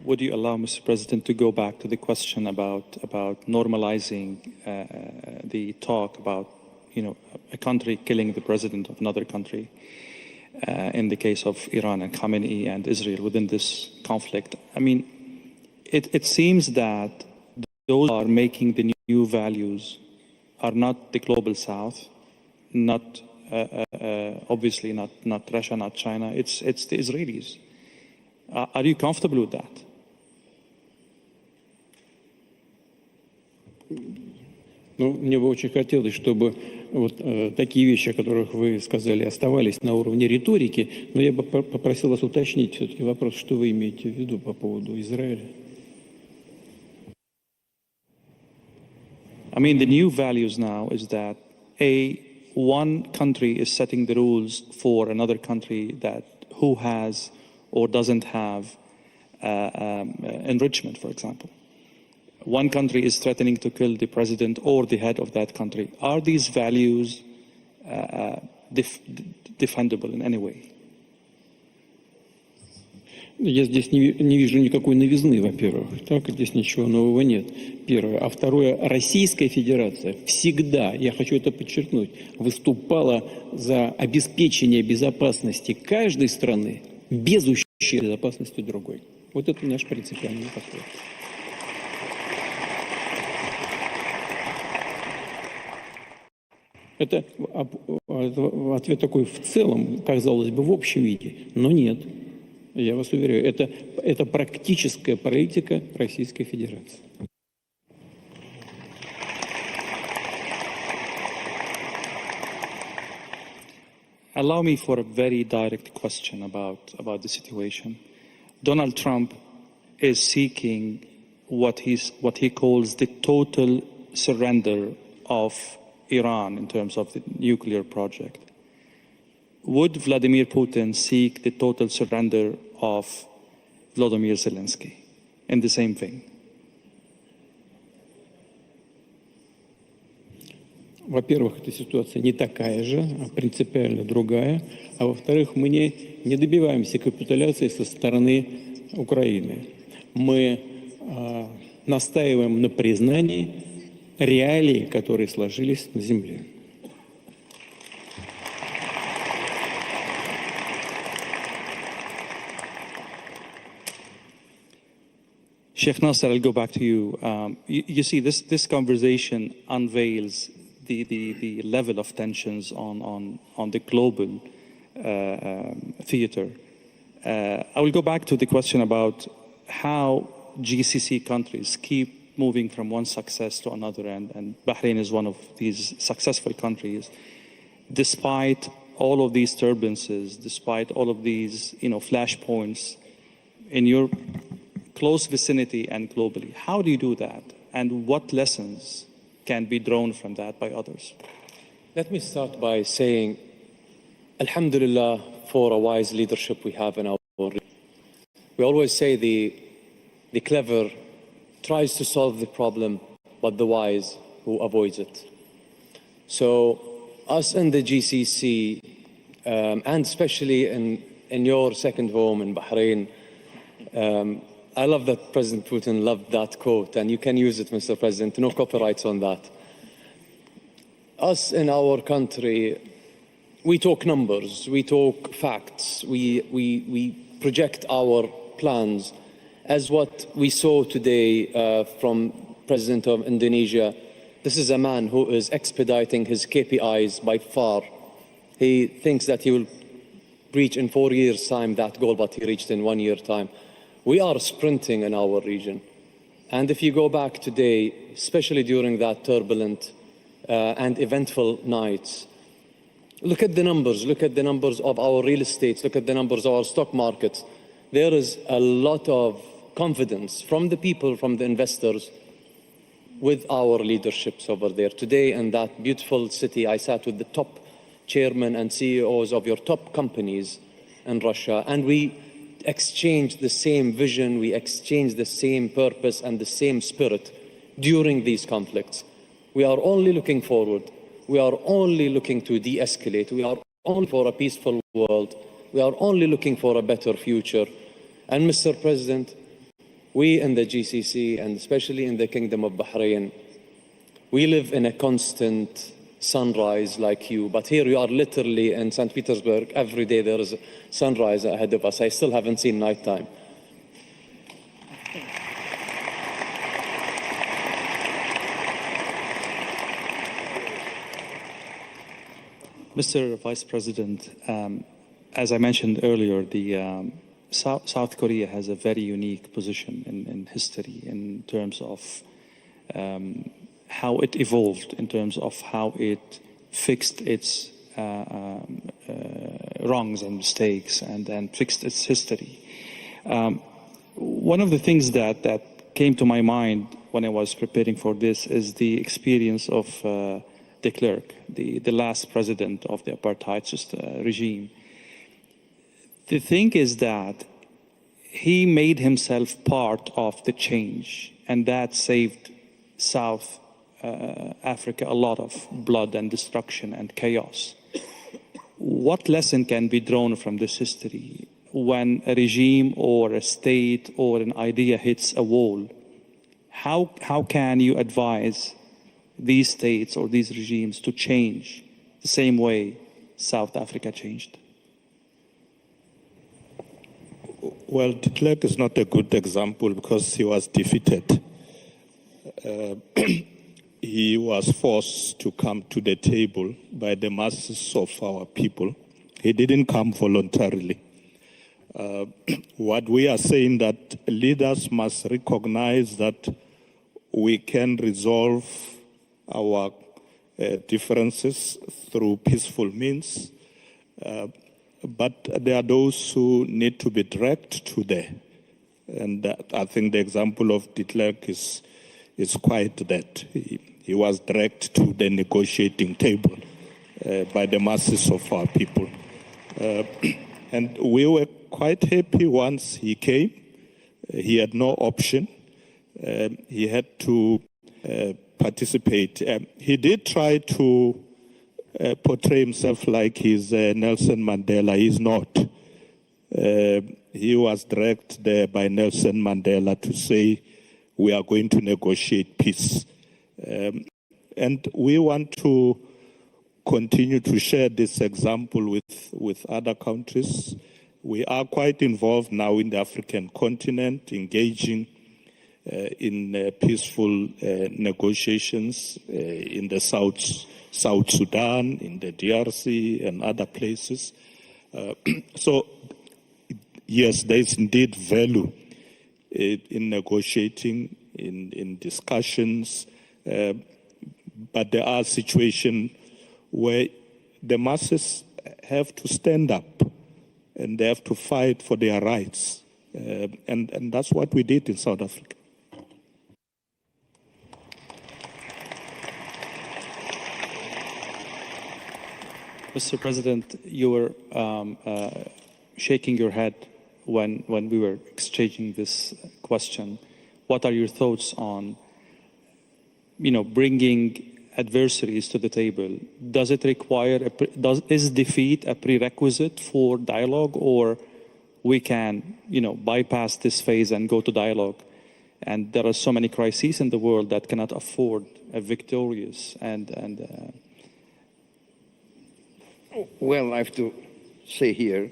Would you allow, Mr. President, to go back to the question about normalizing the talk about, a country killing the president of another country, in the case of Iran and Khamenei and Israel within this conflict? I mean, it seems that those who are making the new values are not the global South, not obviously not Russia, not China. It's the Israelis. Are you comfortable with that? Мне бы очень хотелось, чтобы вот такие вещи, о которых вы сказали, оставались на уровне риторики, но я бы попросил вас уточнить все-таки вопрос, что вы имеете в виду по поводу Израиля. I mean, the new values now is that one country is setting the rules for another country who has or doesn't have enrichment, for example. One country is threatening to kill the president or the head of that country. Are these values defendable in any way? Я здесь не вижу никакой новизны, во-первых. Так, здесь ничего нового нет. Первое. А второе. Российская Федерация всегда, я хочу это подчеркнуть, выступала за обеспечение безопасности каждой страны без ущерба безопасности другой. Вот это наш принципиальный подход. Это ответ такой в целом, казалось бы, в общем виде, но нет. Я вас уверяю, это практическая политика Российской Федерации. Allow me for a very direct question about the situation. Donald Trump is seeking what he calls the total surrender of Iran in terms of the nuclear project. Would Vladimir Putin seek the total surrender of Volodymyr Zelensky in the same thing? Во-первых, эта ситуация не такая же, а принципиально другая. А во-вторых, мы не добиваемся капитуляции со стороны Украины. Мы настаиваем на признании реалий, которые сложились на земле. Sheikh Nasser, I'll go back to you. You see, this conversation unveils the level of tensions on the global theater. I will go back to the question about how GCC countries keep moving from one success to another, and Bahrain is one of these successful countries, despite all of these turbulences, despite all of these flashpoints in your close vicinity and globally. How do you do that? And what lessons can be drawn from that by others? Let me start by saying, Alhamdulillah, for a wise leadership we have in our region. We always say the clever tries to solve the problem, but the wise who avoids it. So us in the GCC, and especially in your second home in Bahrain, I love that President Putin loved that quote, and you can use it, Mr. President, no copyrights on that. Us in our country, we talk numbers, we talk facts, we project our plans as what we saw today from President of Indonesia. This is a man who is expediting his KPIs by far. He thinks that he will reach in 4 years' time that goal, but he reached in 1 year time. We are sprinting in our region. And if you go back today, especially during that turbulent and eventful nights, look at the numbers of our real estate, look at the numbers of our stock markets. There is a lot of confidence from the people, from the investors, with our leaderships over there. Today in that beautiful city, I sat with the top chairmen and CEOs of your top companies in Russia, and we exchanged the same vision, we exchanged the same purpose and the same spirit during these conflicts. We are only looking forward. We are only looking to de-escalate. We are only for a peaceful world. We are only looking for a better future. And Mr. President, we in the GCC, and especially in the Kingdom of Bahrain, we live in a constant sunrise like you, but here you are literally in St. Petersburg. Every day there is a sunrise ahead of us. I still haven't seen nighttime. Mr. Vice President, as I mentioned earlier, the South Korea has a very unique position in history in terms of how it evolved, in terms of how it fixed its wrongs and mistakes and fixed its history. One of the things that came to my mind when I was preparing for this is the experience of de Klerk, the last president of the apartheid regime. The thing is that he made himself part of the change, and that saved South Africa a lot of blood and destruction and chaos. What lesson can be drawn from this history when a regime or a state or an idea hits a wall? How can you advise these states or these regimes to change the same way South Africa changed? Well, de Klerk is not a good example because he was defeated. He was forced to come to the table by the masses of our people. He didn't come voluntarily. What we are saying that leaders must recognize that we can resolve our differences through peaceful means, but there are those who need to be dragged to there. And I think the example of de Klerk is quite that. He was dragged to the negotiating table by the masses of our people. And we were quite happy once he came. He had no option. He had to participate. He did try to portray himself like he's Nelson Mandela. He's not. He was dragged there by Nelson Mandela to say, we are going to negotiate peace. And we want to continue to share this example with other countries. We are quite involved now in the African continent, engaging in peaceful negotiations in the South Sudan, in the DRC, and other places. So, yes, there is indeed value in negotiating, in discussions, but there are situations where the masses have to stand up and they have to fight for their rights. And that's what we did in South Africa. Mr. President, you were shaking your head when we were exchanging this question. What are your thoughts on, bringing adversaries to the table? Does it require, is defeat a prerequisite for dialogue, or we can, bypass this phase and go to dialogue? And there are so many crises in the world that cannot afford a victorious Well, I have to say here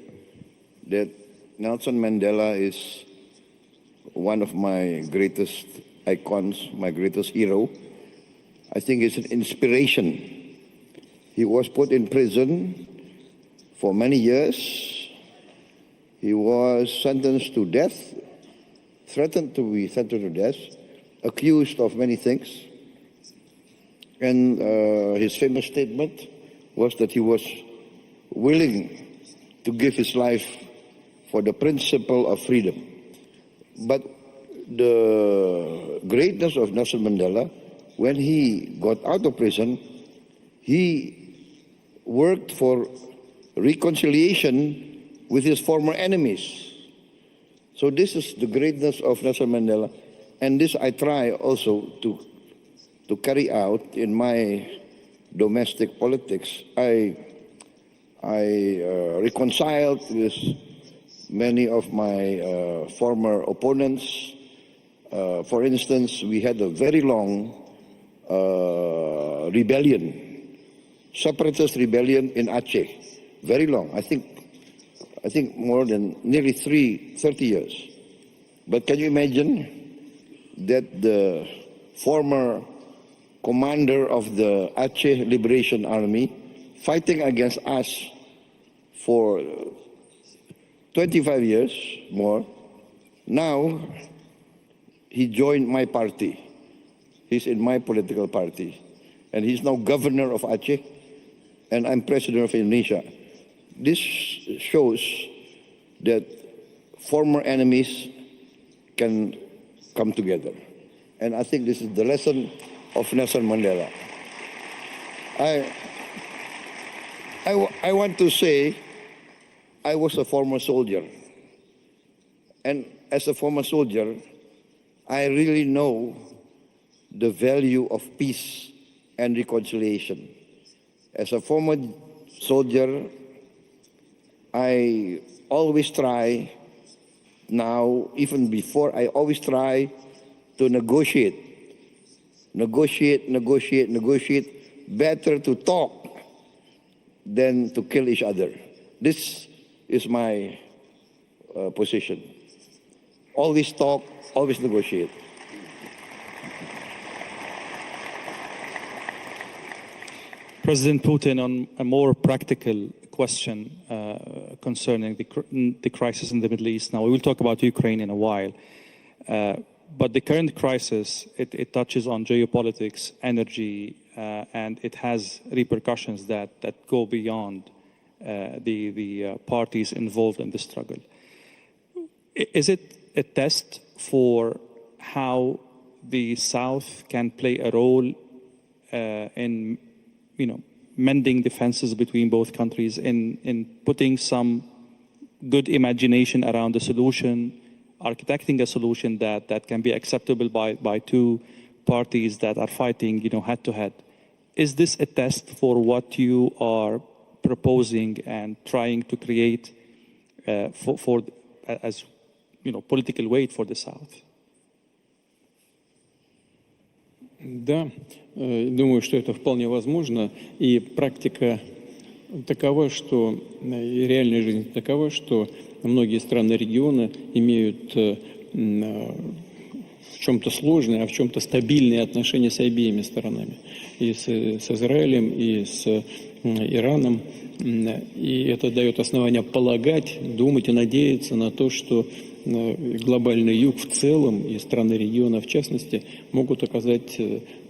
that Nelson Mandela is one of my greatest icons, my greatest hero. I think it's an inspiration. He was put in prison for many years. He was sentenced to death, threatened to be sentenced to death, accused of many things. And his famous statement was that he was willing to give his life for the principle of freedom. But the greatness of Nelson Mandela, when he got out of prison, he worked for reconciliation with his former enemies. So this is the greatness of Nelson Mandela, and this I try also to carry out in my domestic politics. I reconciled with many of my former opponents. For instance, we had a very long rebellion, separatist rebellion in Aceh, very long. I think more than nearly 30 years. But can you imagine that the former commander of the Aceh Liberation Army, fighting against us for 25 years more, now he joined my party. He's in my political party. And he's now governor of Aceh, and I'm president of Indonesia. This shows that former enemies can come together. And I think this is the lesson of Nelson Mandela. I want to say I was a former soldier. And as a former soldier, I really know the value of peace and reconciliation. As a former soldier, I always try, now, even before, I always try to negotiate. Better to talk than to kill each other. This is my position. Always talk, always negotiate. President Putin, on a more practical question concerning the crisis in the Middle East. Now, we will talk about Ukraine in a while. But the current crisis, it touches on geopolitics, energy, and it has repercussions that go beyond the parties involved in the struggle. Is it a test for how the South can play a role in, mending defenses between both countries, in putting some good imagination around the solution, architecting a solution that can be acceptable by two parties that are fighting, head to head? Is this a test for what you are proposing and trying to create as political weight for the South? Да, думаю, что это вполне возможно, и практика такова, что и реальная жизнь такова, что многие страны региона имеют в чем-то сложные, а в чем-то стабильные отношения с обеими сторонами. И с Израилем, и с Ираном. И это дает основания полагать, думать и надеяться на то, что глобальный юг в целом и страны региона в частности могут оказать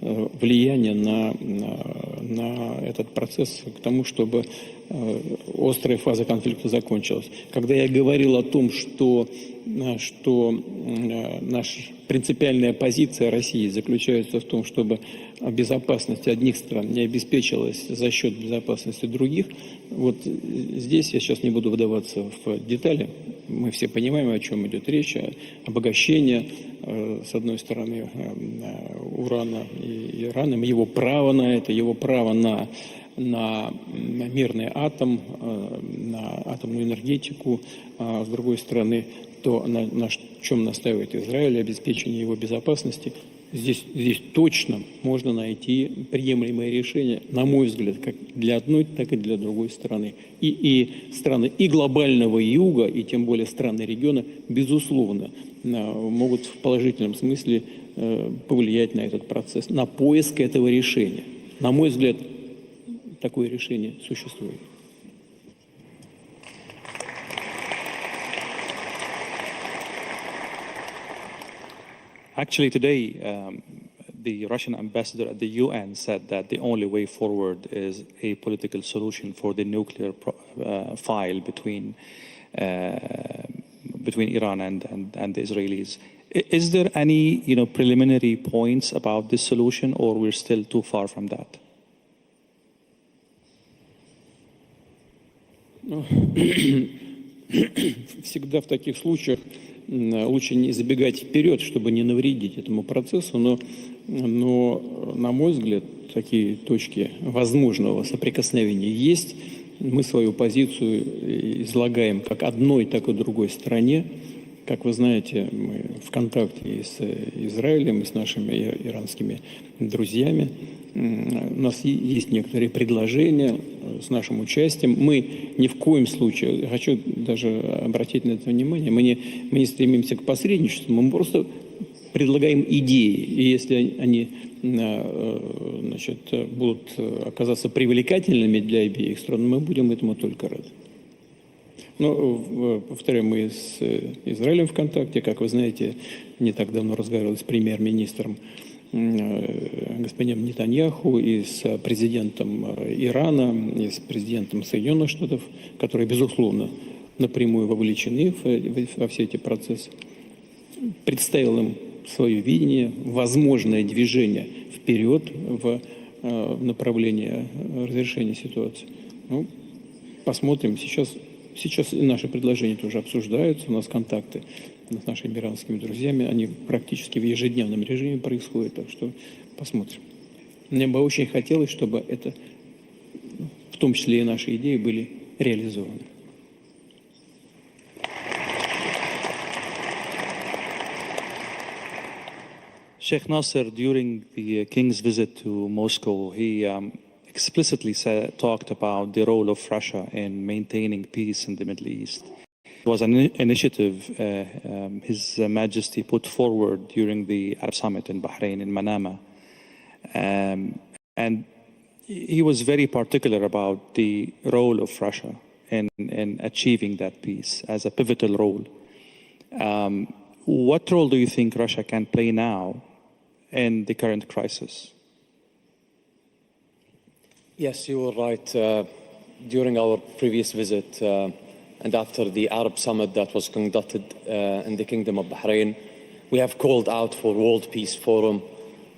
влияние на этот процесс к тому, чтобы острая фаза конфликта закончилась. Когда я говорил о том, что наша принципиальная позиция России заключается в том, чтобы безопасность одних стран не обеспечилась за счет безопасности других, вот здесь я сейчас не буду вдаваться в детали. Мы все понимаем, о чем идет речь. Обогащение, с одной стороны, урана и Ираном, его право на это, его право на мирный атом, на атомную энергетику, а с другой стороны, то, на чем настаивает Израиль, обеспечение его безопасности. Здесь точно можно найти приемлемое решение, на мой взгляд, как для одной, так и для другой стороны. И страны и глобального юга, и тем более страны региона, безусловно, могут в положительном смысле повлиять на этот процесс, на поиск этого решения. На мой взгляд, такое решение существует. Actually, today, the Russian ambassador at the UN said that the only way forward is a political solution for the nuclear file between Iran and the Israelis. Is there any, preliminary points about this solution, or we're still too far from that? Всегда в таких случаях лучше не забегать вперед, чтобы не навредить этому процессу, но на мой взгляд, такие точки возможного соприкосновения есть. Мы свою позицию излагаем как одной, так и другой стороне. Как вы знаете, мы в контакте и с Израилем, и с нашими иранскими друзьями. У нас есть некоторые предложения с нашим участием. Мы ни в коем случае, хочу даже обратить на это внимание, мы не стремимся к посредничеству, мы просто предлагаем идеи. И если они будут оказаться привлекательными для обеих сторон, мы будем этому только рады. Но, повторяю, мы с Израилем в контакте. Как вы знаете, не так давно разговаривал с премьер-министром господином Нетаньяху, и с президентом Ирана, и с президентом Соединенных Штатов, которые, безусловно, напрямую вовлечены во все эти процессы. Представил им свое видение, возможное движение вперед в направлении разрешения ситуации. Посмотрим. Сейчас и наши предложения тоже обсуждаются, у нас контакты с нашими иранскими друзьями, они практически в ежедневном режиме происходят, так что посмотрим. Мне бы очень хотелось, чтобы это, в том числе и наши идеи, были реализованы. Sheikh Nasser, during the king's visit to Moscow, he explicitly talked about the role of Russia in maintaining peace in the Middle East. It was an initiative His Majesty put forward during the Arab Summit in Bahrain, in Manama. And he was very particular about the role of Russia in achieving that peace as a pivotal role. What role do you think Russia can play now in the current crisis? Yes, you were right. During our previous visit and after the Arab Summit that was conducted in the Kingdom of Bahrain, we have called out for World Peace Forum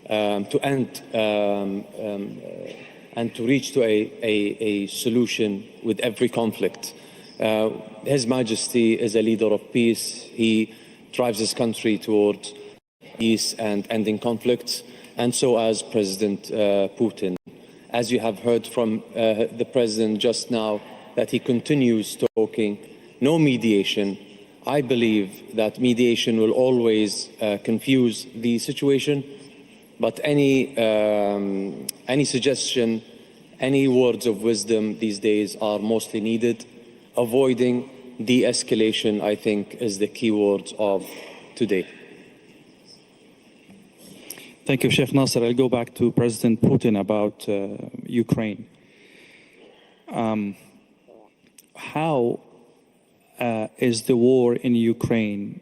to end and to reach to a solution with every conflict. His Majesty is a leader of peace. He drives his country towards peace and ending conflicts, and so as President Putin. As you have heard from the President just now, that he continues talking, no mediation. I believe that mediation will always confuse the situation, but any suggestion, any words of wisdom these days are mostly needed. Avoiding de-escalation, I think, is the key words of today. Thank you, Sheikh Nasser. I'll go back to President Putin about Ukraine. How is the war in Ukraine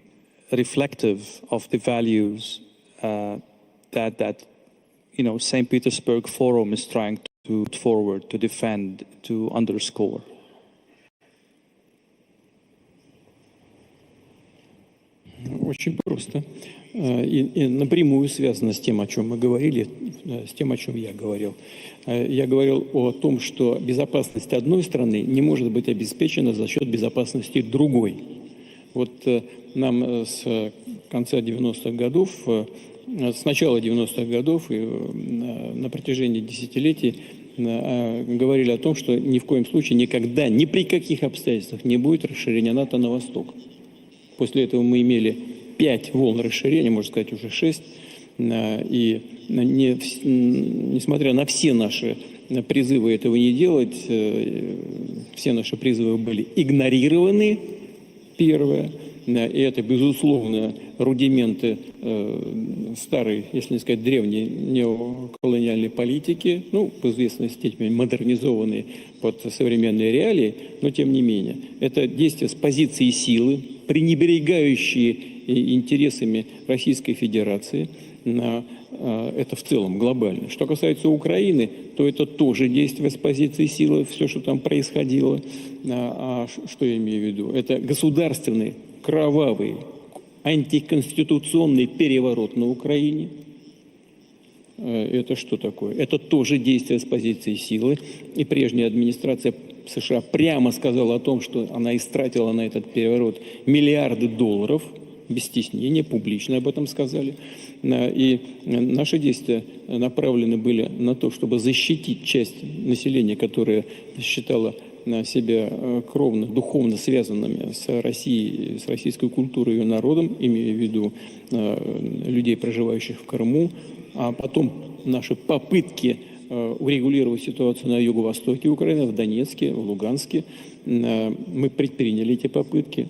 reflective of the values that St. Petersburg Forum is trying to put forward, to defend, to underscore? Очень просто. И напрямую связано с тем, о чем мы говорили, с тем, о чем я говорил. Я говорил о том, что безопасность одной страны не может быть обеспечена за счет безопасности другой. Вот нам с конца 90-х годов, с начала 90-х годов и на протяжении десятилетий говорили о том, что ни в коем случае, никогда, ни при каких обстоятельствах не будет расширения НАТО на восток. После этого мы имели 5 волн расширения, можно сказать, уже 6. И несмотря на все наши призывы этого не делать, все наши призывы были игнорированы, первое. И это, безусловно, рудименты старой, если не сказать древней, неоколониальной политики, в известной степени модернизованной под современные реалии, но тем не менее. Это действия с позиции силы, пренебрегающие интересами Российской Федерации, это в целом глобально. Что касается Украины, то это тоже действие с позиции силы, все, что там происходило. А что я имею в виду? Это государственный, кровавый, антиконституционный переворот на Украине. Это что такое? Это тоже действие с позиции силы. И прежняя администрация США прямо сказала о том, что она истратила на этот переворот миллиарды долларов, без стеснения, публично об этом сказали. И наши действия направлены были на то, чтобы защитить часть населения, которая считала себя кровно, духовно связанными с Россией, с российской культурой и ее народом, имея в виду людей, проживающих в Крыму, а потом наши попытки урегулировать ситуацию на юго-востоке Украины, в Донецке, в Луганске. Мы предприняли эти попытки.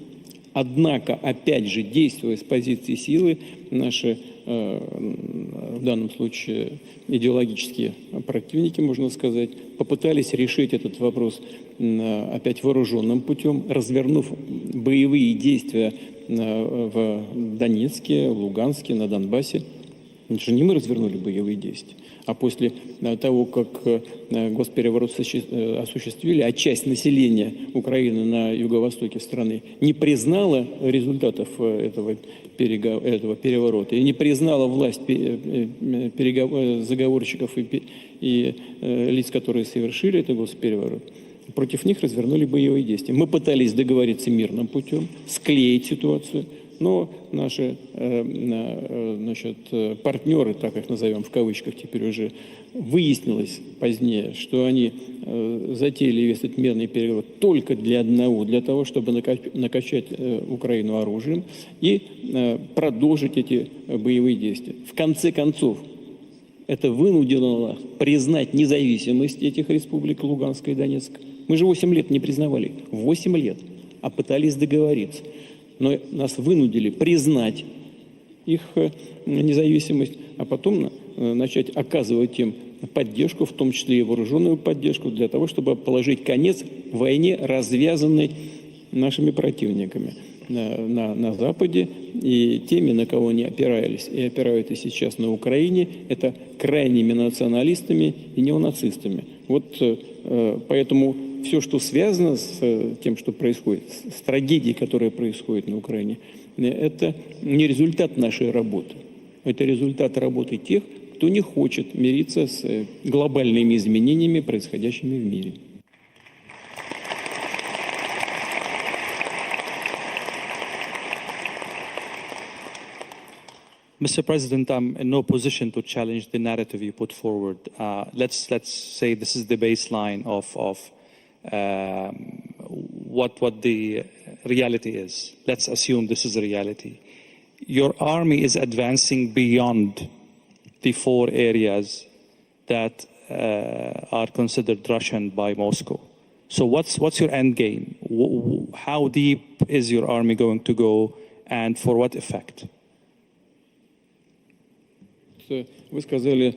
Однако, опять же, действуя с позиции силы, наши, в данном случае, идеологические противники, можно сказать, попытались решить этот вопрос опять вооруженным путем, развернув боевые действия в Донецке, в Луганске, на Донбассе. Это же не мы развернули боевые действия. А после того, как госпереворот осуществили, а часть населения Украины на юго-востоке страны не признала результатов этого переворота и не признала власть заговорщиков и лиц, которые совершили этот госпереворот, против них развернули боевые действия. Мы пытались договориться мирным путем, склеить ситуацию, но наши партнеры, так их назовем в кавычках теперь уже, выяснилось позднее, что они затеяли весь этот мирный переворот только для одного, для того, чтобы накачать Украину оружием и продолжить эти боевые действия. В конце концов, это вынудило нас признать независимость этих республик Луганска и Донецка. Мы же 8 лет не признавали, 8 лет, а пытались договориться. Но нас вынудили признать их независимость, а потом начать оказывать им поддержку, в том числе и вооруженную поддержку, для того, чтобы положить конец войне, развязанной нашими противниками на Западе и теми, на кого они опирались. И опираются сейчас на Украине, это крайними националистами и неонацистами. Вот поэтому все, что связано с тем, что происходит, с трагедией, которая происходит на Украине, это не результат нашей работы. Это результат работы тех, кто не хочет мириться с глобальными изменениями, происходящими в мире. Mr. President, I'm in no position to challenge the narrative you put forward. Let's say this is the baseline of what the reality is. Let's assume this is the reality. Your army is advancing beyond the 4 areas that are considered Russian by Moscow. So what's your end game? How deep is your army going to go, and for what effect? вы сказали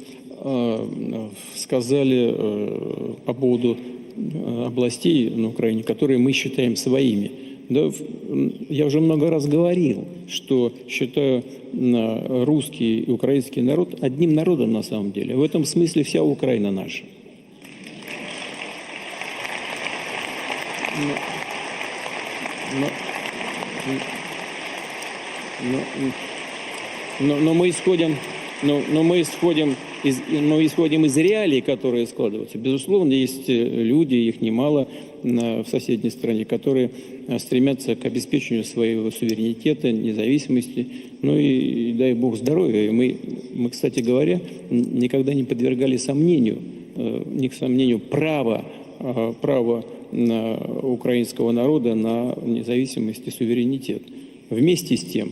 по поводу областей на Украине, которые мы считаем своими. Да, я уже много раз говорил, что считаю русский и украинский народ одним народом на самом деле. В этом смысле вся Украина наша. Но мы исходим из реалий, которые складываются. Безусловно, есть люди, их немало в соседней стране, которые стремятся к обеспечению своего суверенитета, независимости, ну и дай бог здоровья. И мы, кстати говоря, никогда не подвергали сомнению права украинского народа на независимость и суверенитет. Вместе с тем,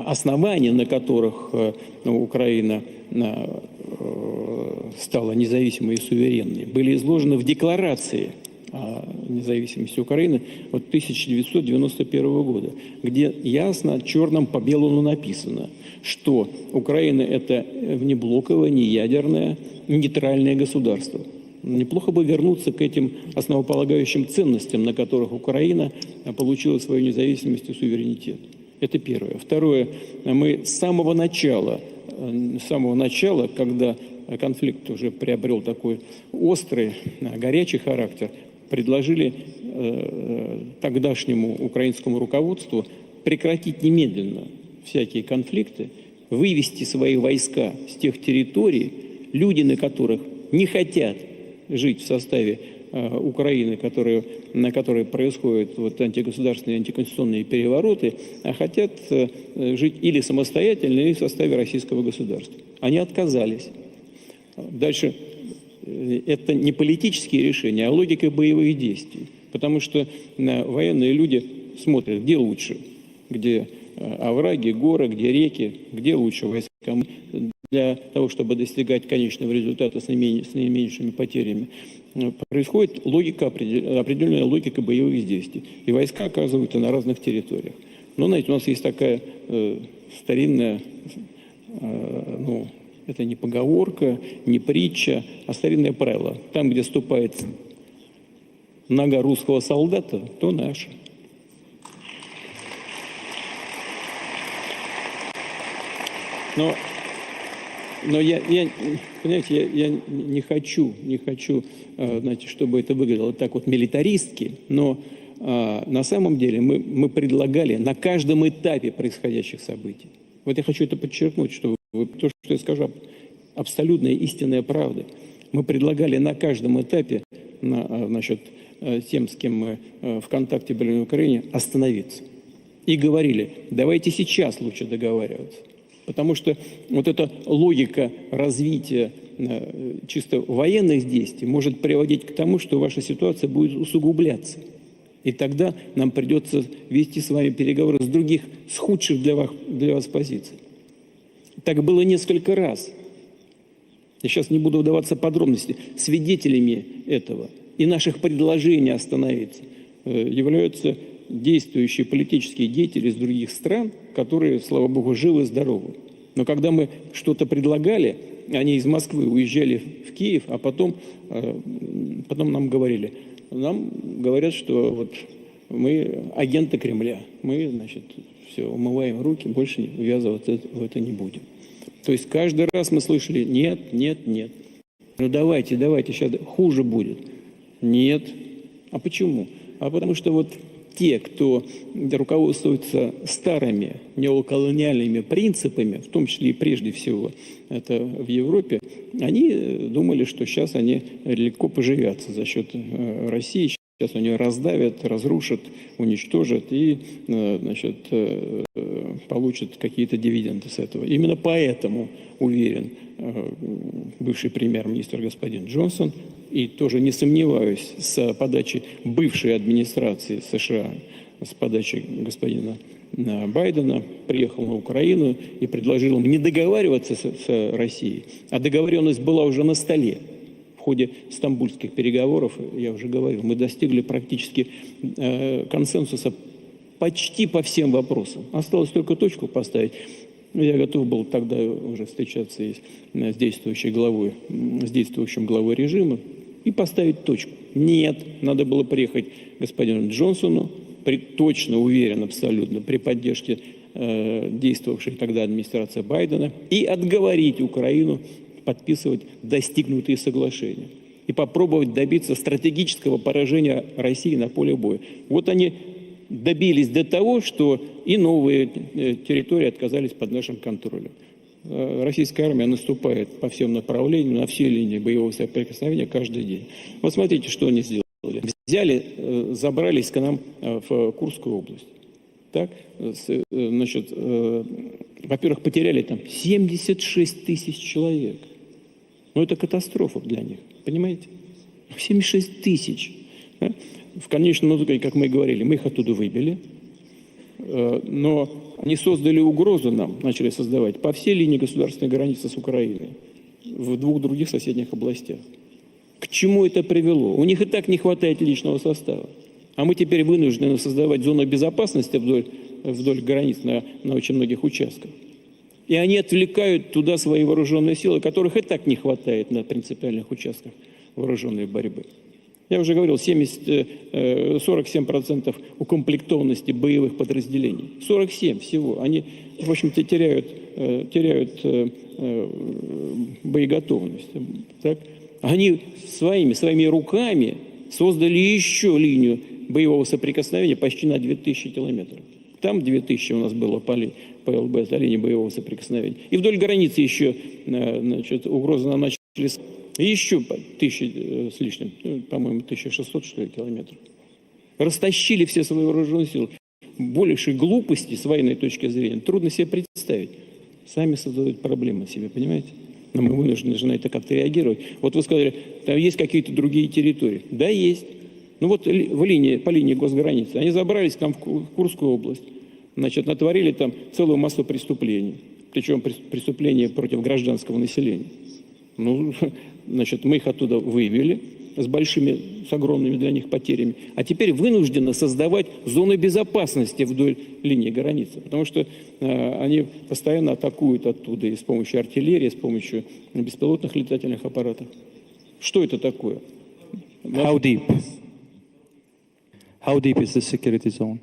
основания, на которых Украина стала независимой и суверенной, были изложены в декларации о независимости Украины от 1991 года, где ясно, черным по белому написано, что Украина – это внеблоковое, неядерное, нейтральное государство. Неплохо бы вернуться к этим основополагающим ценностям, на которых Украина получила свою независимость и суверенитет. Это первое. Второе. Мы с самого начала, когда конфликт уже приобрел такой острый, горячий характер, предложили тогдашнему украинскому руководству прекратить немедленно всякие конфликты, вывести свои войска с тех территорий, люди на которых не хотят жить в составе Украины, на которой происходят антигосударственные, антиконституционные перевороты, а хотят жить или самостоятельно, или в составе российского государства. Они отказались. Дальше, это не политические решения, а логика боевых действий. Потому что военные люди смотрят, где лучше, где овраги, горы, где реки, где лучше войскам для того, чтобы достигать конечного результата с наименьшими потерями. Происходит определенная логика боевых действий. И войска оказываются на разных территориях. Но, знаете, у нас есть такая старинная, это не поговорка, не притча, а старинное правило. Там, где ступает нога русского солдата, то наша. Но я не хочу, знаете, чтобы это выглядело так вот милитаристски, но на самом деле мы предлагали на каждом этапе происходящих событий. Вот я хочу это подчеркнуть, что то, что я скажу, абсолютная истинная правда. Мы предлагали на каждом этапе, тем, с кем мы в контакте были на Украине, остановиться. И говорили, давайте сейчас лучше договариваться. Потому что вот эта логика развития чисто военных действий может приводить к тому, что ваша ситуация будет усугубляться. И тогда нам придется вести с вами переговоры с худших для вас позиций. Так было несколько раз. Я сейчас не буду вдаваться в подробности. Свидетелями этого и наших предложений остановиться являются действующие политические деятели из других стран, которые, слава богу, живы и здоровы. Но когда мы что-то предлагали, они из Москвы уезжали в Киев, а потом нам говорят, что вот мы агенты Кремля, мы, все, умываем руки, больше ввязываться в это не будем. То есть каждый раз мы слышали нет, нет, нет. Ну давайте, сейчас хуже будет. Нет. А почему? А потому что вот те, кто руководствуется старыми неоколониальными принципами, в том числе и прежде всего это в Европе, они думали, что сейчас они легко поживятся за счет России, сейчас они раздавят, разрушат, уничтожат и получат какие-то дивиденды с этого. Именно поэтому, уверен, бывший премьер-министр господин Джонсон, и тоже не сомневаюсь, с подачи бывшей администрации США, с подачи господина Байдена, приехал на Украину и предложил им не договариваться с Россией, а договоренность была уже на столе. В ходе стамбульских переговоров, я уже говорил, мы достигли практически консенсуса почти по всем вопросам. Осталось только точку поставить. Я готов был тогда уже встречаться с действующей главой, с действующим главой режима и поставить точку. Нет, надо было приехать к господину Джонсону, точно уверен абсолютно, при поддержке действовавшей тогда администрации Байдена, и отговорить Украину подписывать достигнутые соглашения и попробовать добиться стратегического поражения России на поле боя. Вот они добились до того, что и новые территории оказались под нашим контролем. Российская армия наступает по всем направлениям, на все линии боевого соприкосновения каждый день. Вот смотрите, что они сделали. Взяли, забрались к нам в Курскую область. Так, значит, во-первых, потеряли там 76 тысяч человек. Ну, это катастрофа для них, понимаете? 76 тысяч. Да? В конечном итоге, как мы и говорили, мы их оттуда выбили, но они создали угрозу нам, начали создавать по всей линии государственной границы с Украиной, в двух других соседних областях. К чему это привело? У них и так не хватает личного состава. А мы теперь вынуждены создавать зону безопасности вдоль границ на очень многих участках. И они отвлекают туда свои вооруженные силы, которых и так не хватает на принципиальных участках вооруженной борьбы. Я уже говорил, 47% укомплектованности боевых подразделений. 47 всего. Они, в общем-то, теряют боеготовность. Так? Они своими руками создали еще линию боевого соприкосновения почти на 2000 километров. Там 2000 у нас было по ЛБ, это линия боевого соприкосновения. И вдоль границы еще, значит, угрозы нам начали... И еще 1000 с лишним, по-моему, 1600, что ли, километров. Растащили все свои вооруженные силы. Большей глупости с военной точки зрения трудно себе представить. Сами создают проблемы себе, понимаете? Но мы вынуждены же на это как-то реагировать. Вот вы сказали, там есть какие-то другие территории. Да, есть. Ну вот по линии госграницы. Они забрались там в Курскую область. Значит, натворили там целую массу преступлений. Причем преступления против гражданского населения. Ну, значит, мы их оттуда вывели с огромными для них потерями, а теперь вынуждены создавать зоны безопасности вдоль линии границы, потому что они постоянно атакуют оттуда и с помощью артиллерии, и с помощью беспилотных летательных аппаратов. Что это такое? How deep? How deep is the security zone?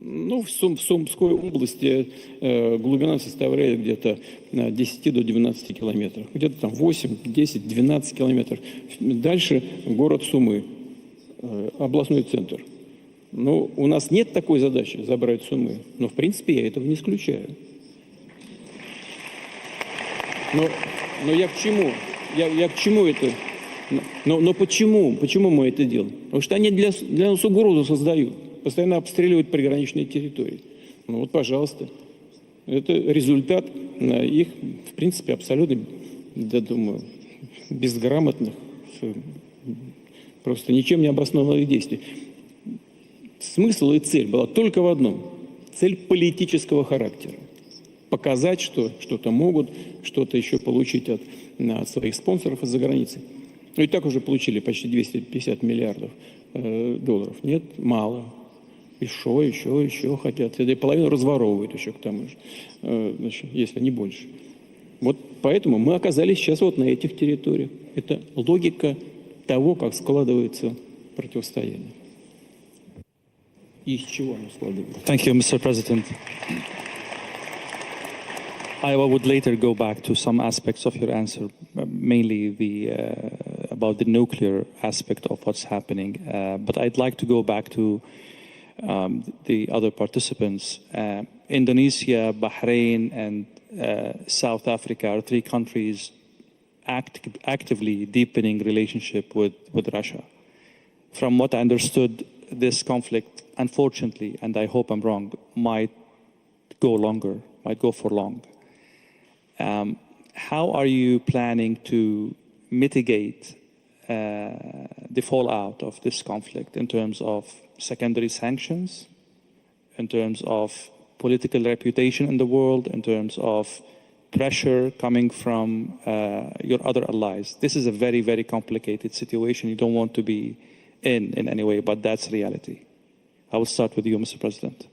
Ну, в Сумской области глубина составляет где-то 10 до 12 километров. Где-то там 8, 10, 12 километров. Дальше город Сумы, областной центр. Ну, у нас нет такой задачи забрать Сумы, но в принципе я этого не исключаю. Но я к чему? Я к чему это? Но почему? Почему мы это делаем? Потому что они для нас угрозу создают. Постоянно обстреливают приграничные территории. Ну вот, пожалуйста. Это результат их, в принципе, абсолютно, я думаю, безграмотных, просто ничем не обоснованных действий. Смысл и цель была только в одном. Цель политического характера. Показать, что что-то могут, что-то еще получить от своих спонсоров из-за границы. Ну и так уже получили почти 250 миллиардов долларов. Нет, мало. Еще хотят. И половину разворовывают еще к тому же, значит, если не больше. Вот поэтому мы оказались сейчас вот на этих территориях. Это логика того, как складывается противостояние. И из чего оно складывается. Thank you, Mr. President. I would later go back to some aspects of your answer, mainly about the nuclear aspect of what's happening. But I'd like to go back to the other participants. Indonesia, Bahrain, and South Africa are three countries actively deepening relationship with Russia. From what I understood, this conflict, unfortunately, and I hope I'm wrong, might go for long. How are you planning to mitigate the fallout of this conflict in terms of secondary sanctions, in terms of political reputation in the world, in terms of pressure coming from your other allies? This is a very, very complicated situation. You don't want to be in any way, but that's reality. I will start with you, Mr. President.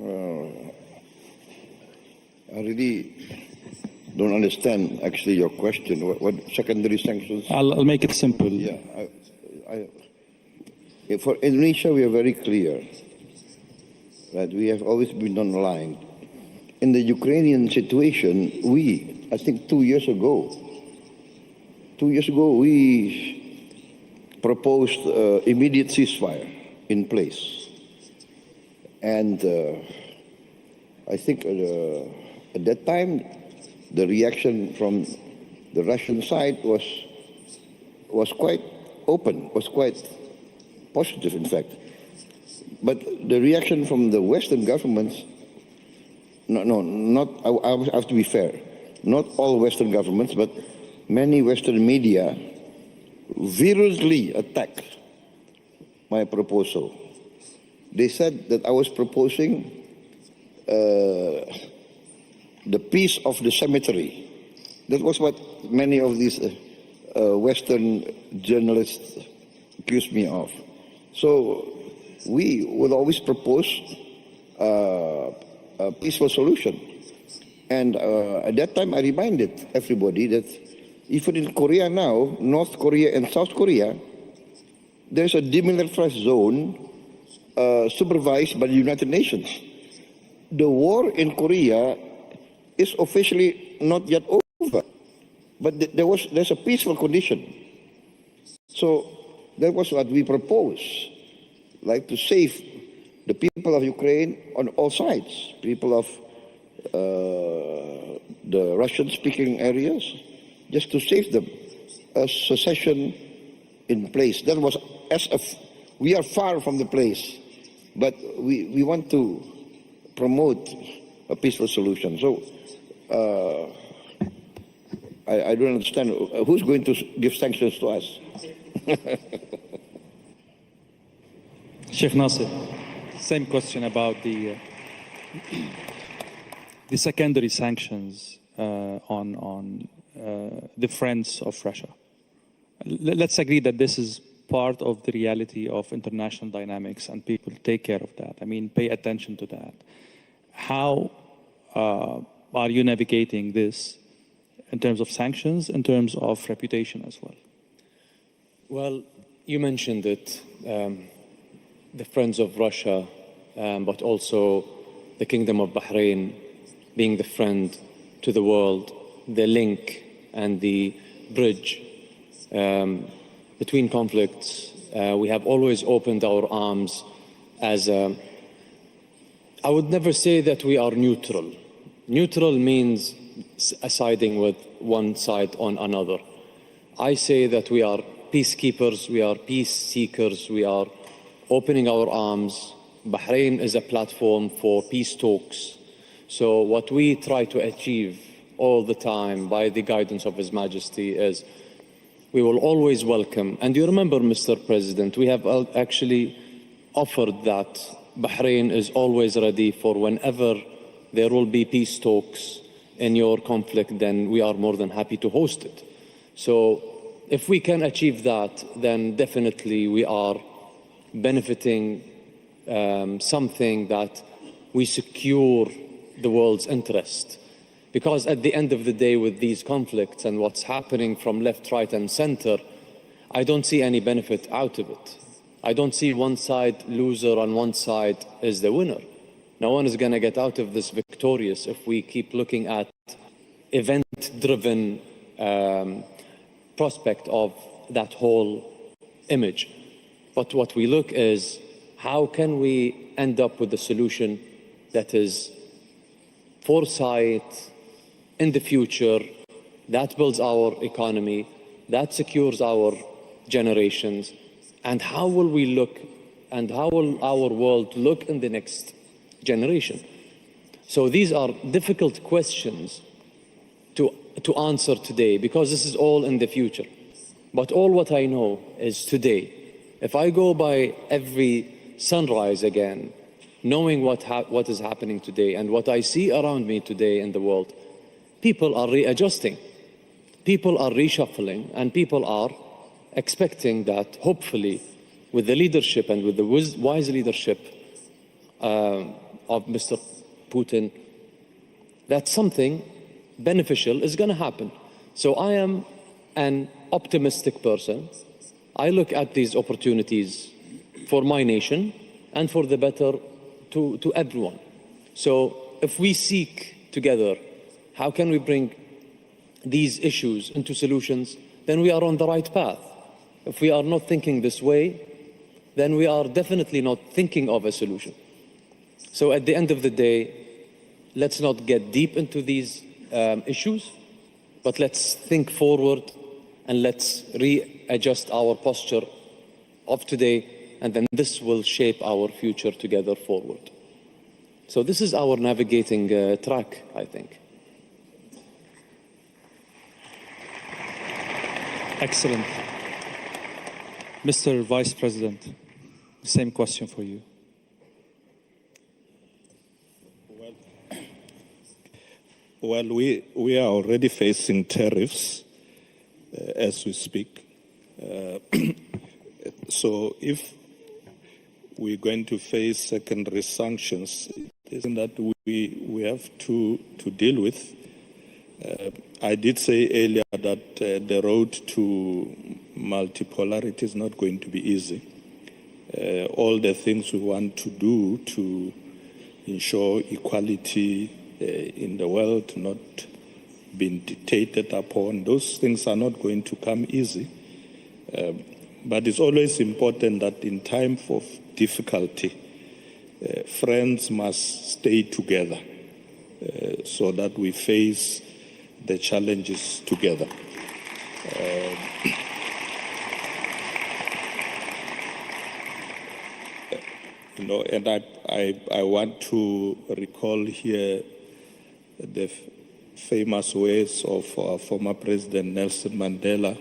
I really don't understand actually your question. What secondary sanctions? I'll make it simple. Yeah. For Indonesia, we are very clear that we have always been on the line. In the Ukrainian situation, I think 2 years ago, we proposed immediate ceasefire in place. And I think at that time, the reaction from the Russian side was quite open, was quite positive, in fact. But the reaction from the Western governments, I have to be fair, not all Western governments, but many Western media virulently attacked my proposal. They said that I was proposing the peace of the cemetery. That was what many of these Western journalists accused me of. So we would always propose a peaceful solution. And at that time, I reminded everybody that even in Korea now, North Korea and South Korea, there's a demilitarized zone supervised by the United Nations. The war in Korea is officially not yet over, but there's a peaceful condition. So that was what we proposed, like to save the people of Ukraine on all sides, people of the Russian-speaking areas, just to save them, a secession in place. That was we are far from the place, but we want to promote a peaceful solution. So I don't understand who's going to give sanctions to us. Sheikh Nasser, same question about the secondary sanctions on the friends of Russia. Let's agree that this is part of the reality of international dynamics, and people take care of that. I mean, pay attention to that. How are you navigating this in terms of sanctions, in terms of reputation as well? Well, you mentioned it, the friends of Russia, but also the Kingdom of Bahrain being the friend to the world, the link and the bridge between conflicts. We have always opened our arms as I would never say that we are neutral. Neutral means siding with one side on another. I say that we are peacekeepers, we are peace seekers, we are opening our arms. Bahrain is a platform for peace talks. So what we try to achieve all the time by the guidance of His Majesty is we will always welcome. And you remember, Mr. President, we have actually offered that Bahrain is always ready for whenever there will be peace talks in your conflict, then we are more than happy to host it. So if we can achieve that, then definitely we are benefiting something that we secure the world's interest. Because at the end of the day, with these conflicts and what's happening from left, right, and center, I don't see any benefit out of it. I don't see one side loser and one side is the winner. No one is going to get out of this victorious if we keep looking at event-driven prospect of that whole image. But what we look is, how can we end up with a solution that is foresight in the future, that builds our economy, that secures our generations, and how will we look and how will our world look in the next generation? So these are difficult questions to answer today, because this is all in the future. But all what I know is today. If I go by every sunrise again, knowing what is happening today and what I see around me today in the world, people are readjusting, people are reshuffling, and people are expecting that hopefully with the leadership and with the wise leadership of Mr. Putin, that something beneficial is going to happen. So I am an optimistic person. I look at these opportunities for my nation and for the better to everyone. So if we seek together, how can we bring these issues into solutions, then we are on the right path. If we are not thinking this way, then we are definitely not thinking of a solution. So at the end of the day, let's not get deep into these issues, but let's think forward and let's readjust our posture of today, and then this will shape our future together forward. So this is our navigating track, I think. Excellent. Mr. Vice President, same question for you. Well, we are already facing tariffs as we speak. So if we're going to face secondary sanctions, it's something that we have to deal with. I did say earlier that the road to multipolarity is not going to be easy. All the things we want to do to ensure equality in the world not being dictated upon, those things are not going to come easy. But it's always important that in time of difficulty, friends must stay together so that we face the challenges together. And I want to recall here the famous words of our former President Nelson Mandela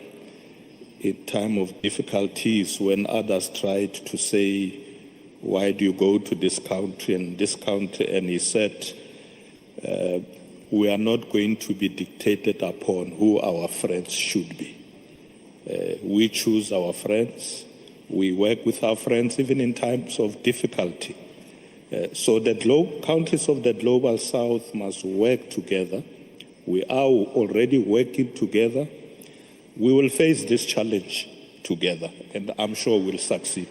in time of difficulties when others tried to say, why do you go to this country and this country? And he said, we are not going to be dictated upon who our friends should be. We choose our friends. We work with our friends even in times of difficulty. So the countries of the Global South must work together. We are already working together. We will face this challenge together, and I'm sure we'll succeed.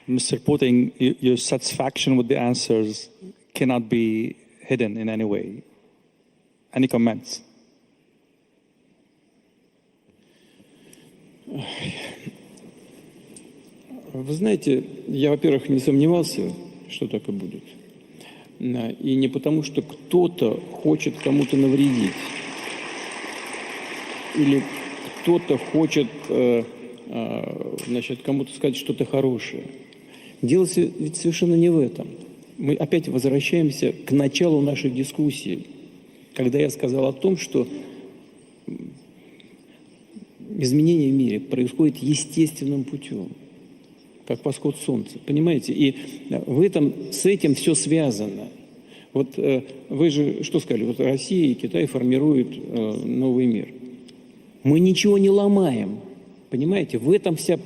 Mr. Putin, your satisfaction with the answers cannot be hidden in any way. Any comments? Вы знаете, я, во-первых, не сомневался, что так и будет. И не потому, что кто-то хочет кому-то навредить. Или кто-то хочет, значит, кому-то сказать что-то хорошее. Дело ведь совершенно не в этом. Мы опять возвращаемся к началу нашей дискуссии, когда я сказал о том, что изменение в мире происходит естественным путем, как восход солнца. Понимаете? И с этим все связано. Вот вы же что сказали? Вот Россия и Китай формируют новый мир. Мы ничего не ломаем. Понимаете? В этом вся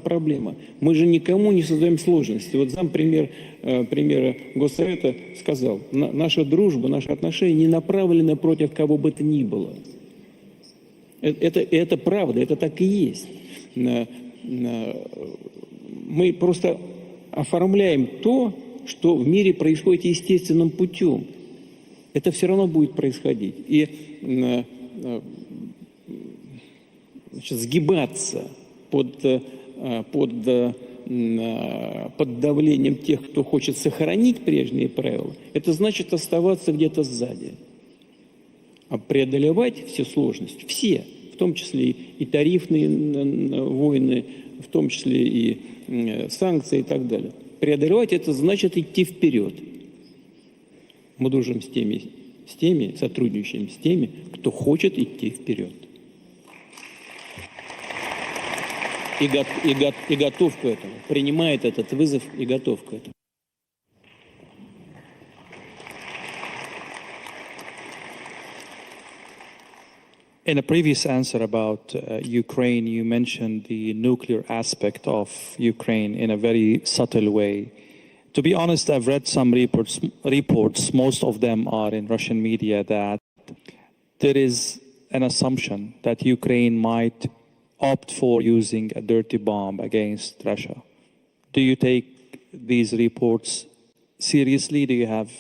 проблема. Мы же никому не создаем сложности. Вот зампремьера Госсовета сказал, наша дружба, наши отношения не направлены против кого бы то ни было. Это правда, это так и есть. Мы просто оформляем то, что в мире происходит естественным путем. Это все равно будет происходить. И сгибаться под давлением тех, кто хочет сохранить прежние правила, это значит оставаться где-то сзади. А преодолевать все сложности, все, в том числе и тарифные войны, в том числе и санкции и так далее. Преодолевать это значит идти вперед. Мы дружим с теми, сотрудничаем с теми, кто хочет идти вперед. И готов к этому, принимает этот вызов и готов к этому. In a previous answer about Ukraine, you mentioned the nuclear aspect of Ukraine in a very subtle way. To be honest, I've read some reports, most of them are in Russian media, that there is an assumption that Ukraine might opt for using a dirty bomb against Russia. Do you take these reports seriously? Do you have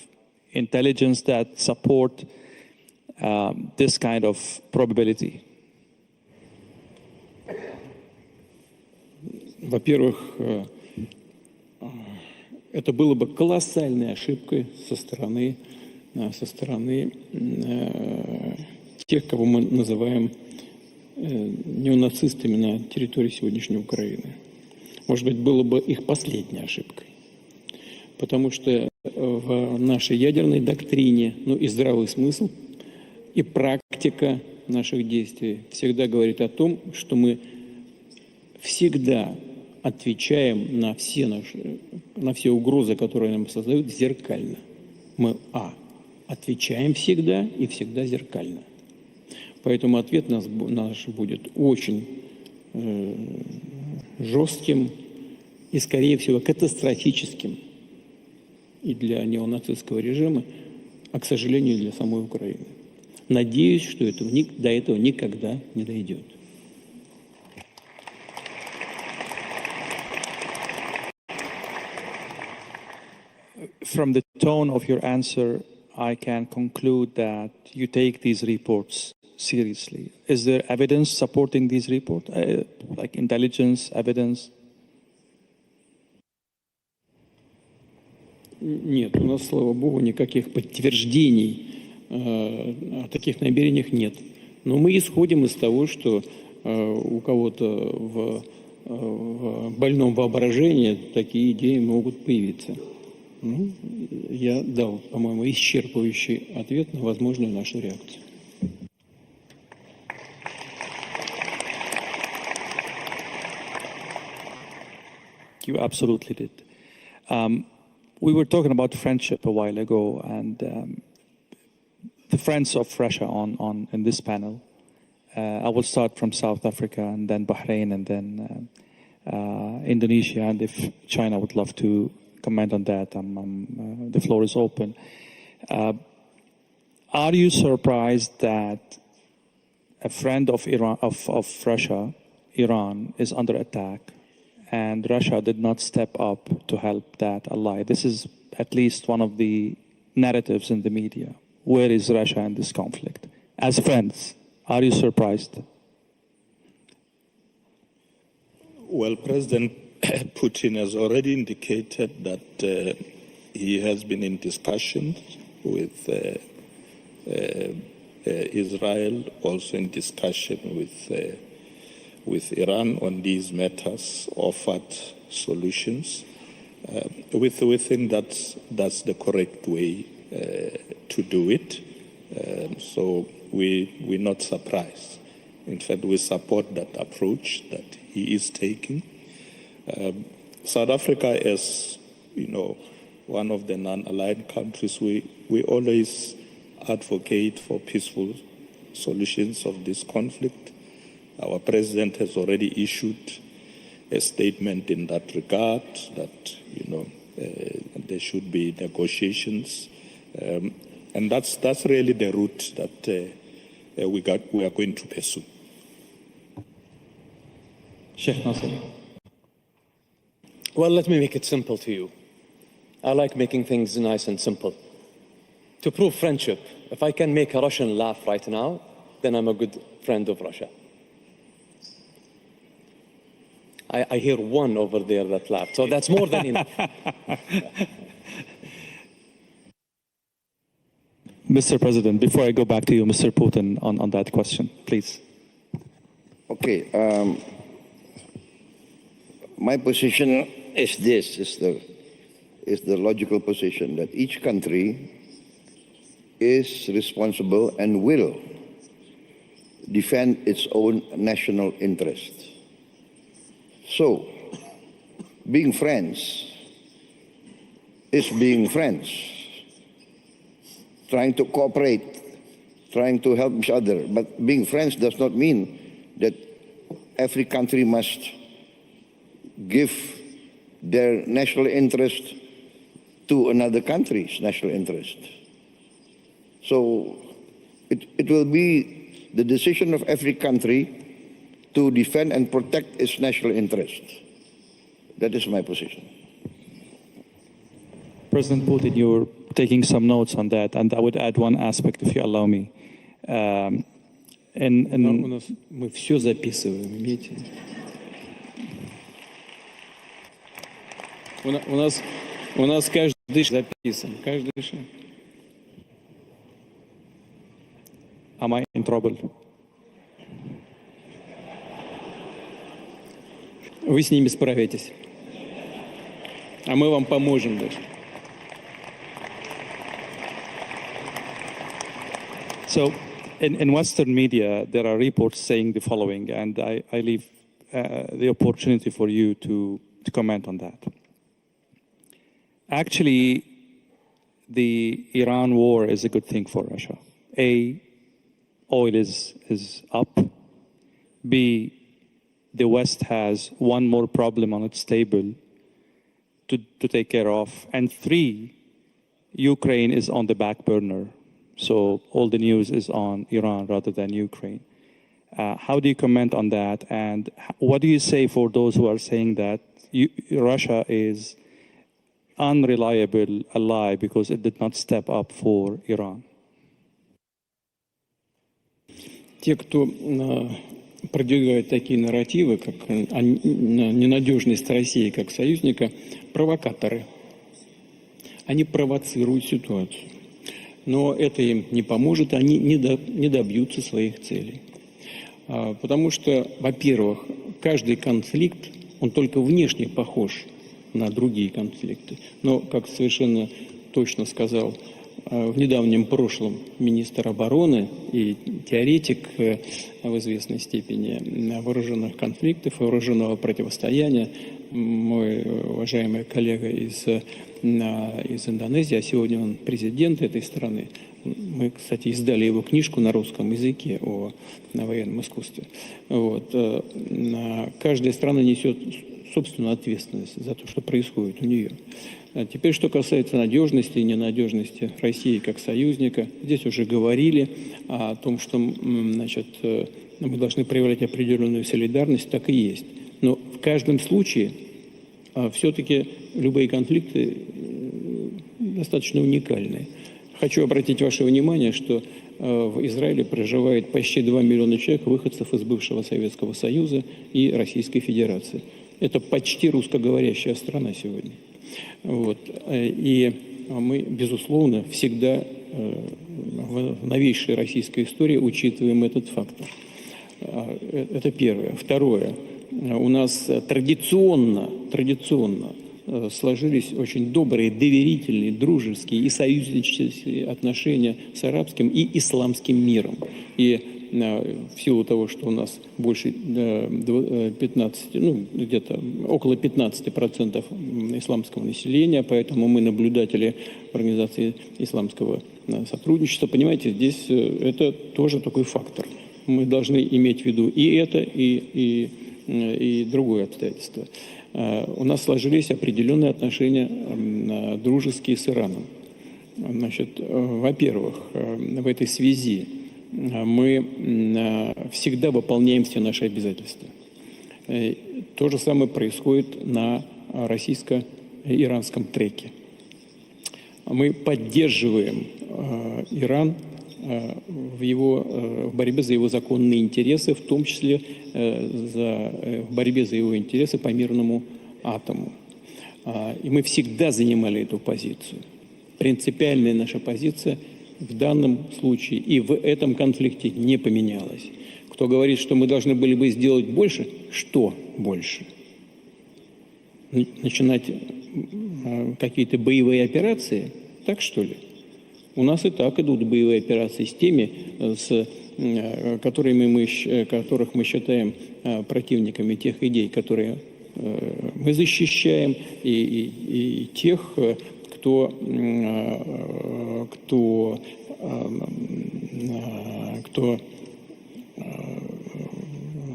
intelligence that support this kind of probability? Во-первых, это было бы колоссальной ошибкой со стороны тех, кого мы называем неонацистами на территории сегодняшней Украины. Может быть, было бы их последней ошибкой. Потому что в нашей ядерной доктрине, и здравый смысл, и практика наших действий всегда говорит о том, что мы всегда отвечаем на все угрозы, которые нам создают, зеркально. Мы отвечаем всегда и всегда зеркально. Поэтому ответ наш будет очень жестким и, скорее всего, катастрофическим и для неонацистского режима, а, к сожалению, и для самой Украины. Надеюсь, что до этого никогда не дойдет. From the tone of your answer, I can conclude that you take these reports seriously. Is there evidence supporting these reports, like intelligence, evidence? Нет, у нас, слава богу, никаких подтверждений о таких намерениях нет. Но мы исходим из того, что у кого-то в больном воображении такие идеи могут появиться. Я дал, по-моему, исчерпывающий ответ на возможную нашу реакцию. You absolutely did. We were talking about friendship a while ago, and the friends of Russia in this panel. I will start from South Africa, and then Bahrain, and then Indonesia. And if China would love to comment on that, the floor is open. Are you surprised that a friend of Iran, of Russia, Iran, is under attack, and Russia did not step up to help that ally? This is at least one of the narratives in the media. Where is Russia in this conflict? As friends, are you surprised? Well, President Putin has already indicated that he has been in discussions with Israel, also in discussion with Iran on these matters, offered solutions. We think that's the correct way to do it. So we're not surprised. In fact, we support that approach that he is taking. South Africa, as one of the non-aligned countries, we always advocate for peaceful solutions of this conflict. Our president has already issued a statement in that regard, that there should be negotiations, and that's really the route that we are going to pursue. Sheikh Nasser. Well, let me make it simple to you. I like making things nice and simple. To prove friendship, if I can make a Russian laugh right now, then I'm a good friend of Russia. I hear one over there that laughed, so that's more than enough. Mr. President, before I go back to you, Mr. Putin, on that question, please. Okay. My position is the logical position, that each country is responsible and will defend its own national interests. So, being friends is being friends, trying to cooperate trying to help each other. But being friends does not mean that every country must give their national interest to another country's national interest. So it will be the decision of every country to defend and protect its national interest. That is my position. President Putin, you're taking some notes on that, and I would add one aspect, if you allow me. Мы все записываем, имейте. У нас каждый шаг записан, каждый шаг. Am I in trouble? Вы с ними справитесь, а мы вам поможем даже. So, in Western media, there are reports saying the following, and I leave the opportunity for you to comment on that. Actually, the Iran war is a good thing for Russia. A, oil is up. B, the West has one more problem on its table to take care of. And three, Ukraine is on the back burner. So all the news is on Iran rather than Ukraine. How do you comment on that? And what do you say for those who are saying that Russia is unreliable ally because it did not step up for Iran? Те, кто продвигает такие нарративы, как ненадежность России как союзника, провокаторы. Они провоцируют ситуацию. Но это им не поможет, они не добьются своих целей. Потому что, во-первых, каждый конфликт, он только внешне похож на другие конфликты. Но, как совершенно точно сказал в недавнем прошлом министр обороны и теоретик в известной степени вооруженных конфликтов, вооруженного противостояния, мой уважаемый коллега из Индонезии, а сегодня он президент этой страны. Мы, кстати, издали его книжку на русском языке о военном искусстве. Вот. Каждая страна несет собственную ответственность за то, что происходит у нее. Теперь, что касается надежности и ненадежности России как союзника, здесь уже говорили о том, что значит, мы должны проявлять определенную солидарность, так и есть. Но в каждом случае все-таки любые конфликты достаточно уникальные. Хочу обратить ваше внимание, что в Израиле проживает почти 2 миллиона человек, выходцев из бывшего Советского Союза и Российской Федерации. Это почти русскоговорящая страна сегодня. Вот. И мы, безусловно, всегда в новейшей российской истории учитываем этот фактор. Это первое. Второе. У нас традиционно сложились очень добрые, доверительные, дружеские и союзнические отношения с арабским и исламским миром. И в силу того, что у нас больше 15, где-то около 15% исламского населения, поэтому мы наблюдатели Организации исламского сотрудничества, понимаете, здесь это тоже такой фактор. Мы должны иметь в виду и это, и другое обстоятельство. У нас сложились определенные отношения дружеские с Ираном. Значит, во-первых, в этой связи мы всегда выполняем все наши обязательства. То же самое происходит на российско-иранском треке. Мы поддерживаем Иран в борьбе за его законные интересы, в том числе в борьбе за его интересы по мирному атому. И мы всегда занимали эту позицию. Принципиальная наша позиция в данном случае и в этом конфликте не поменялась. Кто говорит, что мы должны были бы сделать больше, что больше? Начинать какие-то боевые операции? Так что ли? У нас и так идут боевые операции с теми, которых мы считаем противниками тех идей, которые мы защищаем, и тех, кто кто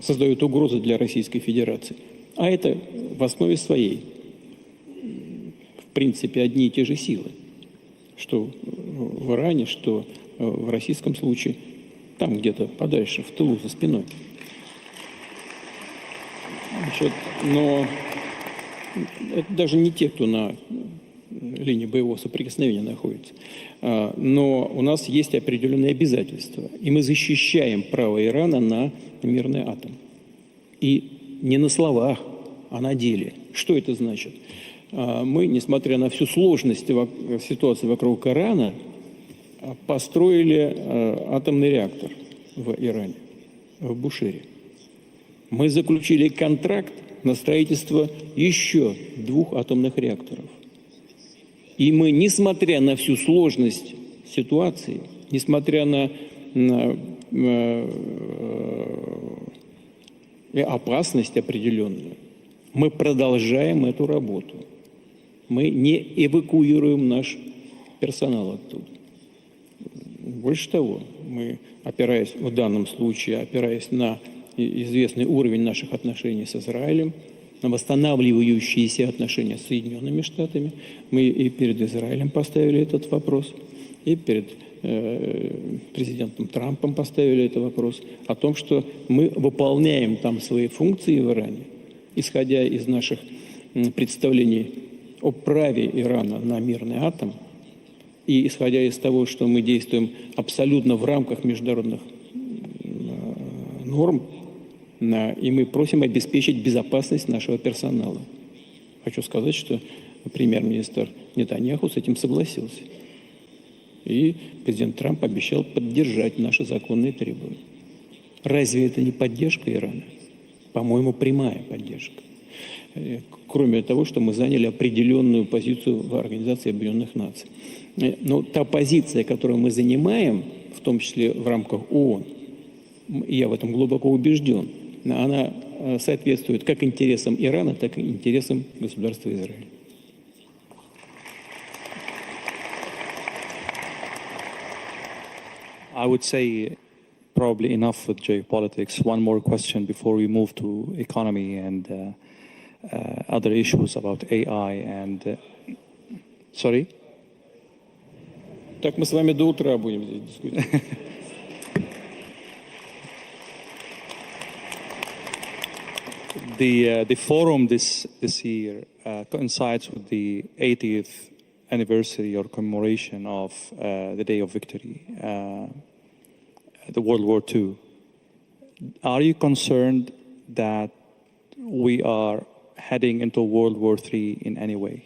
создает угрозы для Российской Федерации. А это в основе своей, в принципе, одни и те же силы, что в Иране, что в российском случае, там где-то подальше, в тылу, за спиной. Значит, но это даже не те, кто на линии боевого соприкосновения находится. Но у нас есть определенные обязательства, и мы защищаем право Ирана на мирный атом. И не на словах, а на деле. Что это значит? Мы, несмотря на всю сложность ситуации вокруг Ирана, построили атомный реактор в Иране, в Бушире. Мы заключили контракт на строительство еще 2 атомных реакторов. И мы, несмотря на всю сложность ситуации, несмотря на опасность определенную, мы продолжаем эту работу. Мы не эвакуируем наш персонал оттуда. Больше того, мы, опираясь в данном случае, опираясь на известный уровень наших отношений с Израилем, на восстанавливающиеся отношения с Соединенными Штатами, мы и перед Израилем поставили этот вопрос, и перед президентом Трампом поставили этот вопрос о том, что мы выполняем там свои функции в Иране, исходя из наших представлений о праве Ирана на мирный атом, и исходя из того, что мы действуем абсолютно в рамках международных норм, и мы просим обеспечить безопасность нашего персонала. Хочу сказать, что премьер-министр Нетаньяху с этим согласился. И президент Трамп обещал поддержать наши законные требования. Разве это не поддержка Ирана? По-моему, прямая поддержка. Кроме того, что мы заняли определенную позицию в Организации Объединенных Наций. Но та позиция, которую мы занимаем, в том числе в рамках ООН, я в этом глубоко убежден, она соответствует как интересам Ирана, так и интересам государства Израиль. I would say probably enough with geopolitics. One more question before we move to economy and other issues about AI and... Sorry? Так мы с вами до утра будем здесь дискутировать. The forum this year coincides with the 80th anniversary or commemoration of the Day of Victory, the World War II. Are you concerned that we are heading into World War III in any way?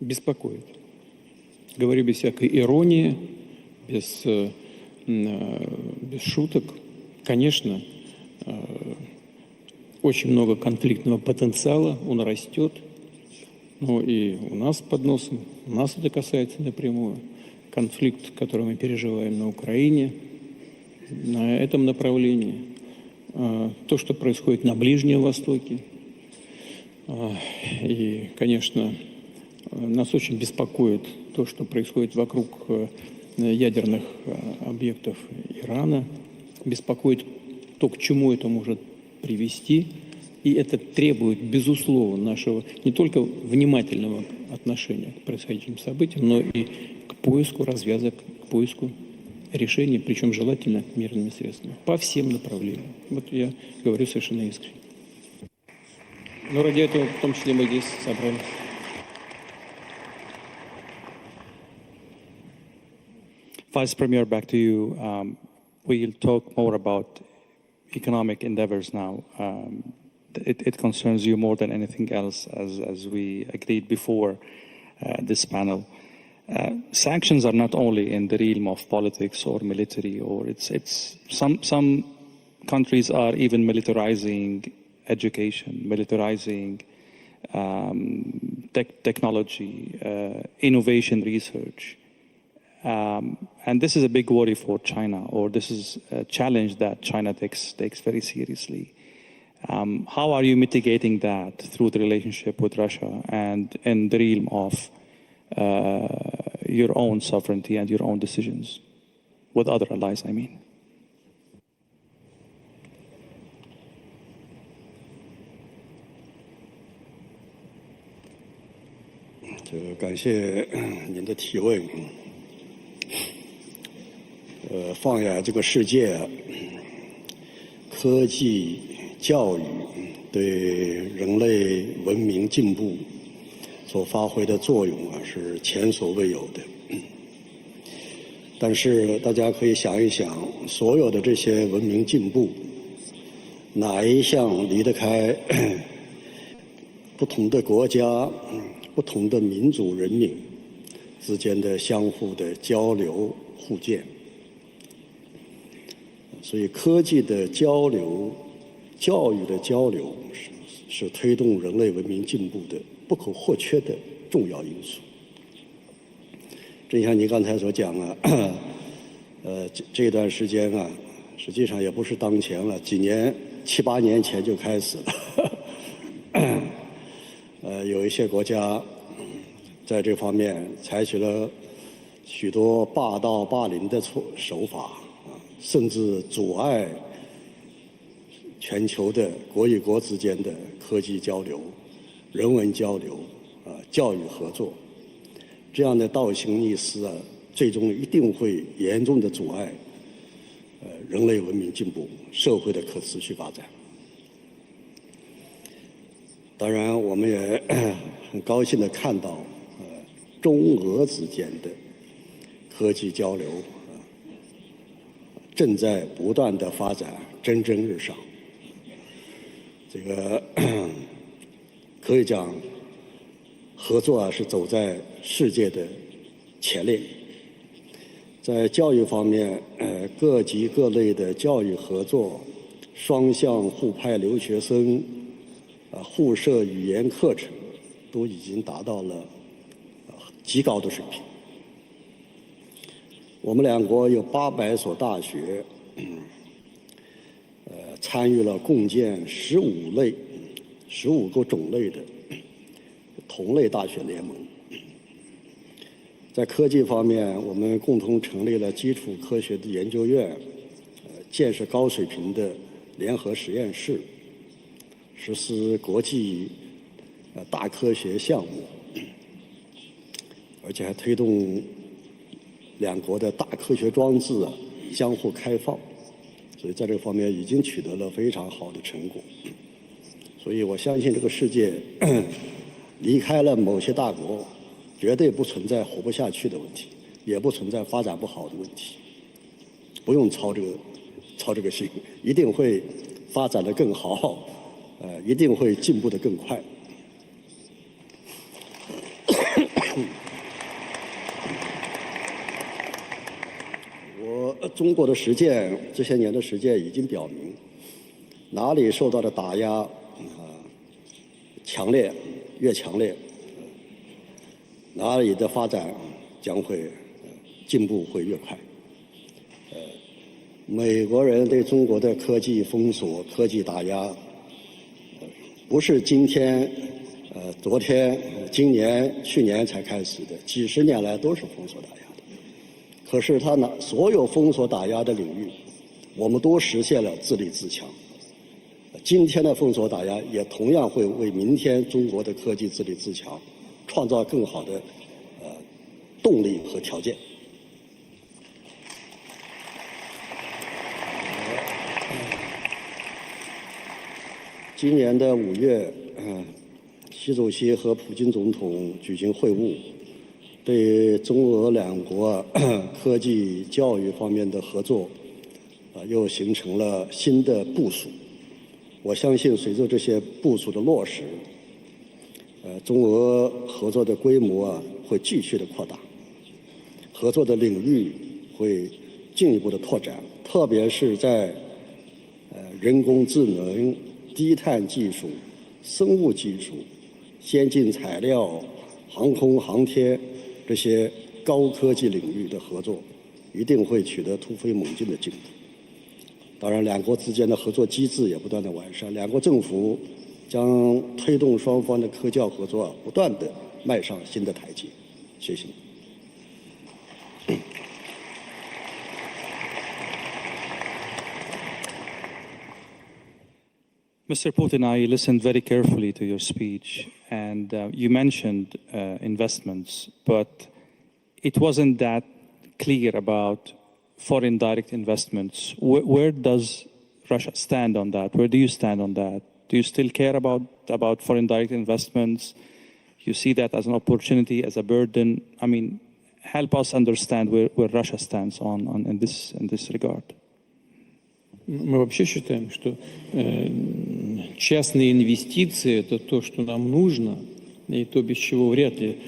Беспокоит. Говорю без всякой иронии, без шуток. Конечно, очень много конфликтного потенциала, он растет. Ну и у нас под носом, нас это касается напрямую. Конфликт, который мы переживаем на Украине, на этом направлении. То, что происходит на Ближнем Востоке. И, конечно, нас очень беспокоит то, что происходит вокруг ядерных объектов Ирана. Беспокоит то, к чему это может привести. И это требует, безусловно, нашего не только внимательного отношения к происходящим событиям, но и к поиску развязок, к поиску решений, причем желательно мирными средствами, по всем направлениям. Вот я говорю совершенно искренне. Но ради этого, в том числе, мы здесь собрались. Vice Premier, back to you. We'll talk more about economic endeavors now. It concerns you more than anything else, as we agreed before this panel. Sanctions are not only in the realm of politics or military, or it's some countries are even militarizing education, militarizing technology, innovation research. And this is a big worry for China, or this is a challenge that China takes very seriously. How are you mitigating that through the relationship with Russia and in the realm of your own sovereignty and your own decisions with other allies, I mean? 感谢您的提问。放眼这个世界，科技教育对人类文明进步所发挥的作用是前所未有的。但是大家可以想一想，所有的这些文明进步，哪一项离得开不同的国家、不同的民族人民之间的相互的交流互鉴？所以科技的交流、教育的交流是推动人类文明进步的不可或缺的重要因素。正像您刚才所讲这段时间实际上也不是当前了，几年7、8年前就开始了。有一些国家在这方面采取了许多霸道霸凌的手法，甚至阻碍全球的国与国之间的科技交流、人文交流、教育合作。这样的倒行逆施最终一定会严重的阻碍人类文明进步、社会的可持续发展。当然，我们也很高兴地看到，中俄之间的科技交流正在不断地发展，蒸蒸日上。这个可以讲，合作是走在世界的前列。在教育方面，各级各类的教育合作、双向互派留学生、互设语言课程，都已经达到了极高的水平。我们两国有800所大学，参与了共建15个种类的同类大学联盟。在科技方面，我们共同成立了基础科学的研究院，建设高水平的联合实验室，实施国际大科学项目，而且还推动两国的大科学装置相互开放，所以在这方面已经取得了非常好的成果。所以我相信这个世界离开了某些大国，绝对不存在活不下去的问题，也不存在发展不好的问题，不用操这个心，一定会发展得更好，一定会进步得更快。中国的实践，这些年的实践已经表明，哪里受到的打压强烈，越强烈，哪里的发展将会进步会越快。美国人对中国的科技封锁、科技打压，不是今天、昨天、今年、去年才开始的，几十年来都是封锁打压的。可是他所有封锁打压的领域，我们都实现了自立自强。今天的封锁打压也同样会为明天中国的科技自立自强创造更好的动力和条件。今年的5月，习主席和普京总统举行会晤，对中俄两国科技教育方面的合作，又形成了新的部署。我相信，随着这些部署的落实，中俄合作的规模会继续的扩大，合作的领域会进一步的拓展，特别是在人工智能、低碳技术、生物技术、先进材料、航空航天这些高科技领域的合作，一定会取得突飞猛进的进步。当然，两国之间的合作机制也不断的完善，两国政府将推动双方的科教合作不断的迈上新的台阶。谢谢。Mr. Putin, I listened very carefully to your speech, and you mentioned investments, but it wasn't that clear about foreign direct investments. Where does Russia stand on that? Where do you stand on that? Do you still care about foreign direct investments? You see that as an opportunity, as a burden? I mean, help us understand where Russia stands in this regard. Мы вообще считаем, что частные инвестиции – это то, что нам нужно, и то, без чего вряд ли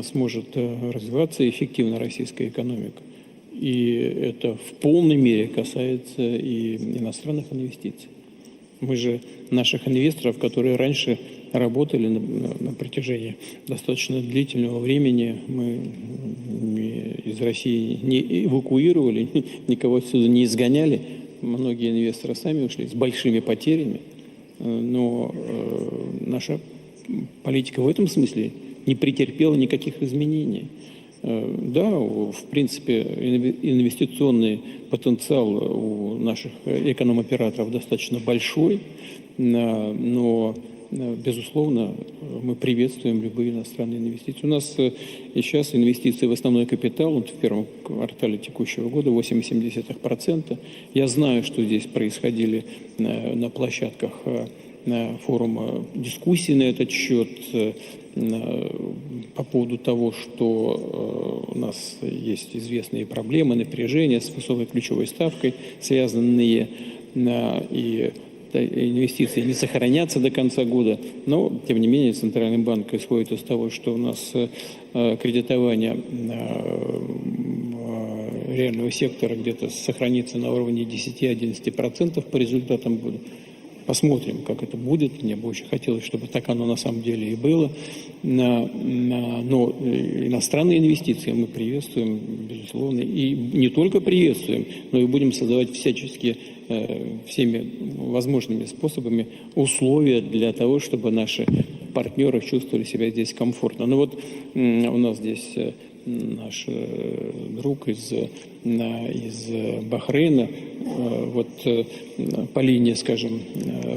сможет развиваться эффективно российская экономика. И это в полной мере касается и иностранных инвестиций. Мы же наших инвесторов, которые раньше работали на протяжении достаточно длительного времени, мы из России не эвакуировали, никого отсюда не изгоняли. Многие инвесторы сами ушли с большими потерями, но наша политика в этом смысле не претерпела никаких изменений. Да, в принципе, инвестиционный потенциал у наших эконом-операторов достаточно большой, но, безусловно, мы приветствуем любые иностранные инвестиции. У нас сейчас инвестиции в основной капитал, в первом квартале текущего года 8,7%. Я знаю, что здесь происходили на площадках форума дискуссии на этот счет по поводу того, что у нас есть известные проблемы, напряжения с высокой ключевой ставкой, связанные и инвестиции не сохранятся до конца года, но, тем не менее, Центральный банк исходит из того, что у нас кредитование реального сектора где-то сохранится на уровне 10-11% по результатам года. Посмотрим, как это будет. Мне бы очень хотелось, чтобы так оно на самом деле и было. Но иностранные инвестиции мы приветствуем, безусловно. И не только приветствуем, но и будем создавать всячески, всеми возможными способами условия для того, чтобы наши партнеры чувствовали себя здесь комфортно. Ну вот у нас здесь наш друг из Бахрейна, вот по линии, скажем,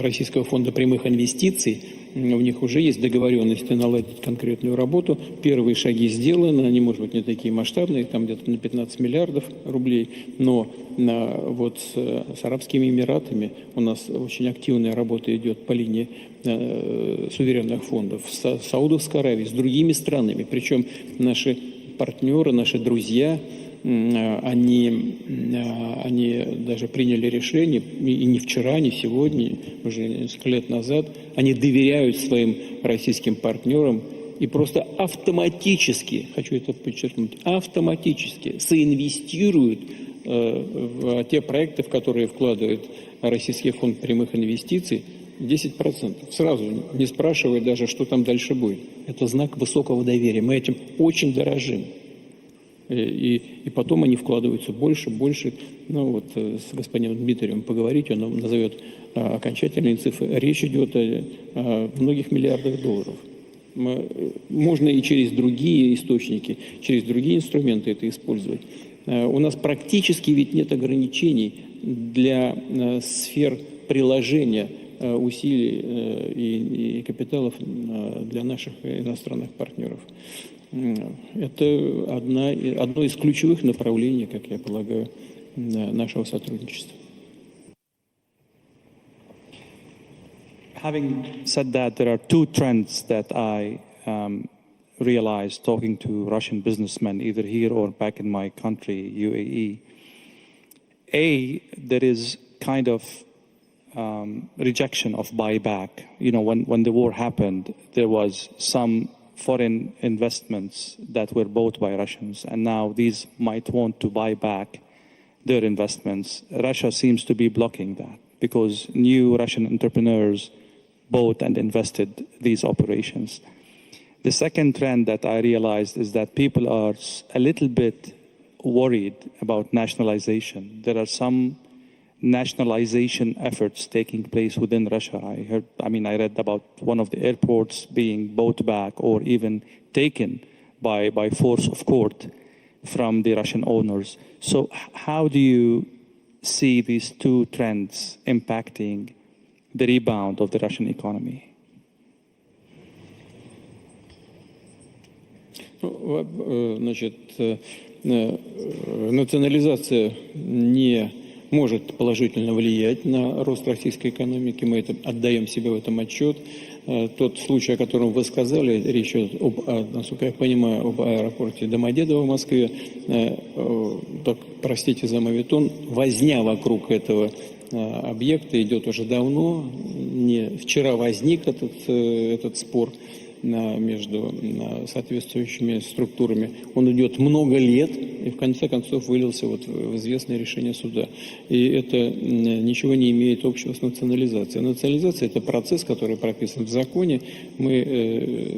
Российского фонда прямых инвестиций, у них уже есть договоренности наладить конкретную работу. Первые шаги сделаны, они, может быть, не такие масштабные, там где-то на 15 миллиардов рублей, но вот с Арабскими Эмиратами у нас очень активная работа идет по линии суверенных фондов, с Саудовской Аравией, с другими странами, причем наши партнеры, наши друзья, они даже приняли решение, и не вчера, не сегодня, уже несколько лет назад, они доверяют своим российским партнерам и просто автоматически, хочу это подчеркнуть, автоматически соинвестируют в те проекты, в которые вкладывает Российский фонд прямых инвестиций, 10%. Сразу, не спрашивая даже, что там дальше будет. Это знак высокого доверия. Мы этим очень дорожим. И потом они вкладываются больше. Ну вот с господином Дмитрием поговорить, он назовет окончательные цифры. Речь идет о многих миллиардах долларов. Можно и через другие источники, через другие инструменты это использовать. У нас практически ведь нет ограничений для сфер приложения усилий и капиталов для наших иностранных партнеров. Это одно из ключевых направлений, как я полагаю, нашего сотрудничества. Having said that, there are two trends that I realized talking to Russian businessmen, either here or back in my country, UAE. There is kind of rejection of buyback. You know, when the war happened, there was some foreign investments that were bought by Russians, and now these might want to buy back their investments. Russia seems to be blocking that because new Russian entrepreneurs bought and invested these operations. The second trend that I realized is that people are a little bit worried about nationalization. There are some nationalization efforts taking place within Russia. I read about one of the airports being bought back or even taken by force of court from the Russian owners. So how do you see these two trends impacting the rebound of the Russian economy? Значит, национализация не может положительно влиять на рост российской экономики. Мы отдаем себе в этом отчет. Тот случай, о котором вы сказали, речь идет, насколько я понимаю, об аэропорте Домодедово в Москве. Так, простите за моветон, возня вокруг этого объекта идет уже давно. Не вчера возник этот спор между соответствующими структурами. Он идет много лет и в конце концов вылился в известное решение суда. И это ничего не имеет общего с национализацией. Национализация – это процесс, который прописан в законе. Мы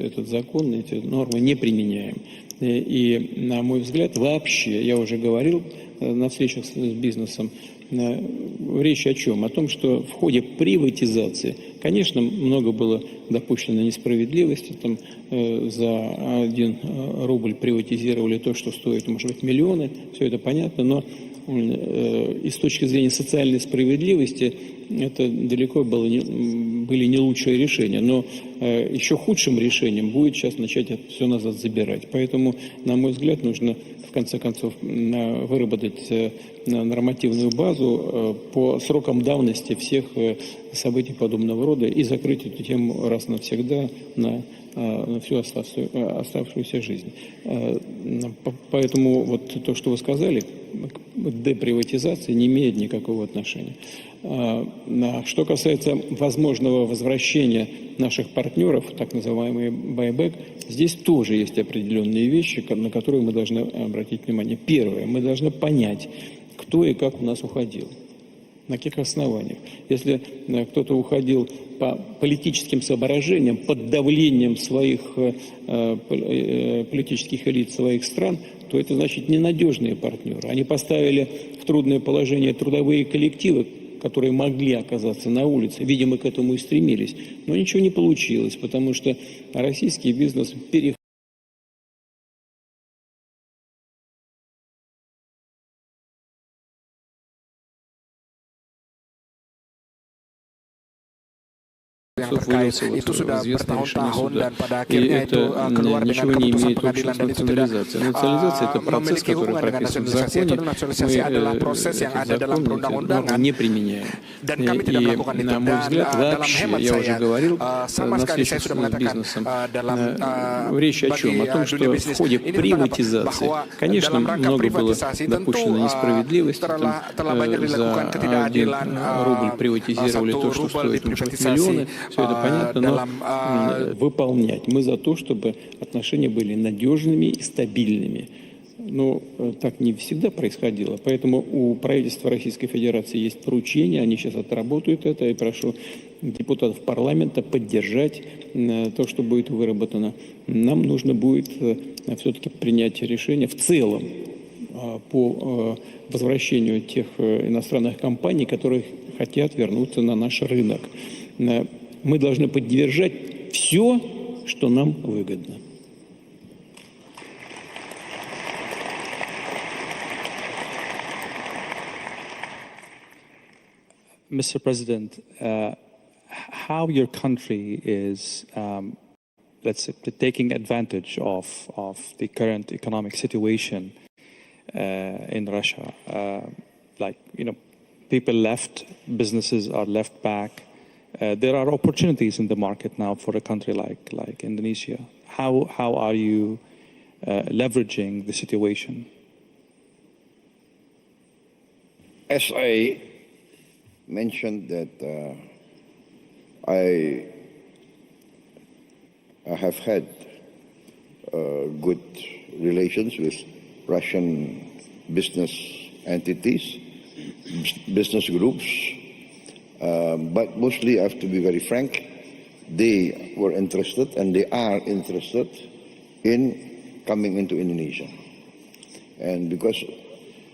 этот закон, эти нормы не применяем. И, на мой взгляд, вообще, я уже говорил на встречах с бизнесом, речь о чем? О том, что в ходе приватизации, конечно, много было допущено несправедливости. Там, за 1 рубль приватизировали то, что стоит, может быть, миллионы. Все это понятно, но и с точки зрения социальной справедливости это далеко были не лучшие решения. Но еще худшим решением будет сейчас начать это все назад забирать. Поэтому, на мой взгляд, нужно в конце концов выработать нормативную базу по срокам давности всех событий подобного рода и закрыть эту тему раз навсегда на всю оставшуюся жизнь. Поэтому вот то, что вы сказали, к деприватизации не имеет никакого отношения. Что касается возможного возвращения наших партнеров, так называемый байбек, здесь тоже есть определенные вещи, на которые мы должны обратить внимание. Первое, мы должны понять, кто и как у нас уходил, на каких основаниях. Если кто-то уходил по политическим соображениям, под давлением своих политических элит своих стран, то это значит ненадежные партнеры. Они поставили в трудное положение трудовые коллективы, которые могли оказаться на улице. Видимо, к этому и стремились. Но ничего не получилось, потому что российский бизнес yang terkait itu sudah bertahun-tahun dan pada akhirnya itu keluar dengan keputusan pengadilan dan itu tidak memiliki hubungan dengan nasionalisasi. Itu nasionalisasi adalah proses yang ada dalam perundang-undangan dan kami tidak melakukan itu. Dan dalam hemat saya, sama sekali saya sudah mengatakan dalam dunia bisnis ini bahwa dalam rangka privatisasi tentu telah banyak dilakukan ketidakadilan. 1 rubel diprivatisasi. Все это понятно, но выполнять. Мы за то, чтобы отношения были надежными и стабильными. Но так не всегда происходило. Поэтому у правительства Российской Федерации есть поручения, они сейчас отработают это. И прошу депутатов парламента поддержать то, что будет выработано. Нам нужно будет все-таки принять решение в целом по возвращению тех иностранных компаний, которые хотят вернуться на наш рынок. Мы должны поддержать все, что нам выгодно. Mr. President, how your country is, let's say, taking advantage of the current economic situation in Russia. People left, businesses are left back. There are opportunities in the market now for a country like Indonesia. How are you leveraging the situation? As I mentioned that I have had good relations with Russian business entities, business groups, but mostly I have to be very frank, they were interested and they are interested in coming into Indonesia. And because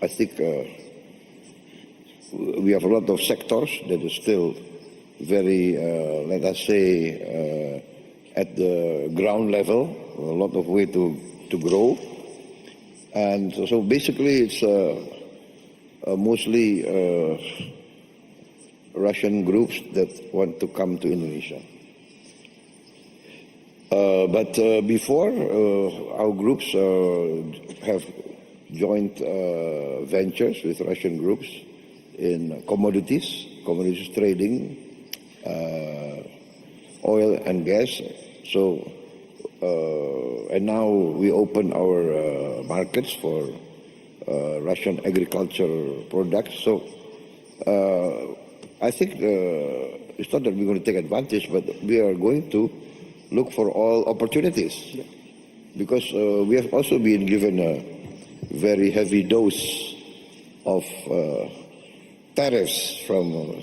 I think we have a lot of sectors that is still very, let us say, at the ground level, a lot of way to grow. And so basically it's mostly Russian groups that want to come to Indonesia. But before, our groups have joint ventures with Russian groups in commodities trading, oil and gas. So, and now we open our markets for Russian agricultural products. So, I think it's not that we're going to take advantage, but we are going to look for all opportunities, because we have also been given a very heavy dose of tariffs from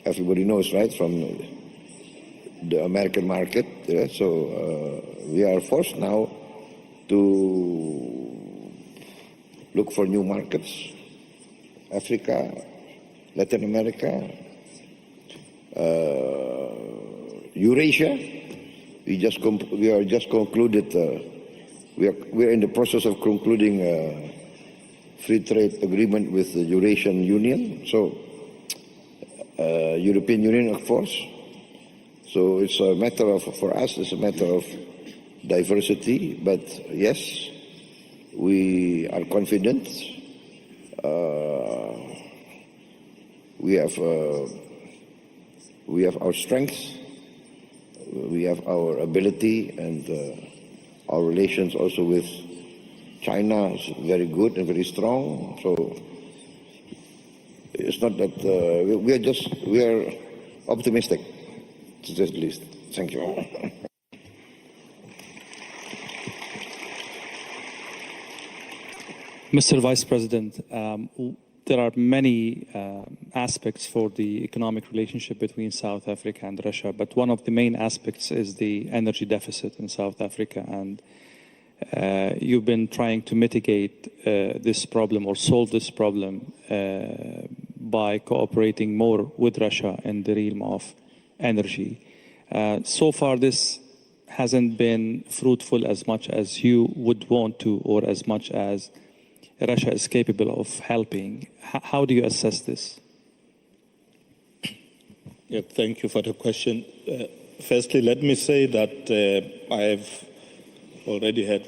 everybody knows, right, from the American market. So we are forced now to look for new markets, Africa, Latin America, Eurasia. We are just concluded. We are in the process of concluding a free trade agreement with the Eurasian Union. So European Union, of course. So it's a matter of, for us, it's a matter of diversity. But yes, we are confident. We have our strengths. We have our ability, and our relations also with China is very good and very strong. So it's not that we are optimistic, to say the least. Thank you. Mr. Vice President, there are many aspects for the economic relationship between South Africa and Russia, but one of the main aspects is the energy deficit in South Africa, and you've been trying to mitigate this problem or solve this problem by cooperating more with Russia in the realm of energy. So far, this hasn't been fruitful as much as you would want to, or as much as Russia is capable of helping. How do you assess this? Yeah, thank you for the question. Firstly, let me say that I've already had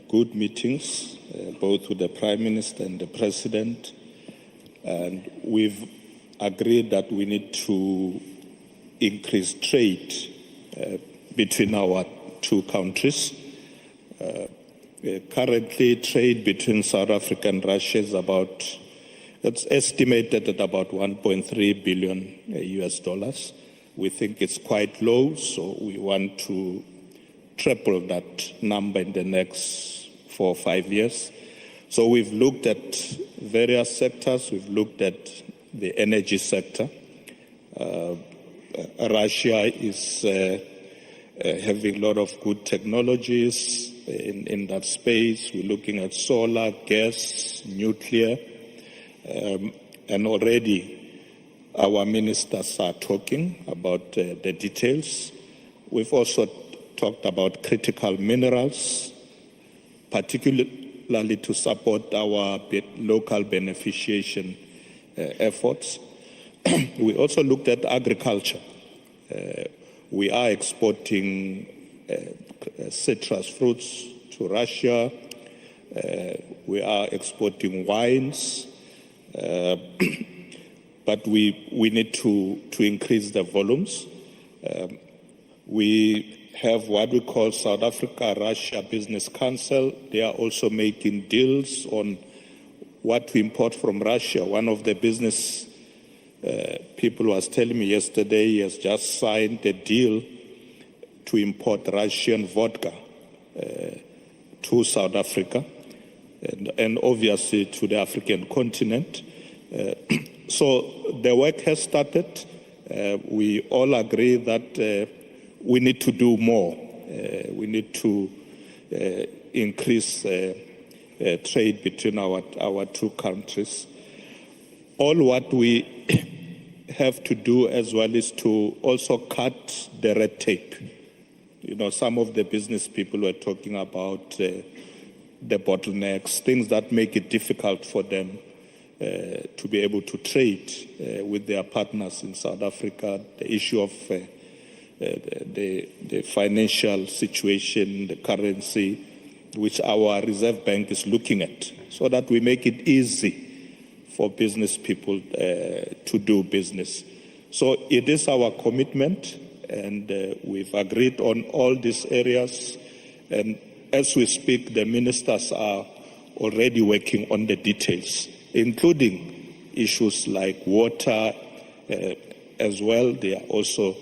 good meetings, both with the Prime Minister and the President, and we've agreed that we need to increase trade between our two countries. Currently, trade between South Africa and Russia is it's estimated at about 1.3 billion US dollars. We think it's quite low, so we want to triple that number in the next 4 or 5 years. So we've looked at various sectors. We've looked at the energy sector. Russia is having a lot of good technologies in that space. We're looking at solar, gas, nuclear, and already our ministers are talking about the details. We've also talked about critical minerals, particularly to support our local beneficiation efforts. We also looked at agriculture. We are exporting citrus fruits to Russia. We are exporting wines. But we need to increase the volumes. We have what we call South Africa-Russia Business Council. They are also making deals on what to import from Russia. One of the business people was telling me yesterday he has just signed a deal to import Russian vodka to South Africa and obviously to the African continent. So the work has started. We all agree that we need to do more. We need to increase trade between our two countries. all what we have to do as well is to also cut the red tape. You know, some of the business people were talking about the bottlenecks, things that make it difficult for them to be able to trade with their partners in South Africa, the issue of the financial situation, the currency, which our Reserve Bank is looking at, so that we make it easy for business people to do business. So it is our commitment, and we've agreed on all these areas. And as we speak, the ministers are already working on the details, including issues like water as well. They are also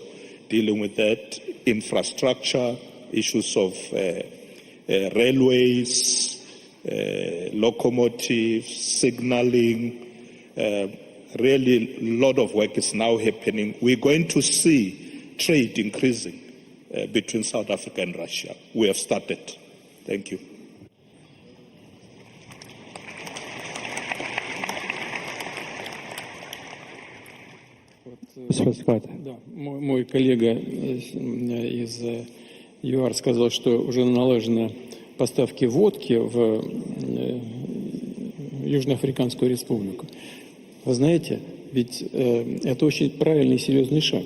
dealing with that, infrastructure, issues of railways, locomotives, signaling. Really, a lot of work is now happening. We're going to see trade increasing between South Africa and Russia. We have started. Thank you. Да, мой коллега из ЮАР сказал, что уже налажены поставки водки в Южноафриканскую республику. Вы знаете, ведь это очень правильный и серьезный шаг.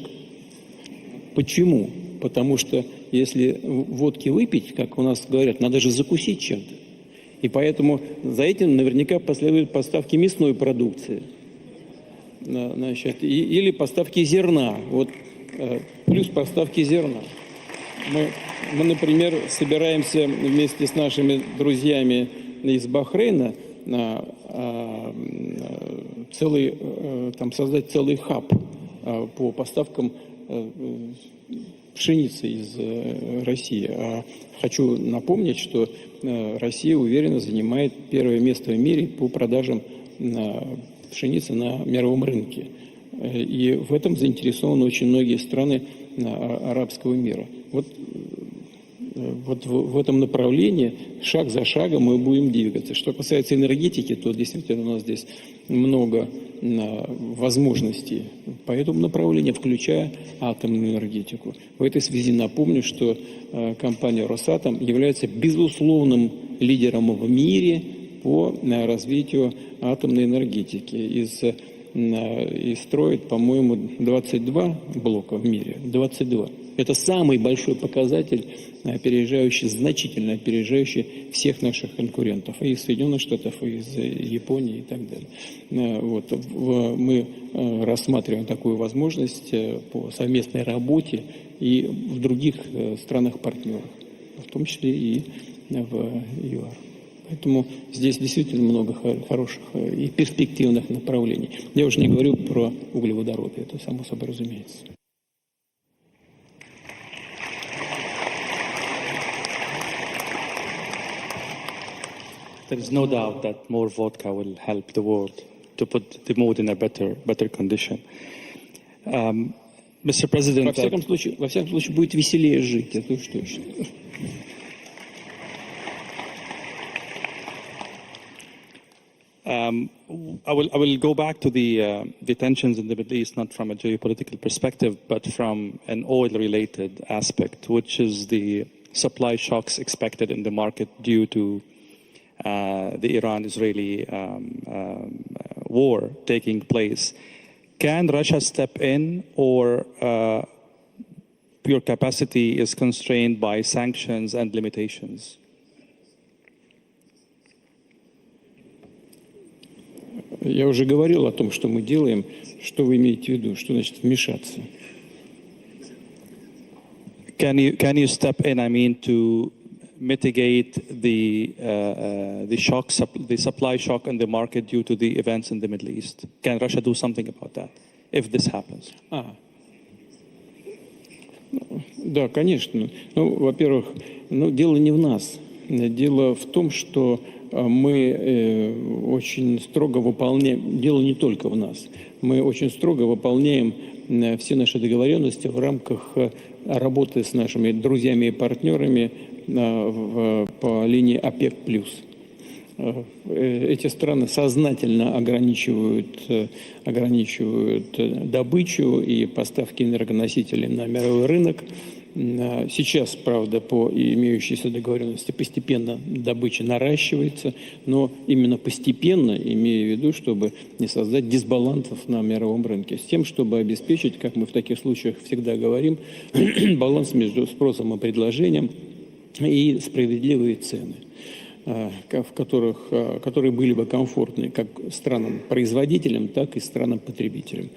Почему? Потому что если водки выпить, как у нас говорят, надо же закусить чем-то. И поэтому за этим наверняка последуют поставки мясной продукции. Значит, или поставки зерна. Вот, плюс поставки зерна. Мы, например, собираемся вместе с нашими друзьями из Бахрейна создать целый хаб по поставкам пшеницы из России. Хочу напомнить, что Россия уверенно занимает первое место в мире по продажам пшеницы на мировом рынке. И в этом заинтересованы очень многие страны арабского мира. Вот в этом направлении шаг за шагом мы будем двигаться. Что касается энергетики, то действительно у нас здесь много возможностей по этому направлению, включая атомную энергетику. В этой связи напомню, что компания «Росатом» является безусловным лидером в мире по развитию атомной энергетики и строит, по-моему, 22 блока в мире. 22. Это самый большой показатель, значительно опережающий всех наших конкурентов, и из Соединенных Штатов, и из Японии и так далее. Вот. Мы рассматриваем такую возможность по совместной работе и в других странах-партнерах, в том числе и в ЮАР. Поэтому здесь действительно много хороших и перспективных направлений. Я уже не говорю про углеводороды, это само собой разумеется. There is no doubt that more vodka will help the world to put the mood in a better condition. Mr. President, во всяком случае будет веселее жить, это уж точно. I will go back to the tensions in the Middle East, not from a geopolitical perspective, but from an oil-related aspect, which is the supply shocks expected in the market due to the Iran-Israeli war taking place. Can Russia step in, or your capacity is constrained by sanctions and limitations? Я уже говорил о том, что мы делаем. Что вы имеете в виду? Что значит вмешаться? Can you step in? I mean, to mitigate the supply shock in the market due to the events in the Middle East? Can Russia do something about that if this happens? Да, конечно. Ну, во-первых, дело не в нас. Дело в том, что мы очень строго выполняем, дело не только в нас, мы очень строго выполняем все наши договоренности в рамках работы с нашими друзьями и партнерами по линии ОПЕК+. эти страны сознательно ограничивают добычу и поставки энергоносителей на мировой рынок. Сейчас, правда, по имеющейся договоренности постепенно добыча наращивается, но именно постепенно, имея в виду, чтобы не создать дисбалансов на мировом рынке, с тем, чтобы обеспечить, как мы в таких случаях всегда говорим, баланс между спросом и предложением и справедливые цены, которые были бы комфортны как странам-производителям, так и странам-потребителям.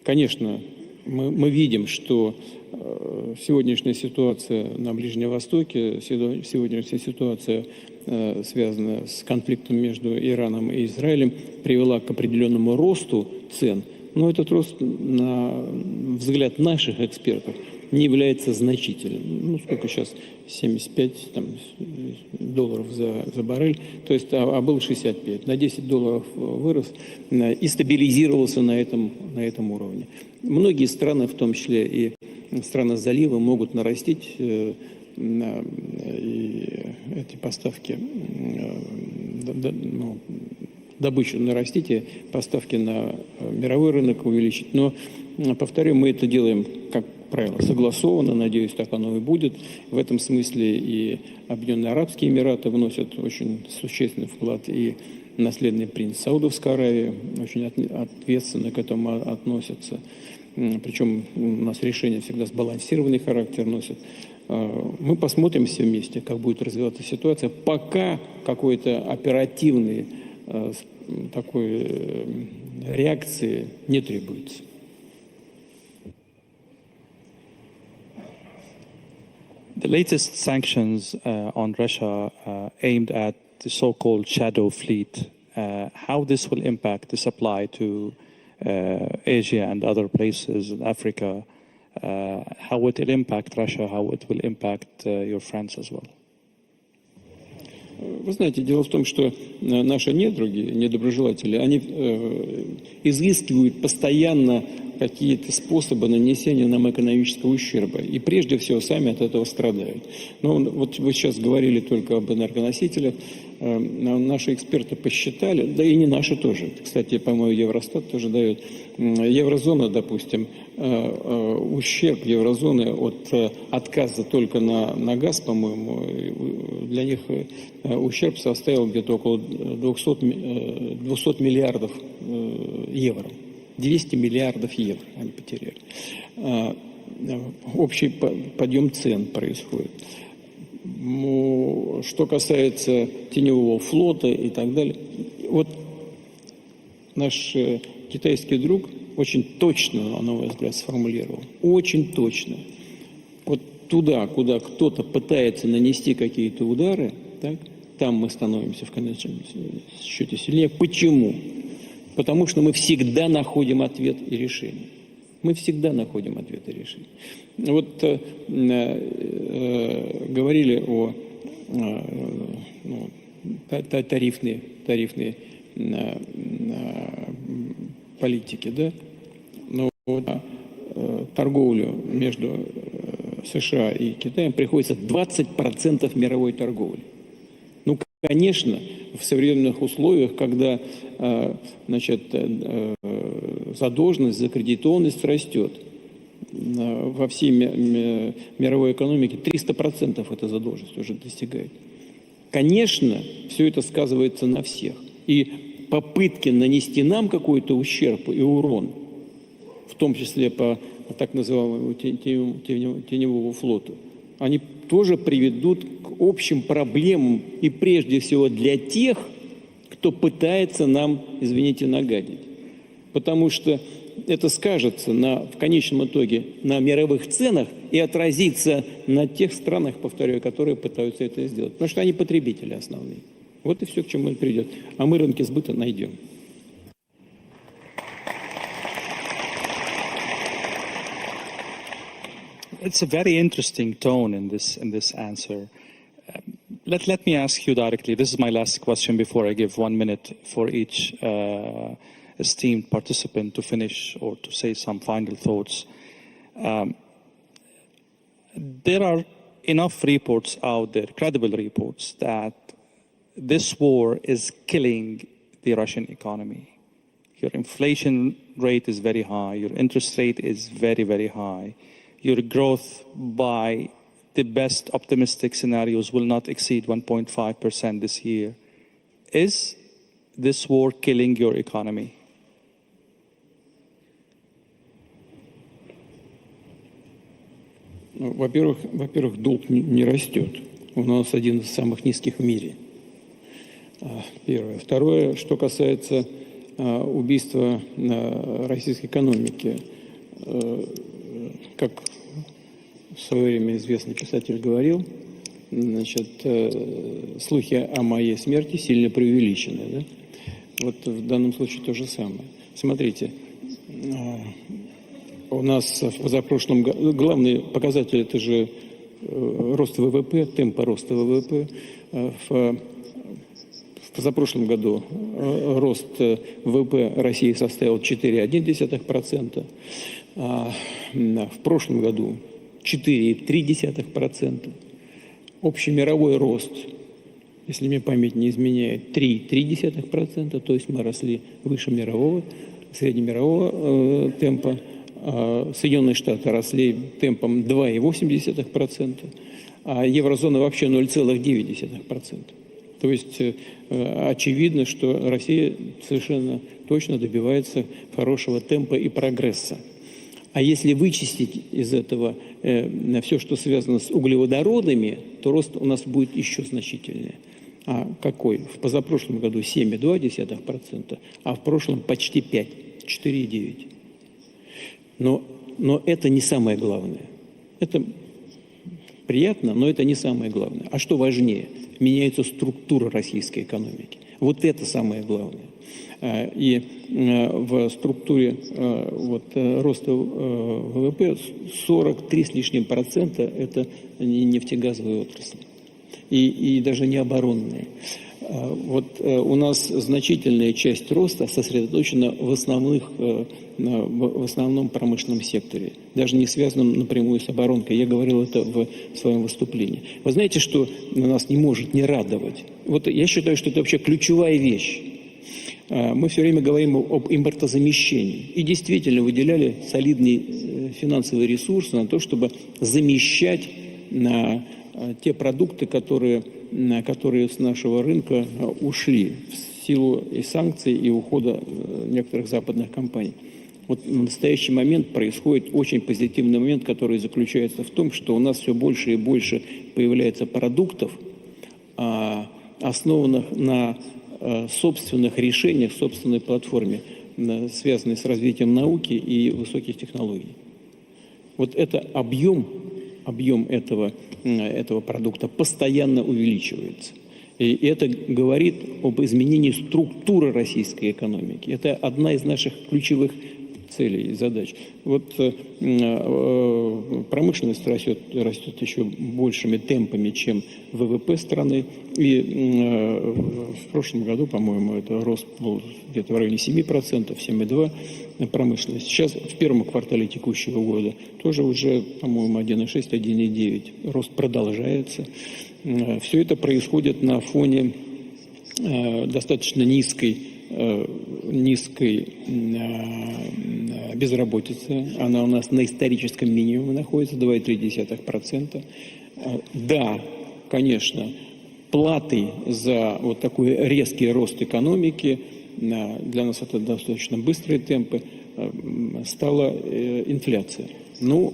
Конечно, мы видим, что сегодняшняя ситуация на Ближнем Востоке, сегодняшняя ситуация, связанная с конфликтом между Ираном и Израилем, привела к определенному росту цен. Но этот рост, на взгляд наших экспертов, не является значительным. Сколько сейчас? 75 долларов за баррель, то есть, а был 65. На 10 долларов вырос и стабилизировался на этом уровне. Многие страны, в том числе и страны залива, могут нарастить эти поставки, добычу нарастить и поставки на мировой рынок увеличить. Но, повторю, мы это делаем, как правило, согласованно, надеюсь, так оно и будет. В этом смысле и Объединенные Арабские Эмираты вносят очень существенный вклад, и наследный принц Саудовской Аравии очень ответственно к этому относятся. Причем у нас решения всегда сбалансированный характер носят. Мы посмотрим все вместе, как будет развиваться ситуация, пока какой-то оперативной такой реакции не требуется. The latest sanctions on Russia aimed at the so-called shadow fleet, how this will impact the supply to Asia and other places in Africa, how it will impact Russia, how it will impact your friends as well. Вы знаете, дело в том, что наши недоброжелатели, они изыскивают постоянно какие-то способы нанесения нам экономического ущерба. И прежде всего сами от этого страдают. Но вот вы сейчас говорили только об энергоносителях. Наши эксперты посчитали, да и не наши тоже. Кстати, по-моему, Евростат тоже дает. Еврозона, допустим, ущерб еврозоны от отказа только на газ, по-моему, для них ущерб составил где-то около 200 миллиардов евро. 200 миллиардов евро они потеряли. Общий подъем цен происходит. Что касается теневого флота и так далее, вот наш китайский друг очень точно, на мой взгляд, сформулировал. Очень точно. Вот туда, куда кто-то пытается нанести какие-то удары, так, там мы становимся в конечном счете сильнее. Почему? Потому что мы всегда находим ответ и решение. Мы всегда находим ответ и решение. Вот говорили о тарифной политике, да? Но торговлю между США и Китаем приходится 20% мировой торговли. Ну, конечно, в современных условиях, когда задолженность, закредитованность растет, во всей мировой экономике 300% эта задолженность уже достигает. Конечно, все это сказывается на всех. И попытки нанести нам какой-то ущерб и урон, в том числе по так называемому теневому флоту, они тоже приведут к общим проблемам и прежде всего для тех, кто пытается нам, извините, нагадить. Потому что это скажется в конечном итоге на мировых ценах и отразится на тех странах, повторяю, которые пытаются это сделать. Потому что они потребители основные. Вот и все, к чему это придет. А мы рынки сбыта найдем. It's a very interesting tone in this answer. Let me ask you directly. This is my last question before I give 1 minute for each esteemed participant to finish or to say some final thoughts. There are enough reports out there, credible reports, that this war is killing the Russian economy. Your inflation rate is very high. Your interest rate is very, very high. Your growth by the best optimistic scenarios will not exceed 1.5% this year. Is this war killing your economy? Во-первых, долг не растет. У нас один из самых низких в мире. Первое. Второе, что касается убийства российской экономики. Как в свое время известный писатель говорил, значит, слухи о моей смерти сильно преувеличены. Да? Вот в данном случае то же самое. Смотрите, у нас в позапрошлом году главный показатель — это же рост ВВП, темпа роста ВВП. В позапрошлом году рост ВВП России составил 4,1%, а в прошлом году 4,3%. Общий мировой рост, если мне память не изменяет, 3,3%, то есть мы росли выше мирового, среднемирового темпа. Соединенные Штаты росли темпом 2,8%, а еврозона вообще 0,9%. То есть очевидно, что Россия совершенно точно добивается хорошего темпа и прогресса. А если вычистить из этого все, что связано с углеводородами, то рост у нас будет еще значительнее. А какой? В позапрошлом году 7,2%, а в прошлом почти 5, 4,9%. Но это не самое главное. Это приятно, но это не самое главное. А что важнее? Меняется структура российской экономики. Вот это самое главное. И в структуре роста ВВП 43 с лишним процента – это не нефтегазовые отрасли. И даже не оборонные. Вот у нас значительная часть роста сосредоточена в основном промышленном секторе, даже не связанном напрямую с оборонкой. Я говорил это в своем выступлении. Вы знаете, что нас не может не радовать? Вот я считаю, что это вообще ключевая вещь. Мы все время говорим об импортозамещении. И действительно выделяли солидные финансовые ресурсы на то, чтобы замещать те продукты, которые с нашего рынка ушли в силу и санкций, и ухода некоторых западных компаний. Вот в настоящий момент происходит очень позитивный момент, который заключается в том, что у нас все больше и больше появляется продуктов, основанных на собственных решениях, собственной платформе, связанной с развитием науки и высоких технологий. Вот это объем этого продукта постоянно увеличивается. И это говорит об изменении структуры российской экономики. Это одна из наших ключевых целей и задач. Вот промышленность растет еще большими темпами, чем ВВП страны. И в прошлом году, по-моему, это рост был где-то в районе 7%, 7,2% на промышленность. Сейчас в первом квартале текущего года тоже уже, по-моему, 1,6, 1,9. Рост продолжается. Все это происходит на фоне достаточно низкой безработицы. Она у нас на историческом минимуме находится, 2,3%. Да, конечно, платой за вот такой резкий рост экономики, для нас это достаточно быстрые темпы, стала инфляция. Но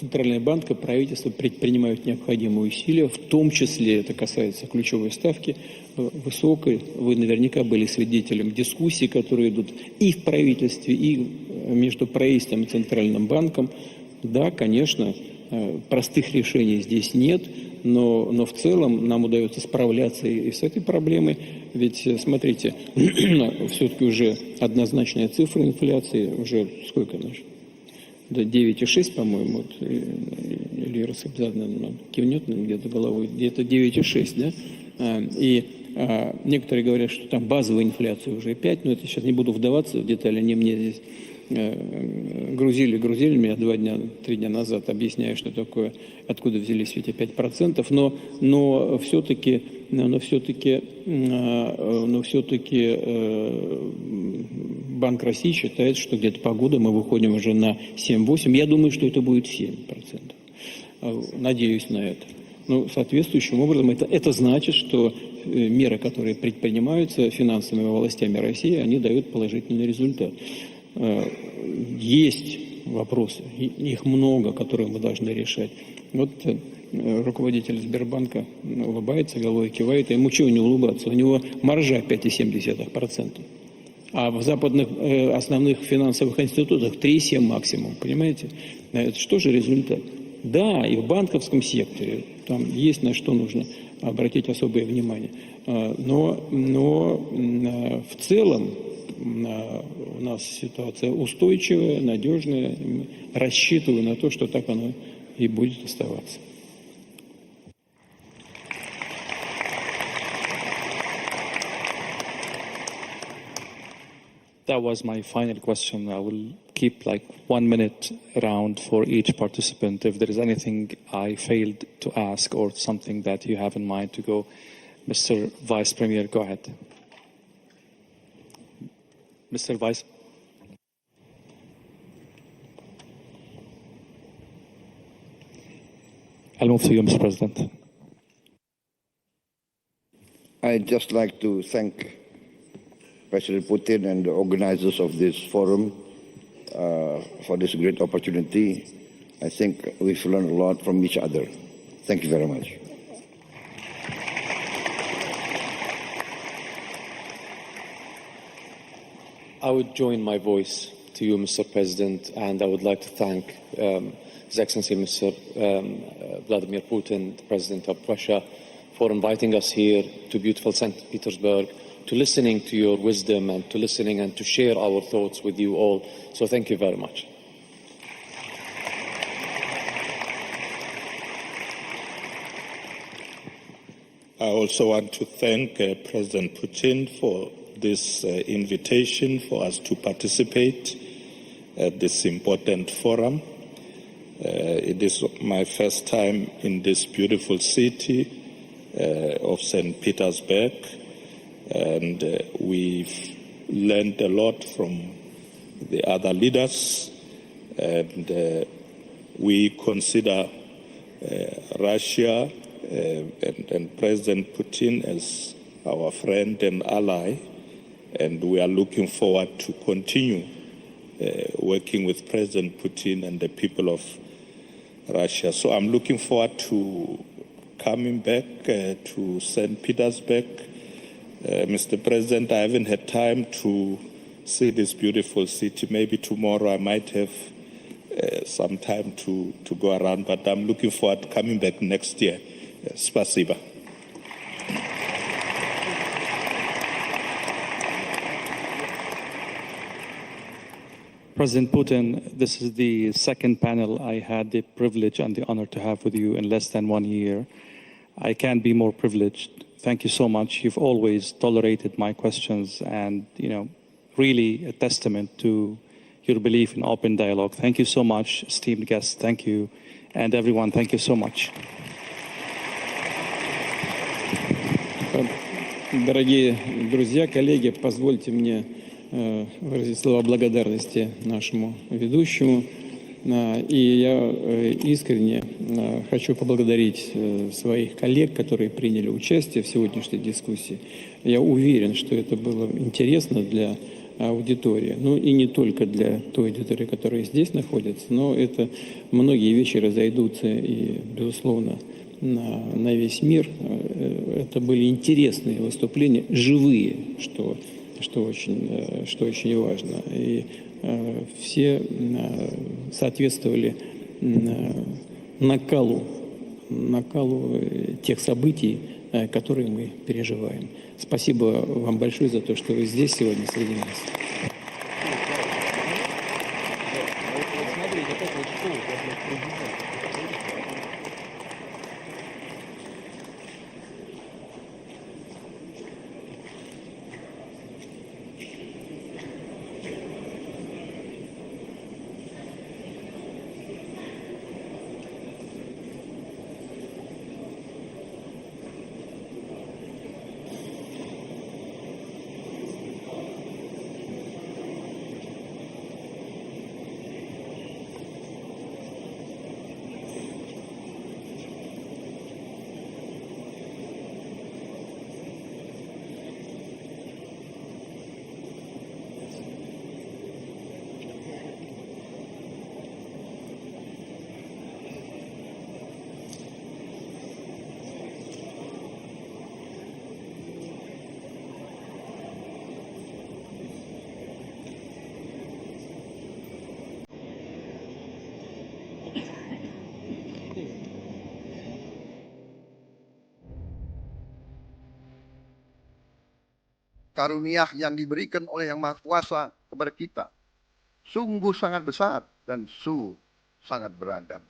Центральный банк и правительство предпринимают необходимые усилия, в том числе это касается ключевой ставки высокой. Вы наверняка были свидетелем дискуссий, которые идут и в правительстве, и между правительством и Центральным банком. Да, конечно, простых решений здесь нет, но в целом нам удается справляться и с этой проблемой. Ведь, смотрите, все-таки уже однозначная цифра инфляции, уже сколько наш? Да, 9,6, по-моему, вот, Илья Расыбзадна кивнет где-то головой, где-то 9,6, да? И некоторые говорят, что там базовая инфляция уже 5, но это сейчас не буду вдаваться в детали, они мне здесь грузили меня 3 дня назад, объясняя, что такое, откуда взялись эти 5%, но все-таки Банк России считает, что где-то по году мы выходим уже на 7-8. Я думаю, что это будет 7%. Надеюсь на это. Ну, соответствующим образом это значит, что меры, которые предпринимаются финансовыми властями России, они дают положительный результат. Есть вопросы, их много, которые мы должны решать. Вот руководитель Сбербанка улыбается, головой кивает, а ему чего не улыбаться? У него маржа 5,7%. А в западных основных финансовых институтах 3,7 максимум, понимаете? Это что же результат? Да, и в банковском секторе там есть на что нужно обратить особое внимание. Но в целом у нас ситуация устойчивая, надежная. Рассчитываю на то, что так оно и будет оставаться. That was my final question. I will keep like 1 minute around for each participant. If there is anything I failed to ask or something that you have in mind to go, Mr. Vice Premier, go ahead. Mr. Vice. I'll move to you, Mr. President. I'd just like to thank President Putin and the organizers of this forum for this great opportunity. I think we've learned a lot from each other. Thank you very much. I would join my voice to you, Mr. President, and I would like to thank His Excellency Mr. Vladimir Putin, the President of Russia, for inviting us here to beautiful St. Petersburg, to listening to your wisdom and to listening and to share our thoughts with you all. So thank you very much. I also want to thank President Putin for this invitation for us to participate at this important forum. It is my first time in this beautiful city of St. Petersburg, and we've learned a lot from the other leaders, and we consider Russia and President Putin as our friend and ally, and we are looking forward to continue working with President Putin and the people of Russia. So I'm looking forward to coming back to St. Petersburg. Mr. President, I haven't had time to see this beautiful city. Maybe tomorrow I might have some time to go around, but I'm looking forward to coming back next year. Spasiba. President Putin, this is the second panel I had the privilege and the honor to have with you in less than 1 year. I can't be more privileged. Thank you so much. You've always tolerated my questions and, really a testament to your belief in open dialogue. Thank you so much, esteemed guests. Thank you. And everyone, thank you so much. Дорогие друзья, коллеги, позвольте мне выразить слова благодарности нашему ведущему. И я искренне хочу поблагодарить своих коллег, которые приняли участие в сегодняшней дискуссии. Я уверен, что это было интересно для аудитории. Ну и не только для той аудитории, которая здесь находится, но это многие вещи разойдутся и, безусловно, на весь мир. Это были интересные выступления, живые, что очень важно. И все соответствовали накалу тех событий, которые мы переживаем. Спасибо вам большое за то, что вы здесь сегодня среди нас. karunia yang diberikan oleh Yang Maha Kuasa kepada kita sungguh sangat besar dan sungguh sangat beragam.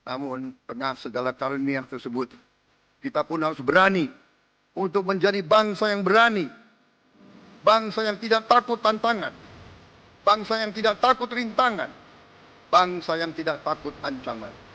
Namun tengah segala karunia tersebut, kita pun harus berani untuk menjadi bangsa yang berani, bangsa yang tidak takut tantangan, bangsa yang tidak takut rintangan, bangsa yang tidak takut ancaman.